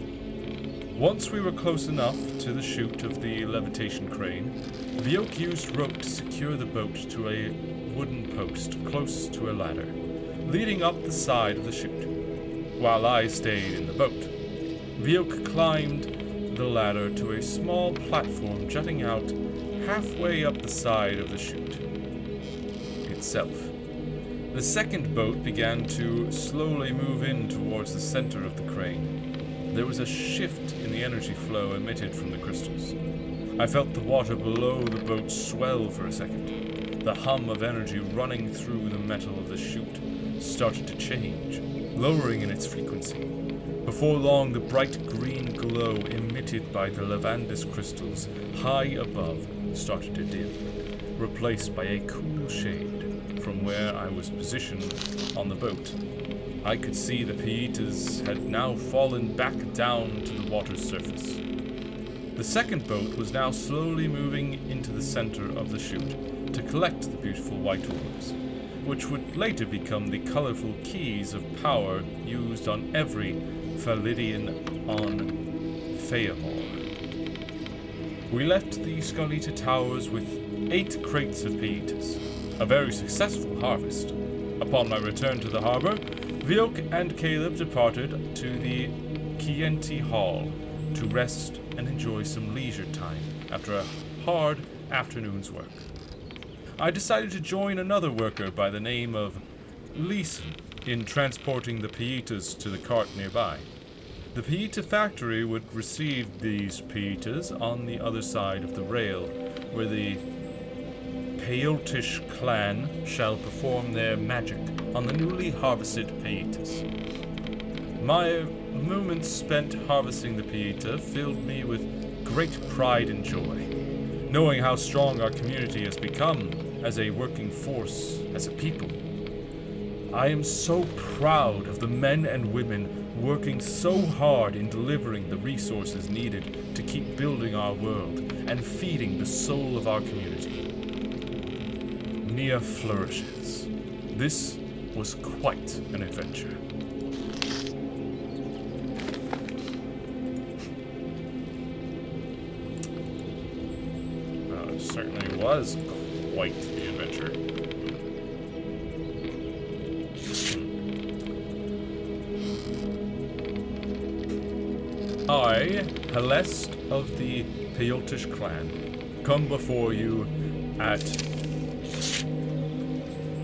Once we were close enough to the chute of the levitation crane, Viok used rope to secure the boat to a wooden post close to a ladder, leading up the side of the chute, while I stayed in the boat. Viok climbed the ladder to a small platform jutting out halfway up the side of the chute itself. The second boat began to slowly move in towards the center of the crane. There was a shift in the energy flow emitted from the crystals. I felt the water below the boat swell for a second. The hum of energy running through the metal of the chute started to change, lowering in its frequency. Before long, the bright green glow emitted by the Lavandis crystals high above started to dim, replaced by a cool shade from where I was positioned on the boat. I could see the Pietas had now fallen back down to the water's surface. The second boat was now slowly moving into the center of the chute to collect the beautiful white orbs, which would later become the colorful keys of power used on every Phalidian on Feamor. We left the Scarlatti Towers with 8 crates of Pietas, a very successful harvest. Upon my return to the harbor, Viok and Caleb departed to the Chienti Hall to rest and enjoy some leisure time after a hard afternoon's work. I decided to join another worker by the name of Leeson in transporting the Pietas to the cart nearby. The Pieta factory would receive these Pietas on the other side of the rail, where the Peyotish clan shall perform their magic on the newly harvested Pietas. My moments spent harvesting the Pieta filled me with great pride and joy, knowing how strong our community has become as a working force, as a people. I am so proud of the men and women working so hard in delivering the resources needed to keep building our world and feeding the soul of our community. Nia flourishes. This was quite an adventure. Well, it certainly was quite the adventure. I, Helest of the Peyotish clan, come before you at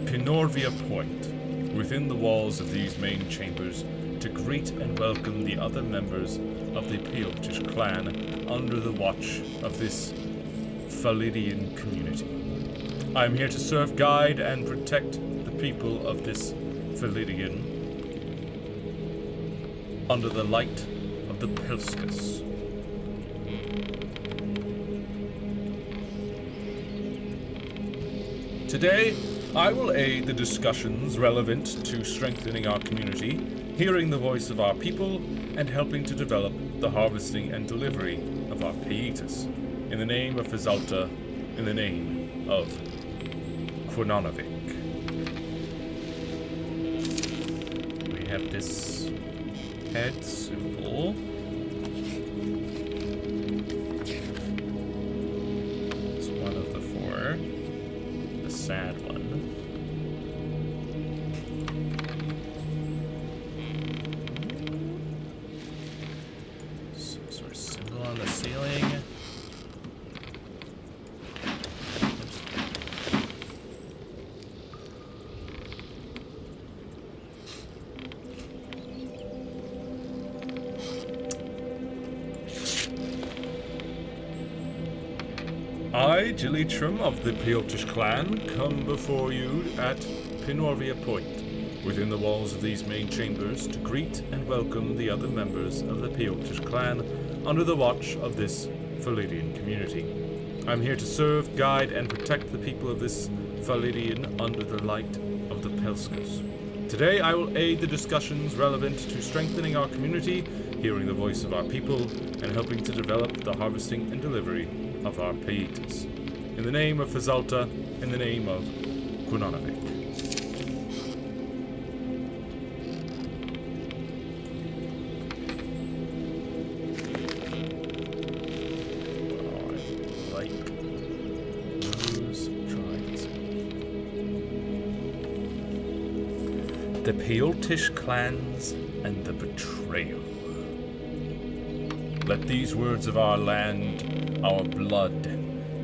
Pinorvia Point, within the walls of these main chambers, to greet and welcome the other members of the Peyotish clan under the watch of this Phalidian community. I am here to serve, guide, and protect the people of this Phalidian under the light of the Pilskus. Today, I will aid the discussions relevant to strengthening our community, hearing the voice of our people, and helping to develop the harvesting and delivery of our Peyitas. In the name of Fizalta, in the name of Quinonovic. We have this head symbol. It's one of the four. The sad one. Some sort of symbol on the ceiling. I, Gilitrum of the Peyotish clan, come before you at Pinorvia Point, within the walls of these main chambers, to greet and welcome the other members of the Peyotish clan under the watch of this Phalidian community. I'm here to serve, guide, and protect the people of this Phalidian under the light of the Pelskus. Today I will aid the discussions relevant to strengthening our community, hearing the voice of our people, and helping to develop the harvesting and delivery of our Peyitas. In the name of Fizalta, in the name of Quinonovic. Oh, I like those drawings. The Peyotish clans and the betrayal. Let these words of our land, our blood,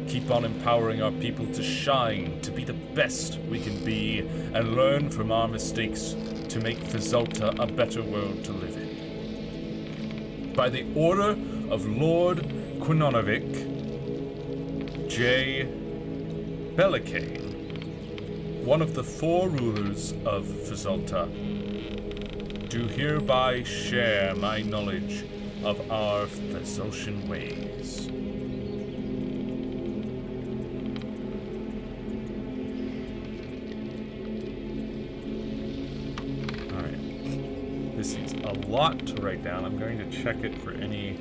keep on empowering our people to shine, to be the best we can be, and learn from our mistakes to make Fizalta a better world to live in. By the order of Lord Quinonovic J. Bellicane, one of the four rulers of Fizalta, do hereby share my knowledge of our Fezoshan ways. Alright. This is a lot to write down. I'm going to check it for any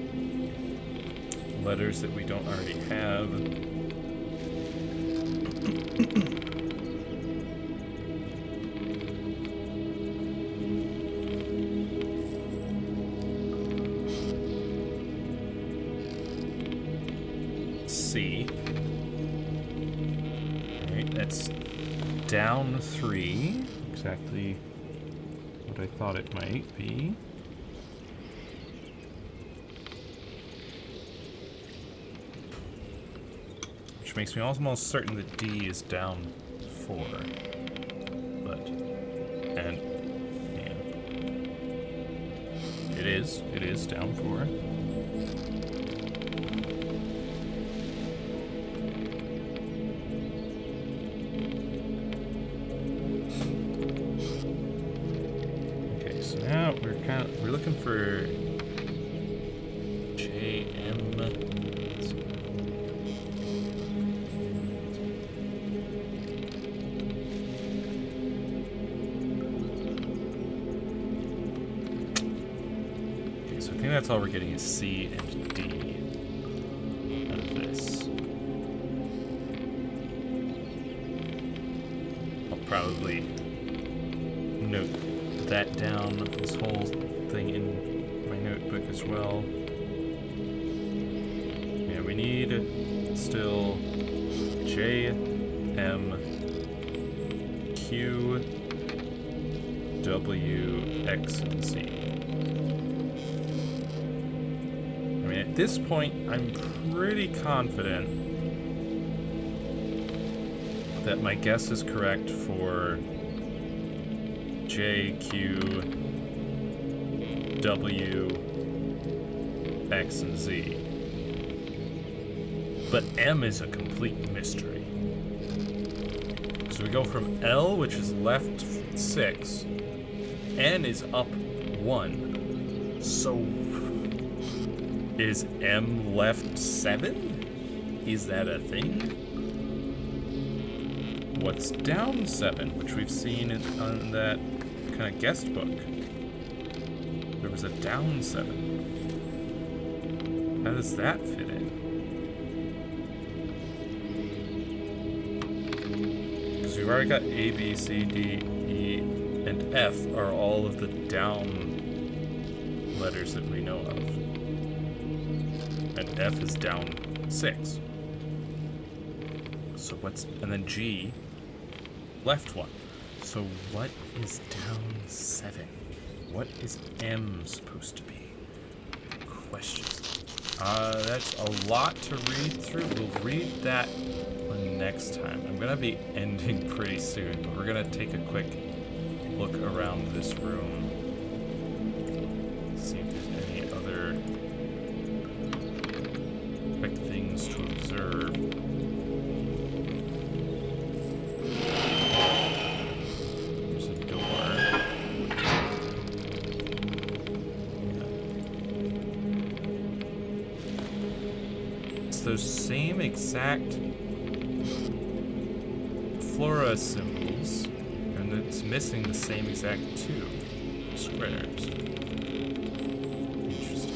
letters that we don't already have. C. Alright, that's down 3. Exactly what I thought it might be. Which makes me almost certain that D is down 4. But, and, yeah. It is down 4. We're looking for JM. that's all we're getting is C and D out of this. I'll probably note that down, this whole thing in my notebook as well. Yeah, we need still J, M, Q, W, X, and Z. I mean, at this point, I'm pretty confident that my guess is correct for J, Q, W, X, and Z. But M is a complete mystery. So we go from L, which is left 6, N is up 1. So is M left 7? Is that a thing? What's down 7, which we've seen on that kind of guest book? There was a down 7. How does that fit in? Because we've already got A, B, C, D, E, and F are all of the down letters that we know of. And F is down 6. So what's, and then G, left 1. So what is down 7? What is M supposed to be? Questions. That's a lot to read through. We'll read that one next time. I'm gonna be ending pretty soon, but we're gonna take a quick look around this room. See if there's any other quick things to observe. There's a door. It's those same exact flora symbols, and it's missing the same exact 2 squares. Interesting.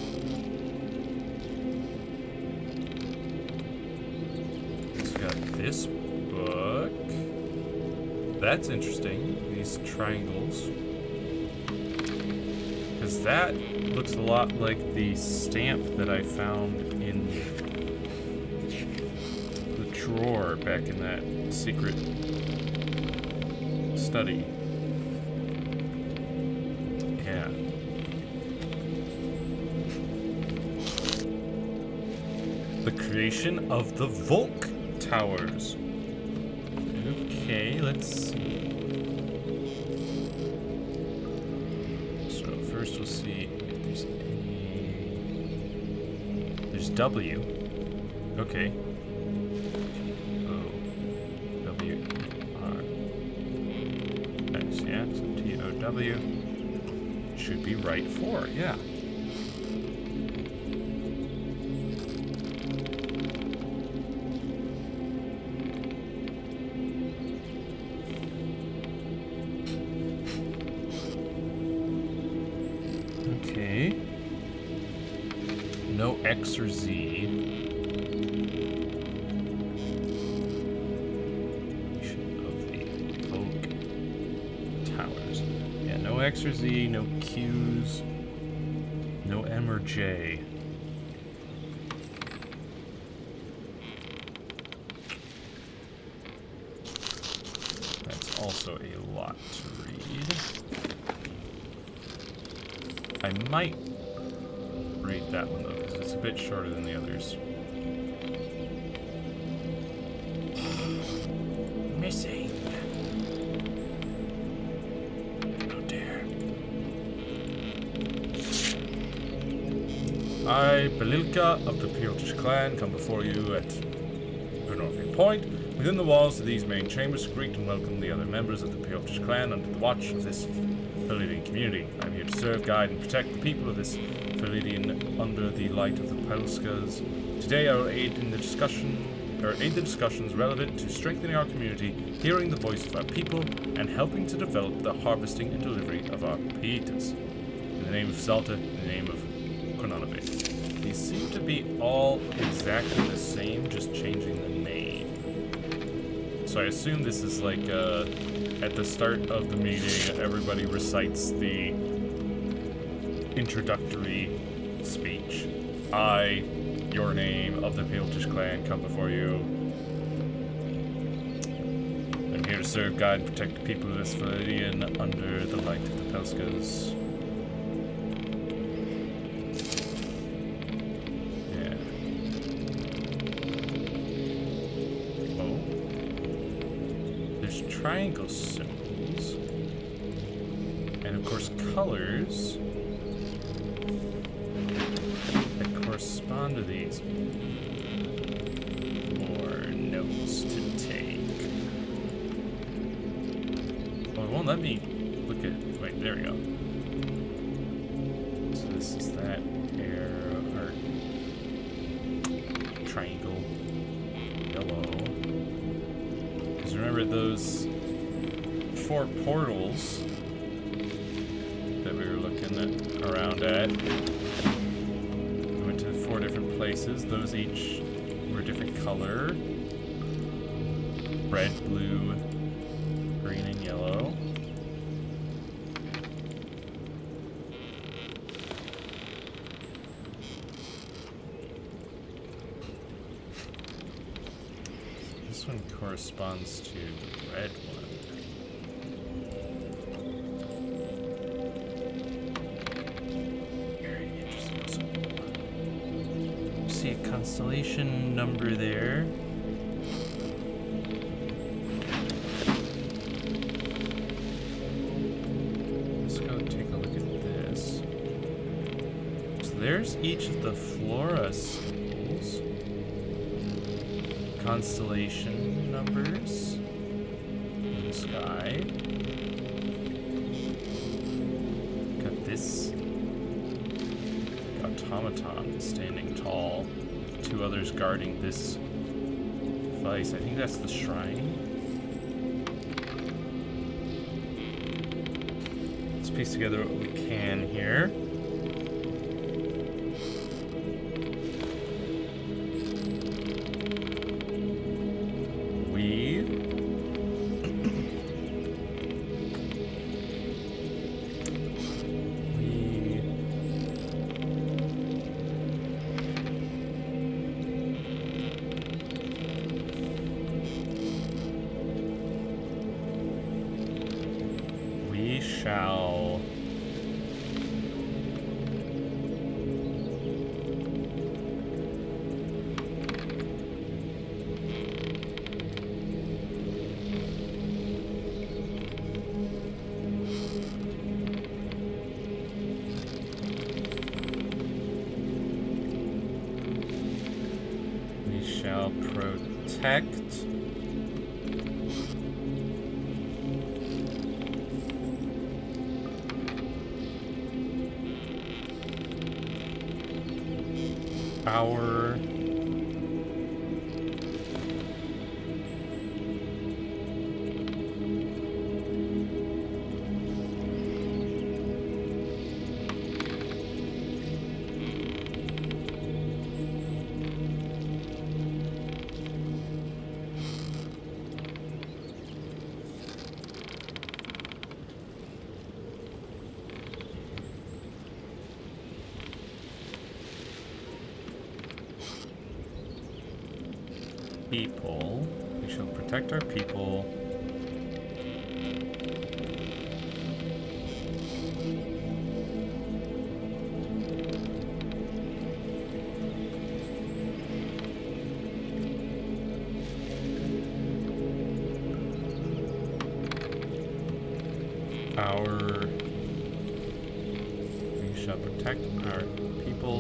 So we got this book. That's interesting, these triangles. Because that looks a lot like the stamp that I found in the drawer back in that secret study. Yeah. The creation of the Volk Towers. Okay, let's see. So first we'll see if there's any... There's W. Okay. Yeah, so T-O-W should be right 4, yeah. Okay. No X or Z. X or Z, no Q's, no M or J. That's also a lot to read. I might read that one though, because it's a bit shorter than the others. Missing. I, Belilka of the Piotrich clan, come before you at Bernorfian Point, within the walls of these main chambers, to greet and welcome the other members of the Piotrich clan under the watch of this Philidian community. I am here to serve, guide, and protect the people of this Philidian under the light of the Polskas. Today I will aid the discussions relevant to strengthening our community, hearing the voice of our people, and helping to develop the harvesting and delivery of our pietas. In the name of Zalta, in the name of Okinabe. These seem to be all exactly the same, just changing the name. So I assume this is like at the start of the meeting, everybody recites the introductory speech. I, your name, of the Peeltish clan, come before you. I'm here to serve, guide, and protect the people of this Viridian under the light of the Pelskas. Yeah. Oh. There's triangle symbols. And of course colors that correspond to these. More notes to take. Well, it won't let me look at... Wait, there we go. So this is that arrow, or triangle, yellow. Because remember those 4 portals that we were looking around at? We went to 4 different places. Those each were a different color. Red, blue, green, and yellow. This one corresponds to the red one. Very interesting. See a constellation number there. Let's go take a look at this. So there's each of the flora symbols. Constellation numbers in the sky. Got this automaton standing tall, 2 others guarding this device. I think that's the shrine. Let's piece together what we can here. Shall protect our people. We shall protect our people. We shall protect our people.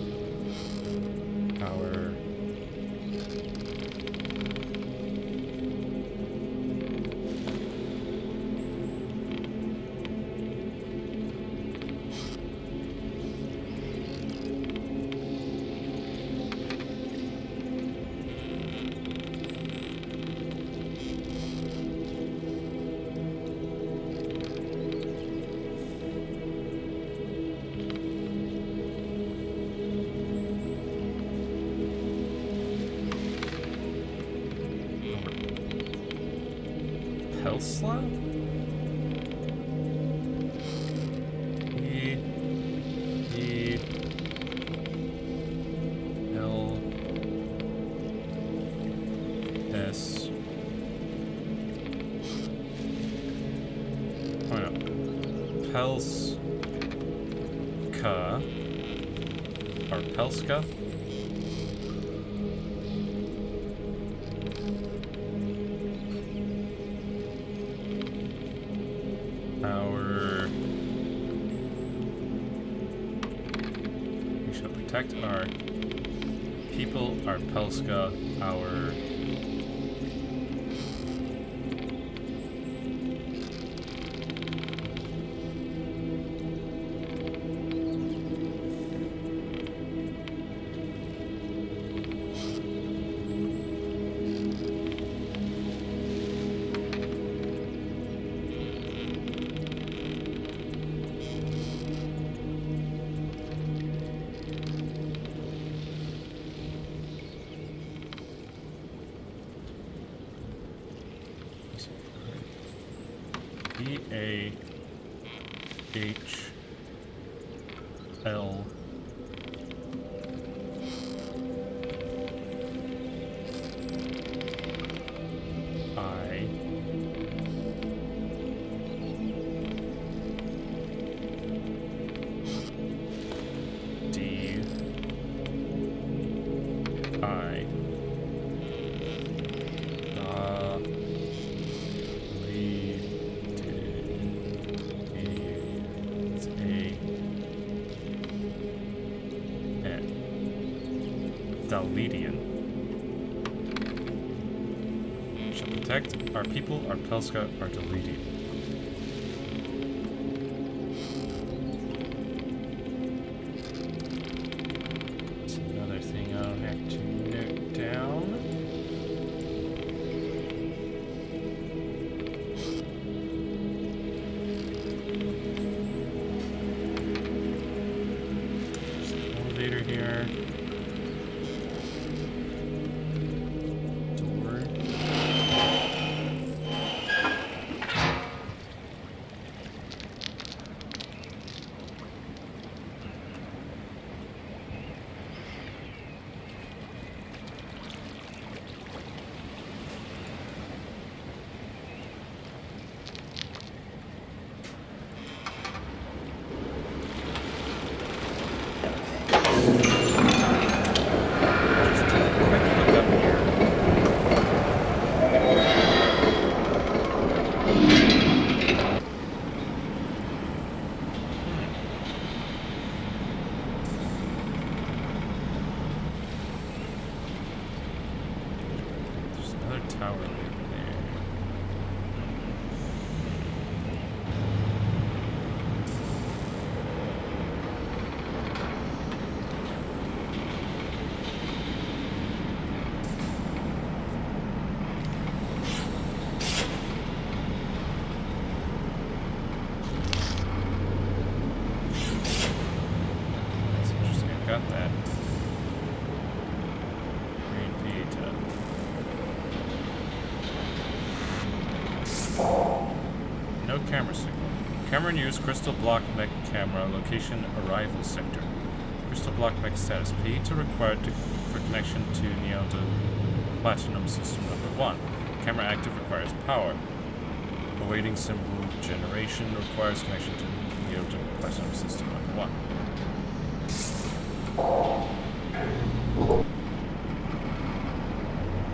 Tesla? E-E-L-S. Oh no. Pelska. Or Pelska? We shall protect our people, our Pelska, our E-A-H-L I D I Dalmedian. Shall protect our people, our Pelska, our Dalmedian. That's another thing I'll have to note down. There's an elevator here. Tower over there. That's interesting. I've got that. Green Pieta. No camera signal. Cameron used Crystal Block Mech camera location arrival sector. Crystal Block Mech status P to required for connection to Neota Platinum System number 1. Camera active requires power. Awaiting symbol generation requires connection to Neota Platinum System number 1.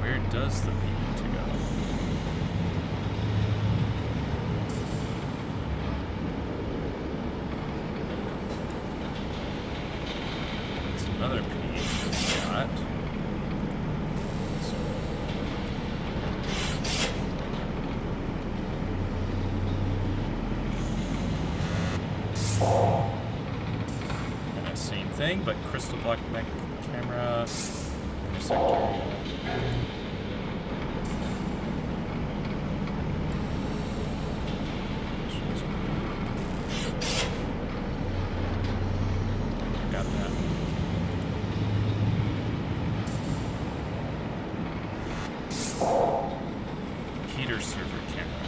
Where does the P need to go? Another P got. And the same thing, but Crystal Block Mech camera intersector. Got that. Heater server camera.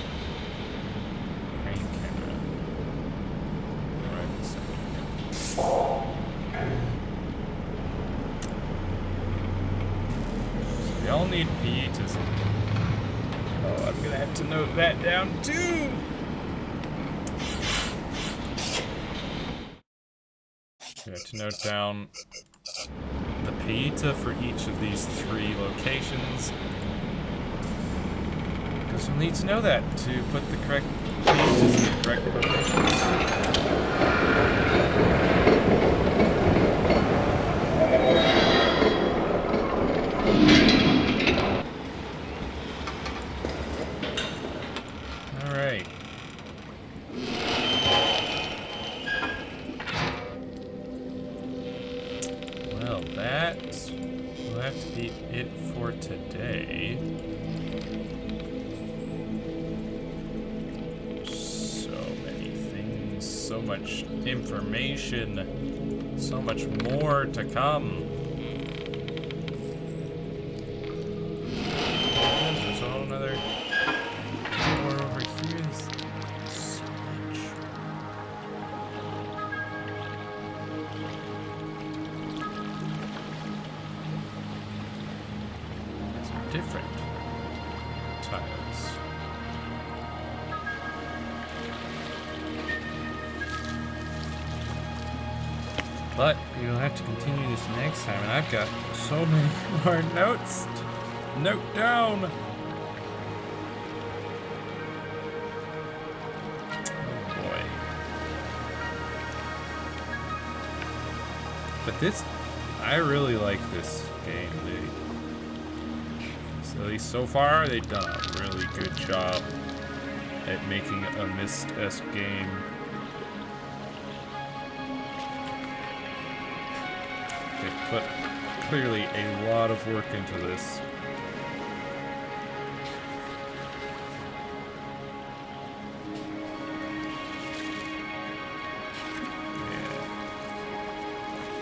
need pietas. Oh, I'm gonna have to note that down too. We have to note down the pizza for each of these 3 locations. Because we'll need to know that to put the correct pizzas in the correct locations. Alright. Well, that will have to be it for today. So many things, so much information, so much more to come. There's a whole nother door over here. There's so much. Different tiles. But you'll have to continue this next time, and I've got so many more notes to note down. Oh boy. But this, I really like this game, dude. At least so far, they've done a really good job at making a Myst-esque game. They've put clearly a lot of work into this. Yeah.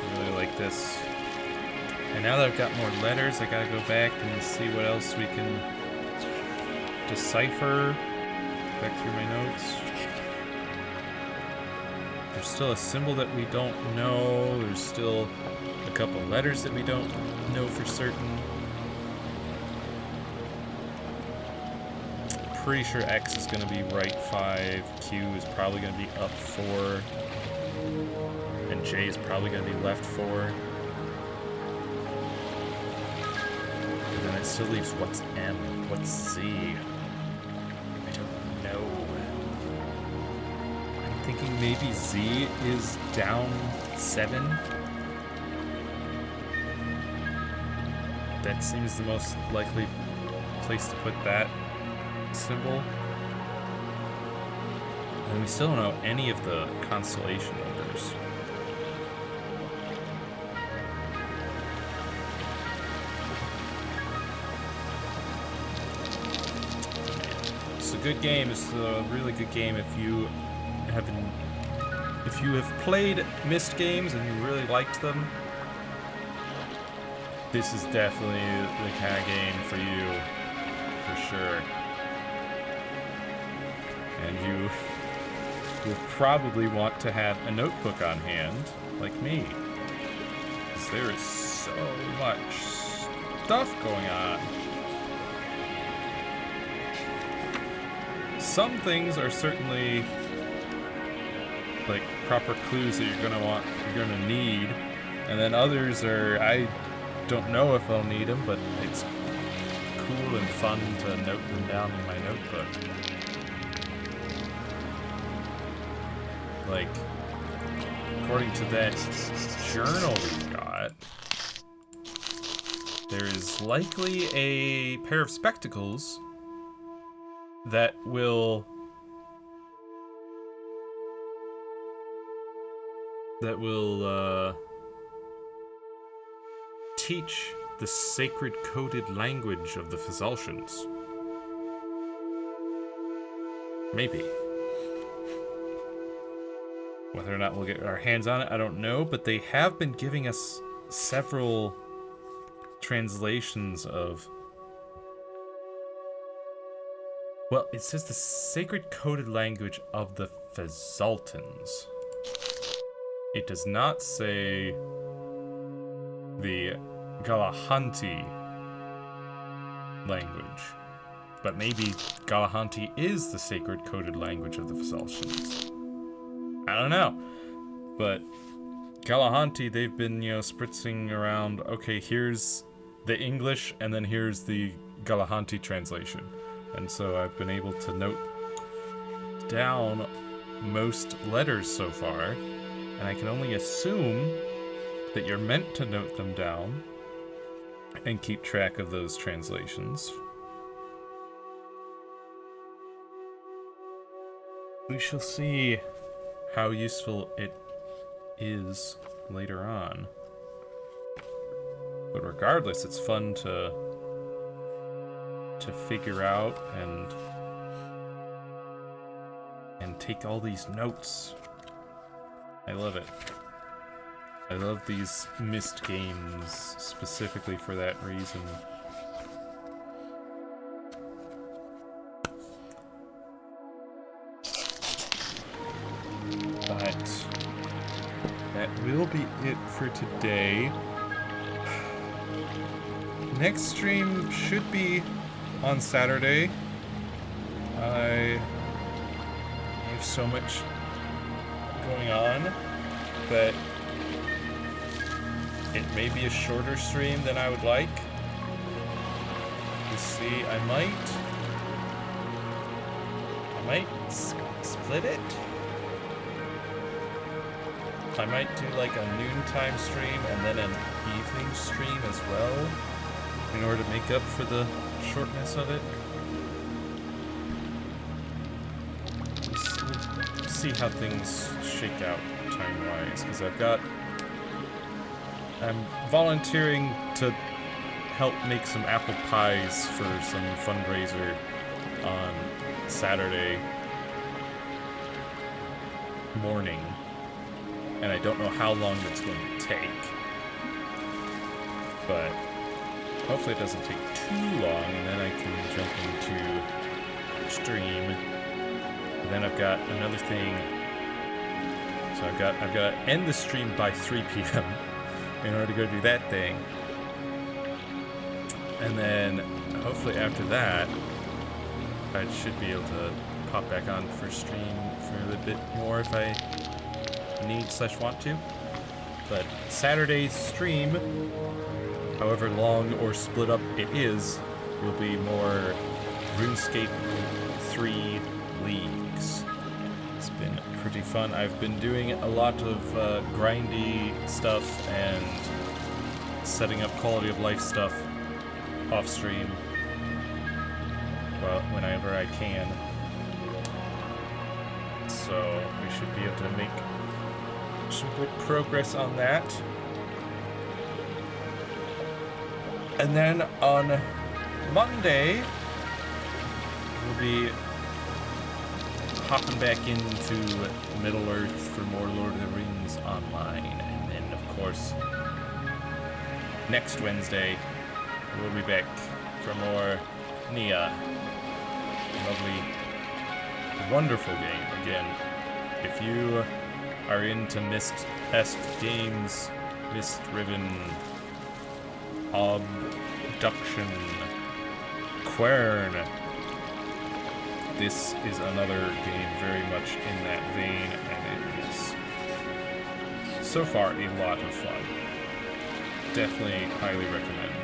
I really like this. And now that I've got more letters, I gotta go back and see what else we can decipher. Back through my notes. There's still a symbol that we don't know. There's still a couple letters that we don't know for certain. Pretty sure X is gonna be right 5, Q is probably gonna be up 4, and J is probably gonna be left 4. It still leaves what's M, what's Z. I don't know. I'm thinking maybe Z is down 7. That seems the most likely place to put that symbol. And we still don't know any of the constellation numbers. It's a good game. It's a really good game if you have played Myst games and you really liked them. This is definitely the kind of game for you, for sure. And you will probably want to have a notebook on hand, like me, because there is so much stuff going on. Some things are certainly like proper clues that you're gonna need, and then others are, I don't know if I'll need them, but it's cool and fun to note them down in my notebook. Like, according to that journal we got, there is likely a pair of spectacles that will teach the sacred coded language of the Fezaltians. Maybe. Whether or not we'll get our hands on it, I don't know, but they have been giving us several translations of... Well, it says the sacred coded language of the Fezaltans. It does not say the Galahanti language. But maybe Galahanti is the sacred coded language of the Vasaltians. I don't know. But Galahanti, they've been, spritzing around, okay, here's the English, and then here's the Galahanti translation. And so I've been able to note down most letters so far, and I can only assume that you're meant to note them down and keep track of those translations. We shall see how useful it is later on. But regardless, it's fun to figure out and take all these notes. I love it. I love these Myst games specifically for that reason. But that will be it for today. Next stream should be on Saturday. I have so much going on that it may be a shorter stream than I would like. You see, I might split it. I might do like a noontime stream and then an evening stream as well, in order to make up for the shortness of it. We'll see how things shake out time-wise, because I'm volunteering to help make some apple pies for some fundraiser on Saturday morning, and I don't know how long that's going to take, but hopefully it doesn't take too long, and then I can jump into stream. And then I've got another thing. So I've got to end the stream by 3 p.m. in order to go do that thing. And then hopefully after that, I should be able to pop back on for stream for a little bit more if I need/want to. But Saturday's stream, however long or split up it is, will be more RuneScape 3 leagues. It's been pretty fun. I've been doing a lot of grindy stuff and setting up quality of life stuff off stream, well, whenever I can. So we should be able to make some good progress on that. And then on Monday, we'll be hopping back into Middle-earth for more Lord of the Rings Online. And then, of course, next Wednesday, we'll be back for more Nia. Lovely, wonderful game. Again, if you are into Myst-esque games, Myst-Riven, Obduction, Quern, this is another game very much in that vein, and it is so far a lot of fun. Definitely highly recommend.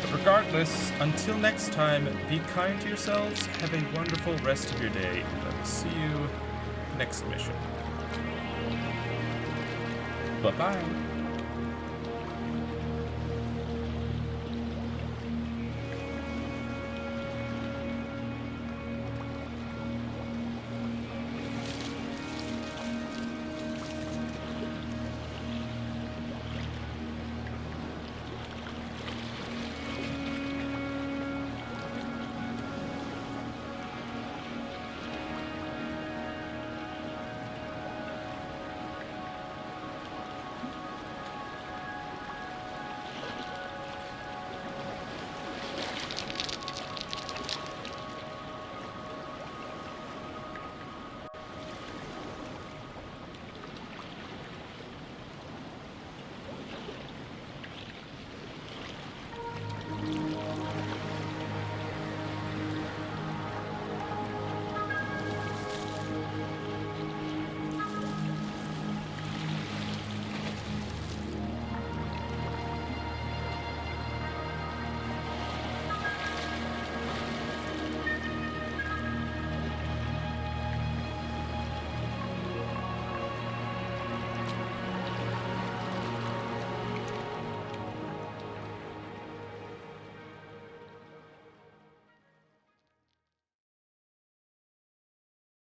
But regardless, until next time, be kind to yourselves, have a wonderful rest of your day, and I will see you next mission. Bye-bye.